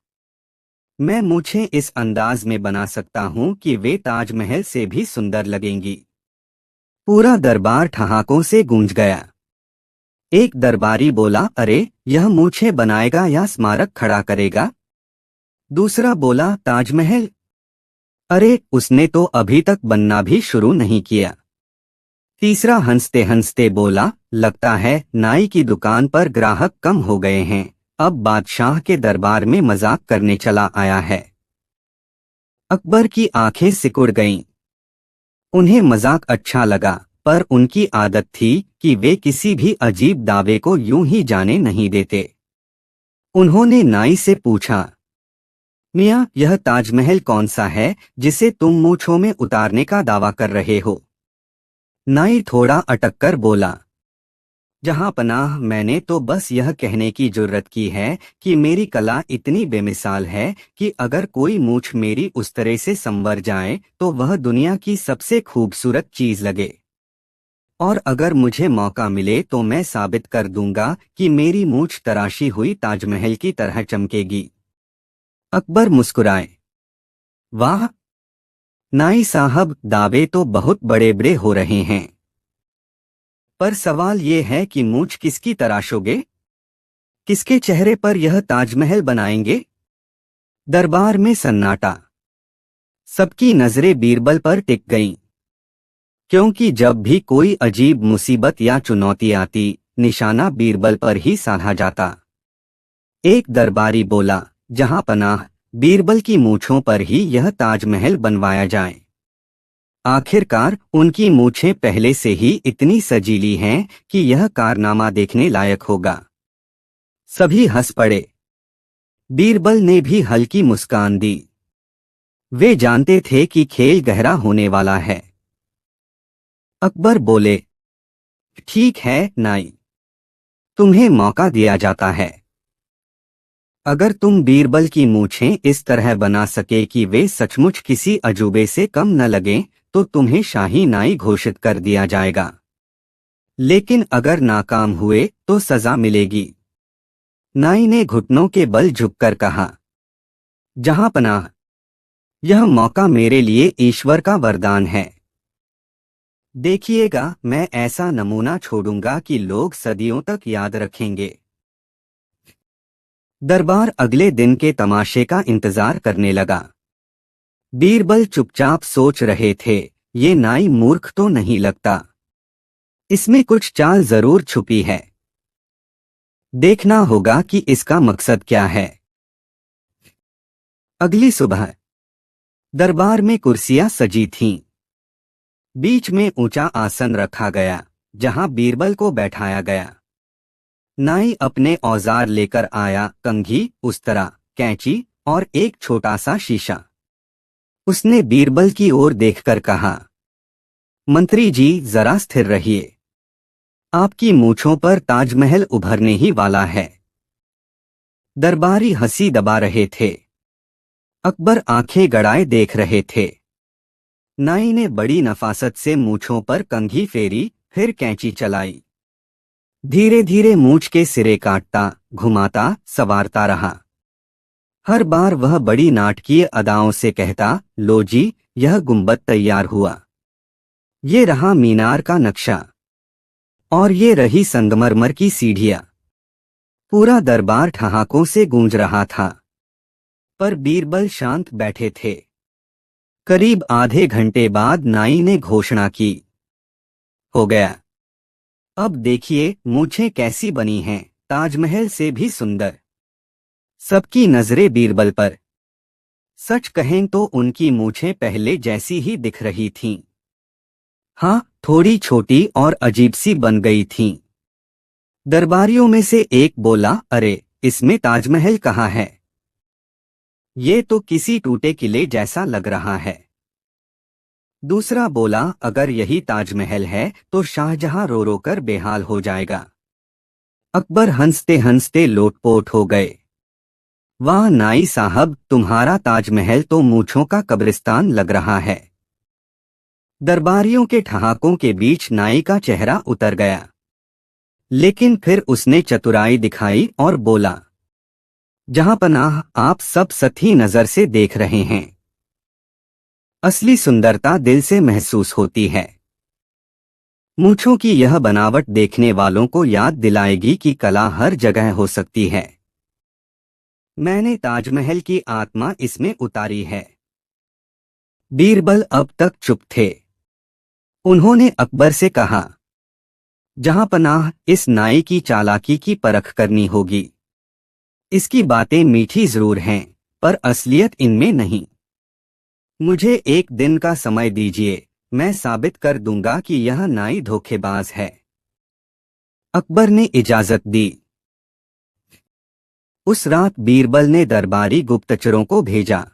मैं मूछें इस अंदाज में बना सकता हूं कि वे ताजमहल से भी सुंदर लगेंगी। पूरा दरबार ठहाकों से गूंज गया। एक दरबारी बोला, अरे यह मूछें बनाएगा या स्मारक खड़ा करेगा? दूसरा बोला, ताजमहल? अरे उसने तो अभी तक बनना भी शुरू नहीं किया। तीसरा हंसते हंसते बोला, लगता है नाई की दुकान पर ग्राहक कम हो गए हैं, अब बादशाह के दरबार में मजाक करने चला आया है। अकबर की आंखें सिकुड़ गईं। उन्हें मजाक अच्छा लगा, पर उनकी आदत थी कि वे किसी भी अजीब दावे को यूं ही जाने नहीं देते। उन्होंने नाई से पूछा, मियां, यह ताजमहल कौन सा है जिसे तुम मूंछों में उतारने का दावा कर रहे हो? नाई थोड़ा अटक कर बोला, जहां पनाह, मैंने तो बस यह कहने की जुर्रत की है कि मेरी कला इतनी बेमिसाल है कि अगर कोई मूंछ मेरी उस तरह से संवर जाए तो वह दुनिया की सबसे खूबसूरत चीज लगे। और अगर मुझे मौका मिले तो मैं साबित कर दूंगा कि मेरी मूंछ तराशी हुई ताजमहल की तरह चमकेगी। अकबर मुस्कुराए, वाह नाई साहब, दावे तो बहुत बड़े बड़े हो रहे हैं, पर सवाल ये है कि मूंछ किसकी तराशोगे? किसके चेहरे पर यह ताजमहल बनाएंगे? दरबार में सन्नाटा। सबकी नजरें बीरबल पर टिक गईं, क्योंकि जब भी कोई अजीब मुसीबत या चुनौती आती, निशाना बीरबल पर ही साधा जाता। एक दरबारी बोला, जहां पनाह, बीरबल की मूंछों पर ही यह ताजमहल बनवाया जाए। आखिरकार उनकी मूंछें पहले से ही इतनी सजीली हैं कि यह कारनामा देखने लायक होगा। सभी हंस पड़े। बीरबल ने भी हल्की मुस्कान दी। वे जानते थे कि खेल गहरा होने वाला है। अकबर बोले, ठीक है नाई, तुम्हें मौका दिया जाता है। अगर तुम बीरबल की मूछें इस तरह बना सके कि वे सचमुच किसी अजूबे से कम न लगें, तो तुम्हें शाही नाई घोषित कर दिया जाएगा। लेकिन अगर नाकाम हुए तो सजा मिलेगी। नाई ने घुटनों के बल झुककर कहा, जहां पनाह, यह मौका मेरे लिए ईश्वर का वरदान है। देखिएगा, मैं ऐसा नमूना छोड़ूंगा कि लोग सदियों तक याद रखेंगे। दरबार अगले दिन के तमाशे का इंतजार करने लगा। बीरबल चुपचाप सोच रहे थे, ये नाई मूर्ख तो नहीं लगता, इसमें कुछ चाल जरूर छुपी है। देखना होगा कि इसका मकसद क्या है। अगली सुबह दरबार में कुर्सियां सजी थीं। बीच में ऊंचा आसन रखा गया, जहां बीरबल को बैठाया गया। नाई अपने औजार लेकर आया, कंघी, उस्तरा, कैंची और एक छोटा सा शीशा। उसने बीरबल की ओर देखकर कहा, मंत्री जी जरा स्थिर रहिए, आपकी मूंछों पर ताजमहल उभरने ही वाला है। दरबारी हंसी दबा रहे थे। अकबर आंखें गड़ाए देख रहे थे। नाई ने बड़ी नफासत से मूंछों पर कंघी फेरी, फिर कैंची चलाई। धीरे धीरे मूंछ के सिरे काटता, घुमाता, संवारता रहा। हर बार वह बड़ी नाटकीय अदाओं से कहता, लो जी, यह गुंबद तैयार हुआ, ये रहा मीनार का नक्शा, और ये रही संगमरमर की सीढ़ियां। पूरा दरबार ठहाकों से गूंज रहा था। पर बीरबल शांत बैठे थे। करीब आधे घंटे बाद नाई ने घोषणा की, हो गया। अब देखिए मूंछें कैसी बनी हैं, ताजमहल से भी सुंदर। सबकी नजरें बीरबल पर। सच कहें तो उनकी मूंछें पहले जैसी ही दिख रही थीं। हाँ, थोड़ी छोटी और अजीब सी बन गई थीं। दरबारियों में से एक बोला, अरे, इसमें ताजमहल कहाँ है? ये तो किसी टूटे किले जैसा लग रहा है। दूसरा बोला, अगर यही ताजमहल है तो शाहजहां रो रो कर बेहाल हो जाएगा। अकबर हंसते हंसते लोटपोट हो गए। वाह नाई साहब, तुम्हारा ताजमहल तो मूंछों का कब्रिस्तान लग रहा है। दरबारियों के ठहाकों के बीच नाई का चेहरा उतर गया, लेकिन फिर उसने चतुराई दिखाई और बोला, जहां पनाह, आप सब सही नजर से देख रहे हैं। असली सुंदरता दिल से महसूस होती है। मूंछों की यह बनावट देखने वालों को याद दिलाएगी कि कला हर जगह हो सकती है। मैंने ताजमहल की आत्मा इसमें उतारी है। बीरबल अब तक चुप थे। उन्होंने अकबर से कहा, जहां पनाह, इस नाई की चालाकी की परख करनी होगी। इसकी बातें मीठी जरूर हैं, पर असलियत इनमें नहीं। मुझे एक दिन का समय दीजिए, मैं साबित कर दूंगा कि यह नाई धोखेबाज है। अकबर ने इजाजत दी। उस रात बीरबल ने दरबारी गुप्तचरों को भेजा।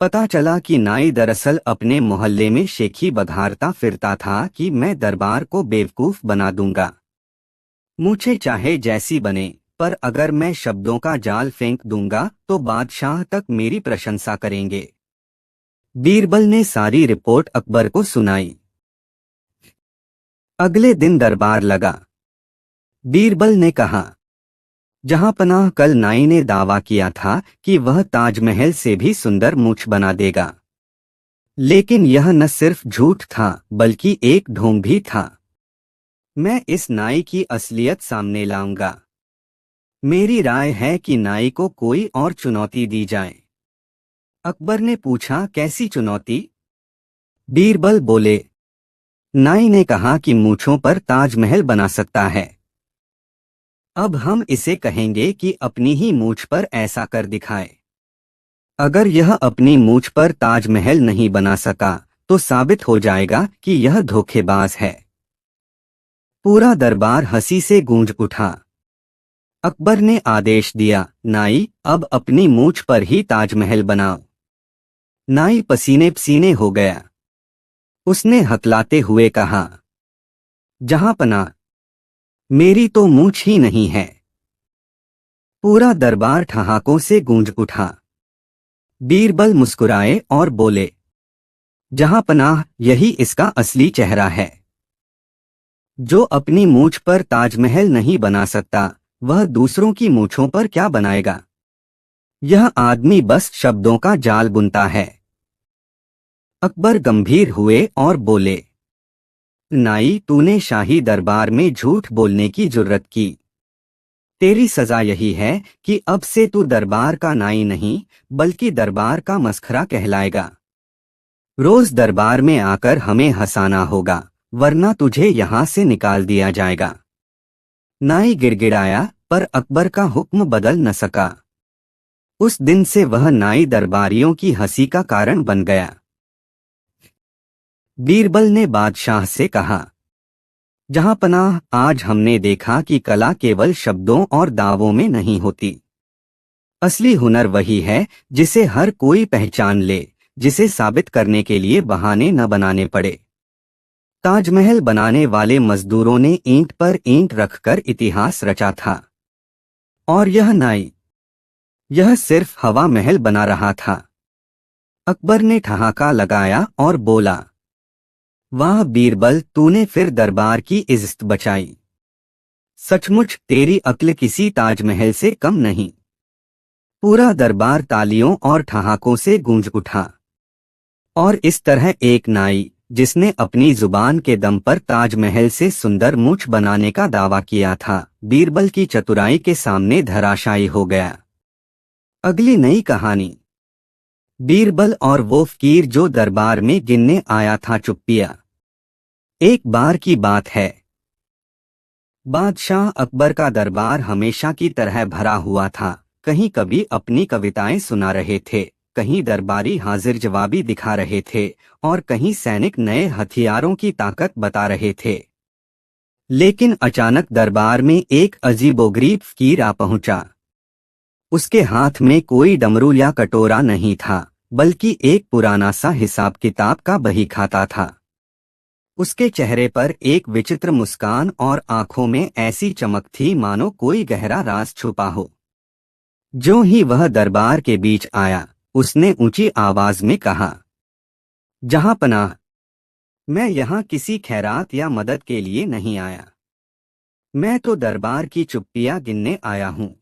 पता चला कि नाई दरअसल अपने मोहल्ले में शेखी बघारता फिरता था कि मैं दरबार को बेवकूफ बना दूंगा। मूछें चाहे जैसी बने, पर अगर मैं शब्दों का जाल फेंक दूंगा तो बादशाह तक मेरी प्रशंसा करेंगे। बीरबल ने सारी रिपोर्ट अकबर को सुनाई। अगले दिन दरबार लगा। बीरबल ने कहा, जहां पनाह, कल नाई ने दावा किया था कि वह ताजमहल से भी सुंदर मूछ बना देगा। लेकिन यह न सिर्फ झूठ था, बल्कि एक ढोंग भी था। मैं इस नाई की असलियत सामने लाऊंगा। मेरी राय है कि नाई को कोई और चुनौती दी जाए। अकबर ने पूछा, कैसी चुनौती? बीरबल बोले, नाई ने कहा कि मूंछों पर ताजमहल बना सकता है। अब हम इसे कहेंगे कि अपनी ही मूंछ पर ऐसा कर दिखाए। अगर यह अपनी मूंछ पर ताजमहल नहीं बना सका तो साबित हो जाएगा कि यह धोखेबाज है। पूरा दरबार हंसी से गूंज उठा। अकबर ने आदेश दिया, नाई अब अपनी मूंछ पर ही ताजमहल बनाओ। नाई पसीने पसीने हो गया। उसने हकलाते हुए कहा, जहांपनाह, मेरी तो मूंछ ही नहीं है। पूरा दरबार ठहाकों से गूंज उठा। बीरबल मुस्कुराए और बोले, जहांपनाह, यही इसका असली चेहरा है। जो अपनी मूंछ पर ताजमहल नहीं बना सकता, वह दूसरों की मूंछों पर क्या बनाएगा। यह आदमी बस शब्दों का जाल बुनता है। अकबर गंभीर हुए और बोले, नाई, तूने शाही दरबार में झूठ बोलने की जुर्रत की। तेरी सजा यही है कि अब से तू दरबार का नाई नहीं, बल्कि दरबार का मस्खरा कहलाएगा। रोज दरबार में आकर हमें हंसाना होगा, वरना तुझे यहाँ से निकाल दिया जाएगा। नाई गिड़गिड़ाया, पर अकबर का हुक्म बदल न सका। उस दिन से वह नाई दरबारियों की हंसी का कारण बन गया। बीरबल ने बादशाह से कहा, जहांपनाह, आज हमने देखा कि कला केवल शब्दों और दावों में नहीं होती। असली हुनर वही है जिसे हर कोई पहचान ले, जिसे साबित करने के लिए बहाने न बनाने पड़े। ताजमहल बनाने वाले मजदूरों ने ईंट पर ईंट रखकर इतिहास रचा था, और यह नाई, यह सिर्फ हवा महल बना रहा था। अकबर ने ठहाका लगाया और बोला, वाह बीरबल, तूने फिर दरबार की इज्जत बचाई। सचमुच तेरी अक्ल किसी ताजमहल से कम नहीं। पूरा दरबार तालियों और ठहाकों से गूंज उठा। और इस तरह एक नाई, जिसने अपनी जुबान के दम पर ताजमहल से सुंदर मूंछ बनाने का दावा किया था, बीरबल की चतुराई के सामने धराशायी हो गया। अगली नई कहानी। बीरबल और वो फकीर जो दरबार में गिनने आया था चुप्पिया। एक बार की बात है, बादशाह अकबर का दरबार हमेशा की तरह भरा हुआ था। कहीं कभी अपनी कविताएं सुना रहे थे, कहीं दरबारी हाजिर जवाबी दिखा रहे थे, और कहीं सैनिक नए हथियारों की ताकत बता रहे थे। लेकिन अचानक दरबार में एक अजीबोगरीब फकीर आ पहुंचा। उसके हाथ में कोई डमरू या कटोरा नहीं था, बल्कि एक पुराना सा हिसाब किताब का बही खाता था। उसके चेहरे पर एक विचित्र मुस्कान और आंखों में ऐसी चमक थी मानो कोई गहरा राज छुपा हो। जो ही वह दरबार के बीच आया, उसने ऊंची आवाज में कहा, जहांपनाह, मैं यहाँ किसी खैरात या मदद के लिए नहीं आया। मैं तो दरबार की चुप्पियां गिनने आया हूँ,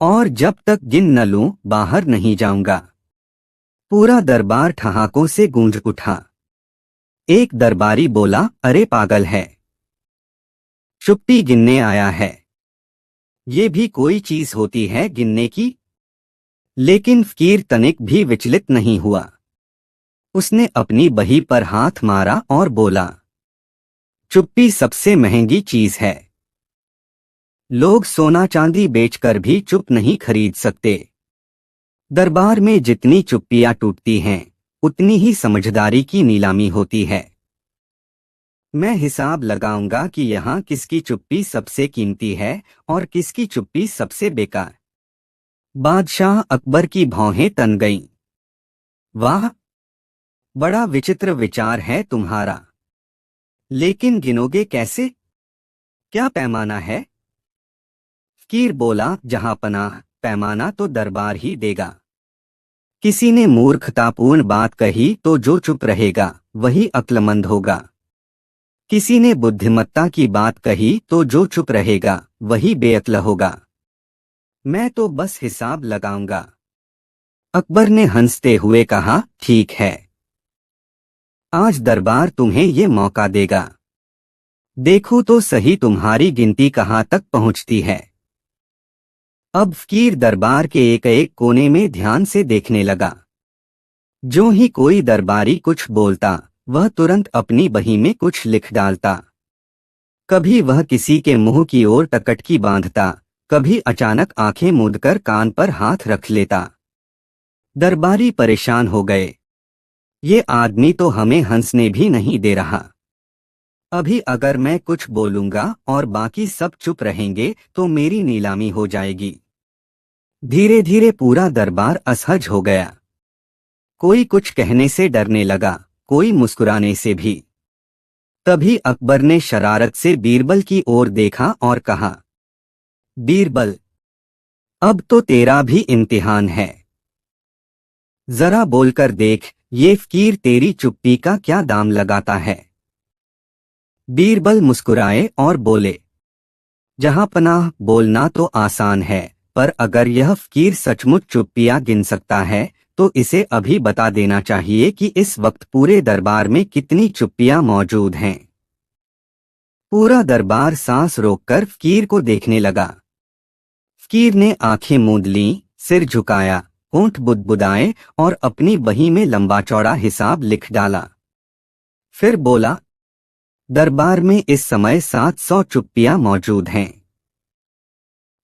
और जब तक गिन न लूं बाहर नहीं जाऊंगा। पूरा दरबार ठहाकों से गूंज उठा। एक दरबारी बोला, अरे पागल है, चुप्पी गिनने आया है। ये भी कोई चीज होती है गिनने की। लेकिन फकीर तनिक भी विचलित नहीं हुआ। उसने अपनी बही पर हाथ मारा और बोला, चुप्पी सबसे महंगी चीज है। लोग सोना चांदी बेचकर भी चुप नहीं खरीद सकते। दरबार में जितनी चुप्पियां टूटती हैं, उतनी ही समझदारी की नीलामी होती है। मैं हिसाब लगाऊंगा कि यहाँ किसकी चुप्पी सबसे कीमती है और किसकी चुप्पी सबसे बेकार। बादशाह अकबर की भौहें तन गईं। वाह, बड़ा विचित्र विचार है तुम्हारा। लेकिन गिनोगे कैसे? क्या पैमाना है? फकीर बोला, जहांपनाह, पैमाना तो दरबार ही देगा। किसी ने मूर्खतापूर्ण बात कही तो जो चुप रहेगा वही अक्लमंद होगा। किसी ने बुद्धिमत्ता की बात कही तो जो चुप रहेगा वही बेअक्ल होगा। मैं तो बस हिसाब लगाऊंगा। अकबर ने हंसते हुए कहा, ठीक है, आज दरबार तुम्हें ये मौका देगा। देखो तो सही तुम्हारी गिनती कहाँ तक पहुंचती है। अब फकीर दरबार के एक एक कोने में ध्यान से देखने लगा। जो ही कोई दरबारी कुछ बोलता, वह तुरंत अपनी बही में कुछ लिख डालता। कभी वह किसी के मुंह की ओर टकटकी बांधता, कभी अचानक आंखें मूंदकर कान पर हाथ रख लेता। दरबारी परेशान हो गए। ये आदमी तो हमें हंसने भी नहीं दे रहा। अभी अगर मैं कुछ बोलूंगा और बाकी सब चुप रहेंगे तो मेरी नीलामी हो जाएगी। धीरे धीरे पूरा दरबार असहज हो गया। कोई कुछ कहने से डरने लगा, कोई मुस्कुराने से भी। तभी अकबर ने शरारत से बीरबल की ओर देखा और कहा, बीरबल, अब तो तेरा भी इम्तिहान है। जरा बोलकर देख, ये फकीर तेरी चुप्पी का क्या दाम लगाता है। बीरबल मुस्कुराए और बोले, जहां पनाह, बोलना तो आसान है, पर अगर यह फकीर सचमुच चुप्पियां गिन सकता है तो इसे अभी बता देना चाहिए कि इस वक्त पूरे दरबार में कितनी चुप्पियां मौजूद हैं। पूरा दरबार सांस रोककर फकीर को देखने लगा। फकीर ने आंखें मूंद लीं, सिर झुकाया, होंठ बुदबुदाए और अपनी बही में लंबा चौड़ा हिसाब लिख डाला। फिर बोला, दरबार में इस समय 700 चुप्पियां मौजूद हैं।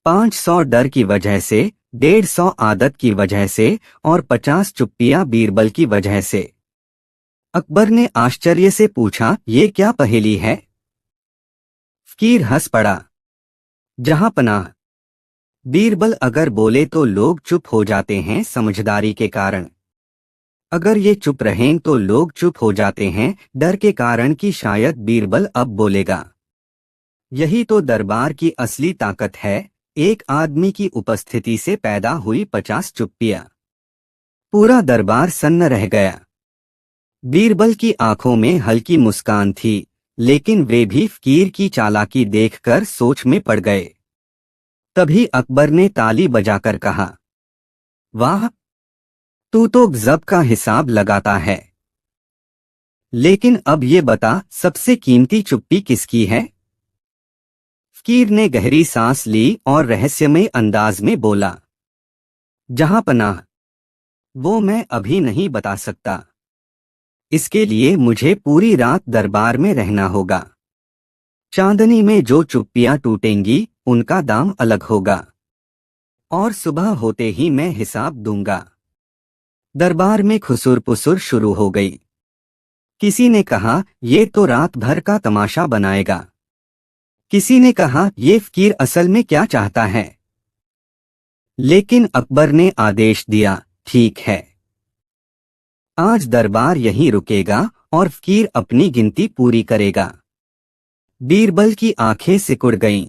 500 डर की वजह से, 150 आदत की वजह से और 50 चुप्पियां बीरबल की वजह से। अकबर ने आश्चर्य से पूछा, ये क्या पहेली है? फकीर हंस पड़ा, जहां पनाह, बीरबल, अगर बोले तो लोग चुप हो जाते हैं समझदारी के कारण। अगर ये चुप रहें तो लोग चुप हो जाते हैं डर के कारण कि शायद बीरबल अब बोलेगा। यही तो दरबार की असली ताकत है, एक आदमी की उपस्थिति से पैदा हुई 50 चुप्पियां। पूरा दरबार सन्न रह गया। बीरबल की आंखों में हल्की मुस्कान थी, लेकिन वे भी फकीर की चालाकी देखकर सोच में पड़ गए। तभी अकबर ने ताली बजाकर कहा, वाह, तू तो गजब का हिसाब लगाता है। लेकिन अब ये बता, सबसे कीमती चुप्पी किसकी है? फकीर ने गहरी सांस ली और रहस्यमय अंदाज में बोला, जहां पनाह, वो मैं अभी नहीं बता सकता। इसके लिए मुझे पूरी रात दरबार में रहना होगा। चांदनी में जो चुप्पियां टूटेंगी उनका दाम अलग होगा, और सुबह होते ही मैं हिसाब दूंगा। दरबार में खुसुर पुसुर शुरू हो गई। किसी ने कहा, ये तो रात भर का तमाशा बनाएगा। किसी ने कहा, ये फकीर असल में क्या चाहता है। लेकिन अकबर ने आदेश दिया, ठीक है, आज दरबार यहीं रुकेगा और फकीर अपनी गिनती पूरी करेगा। बीरबल की आंखें सिकुड़ गईं।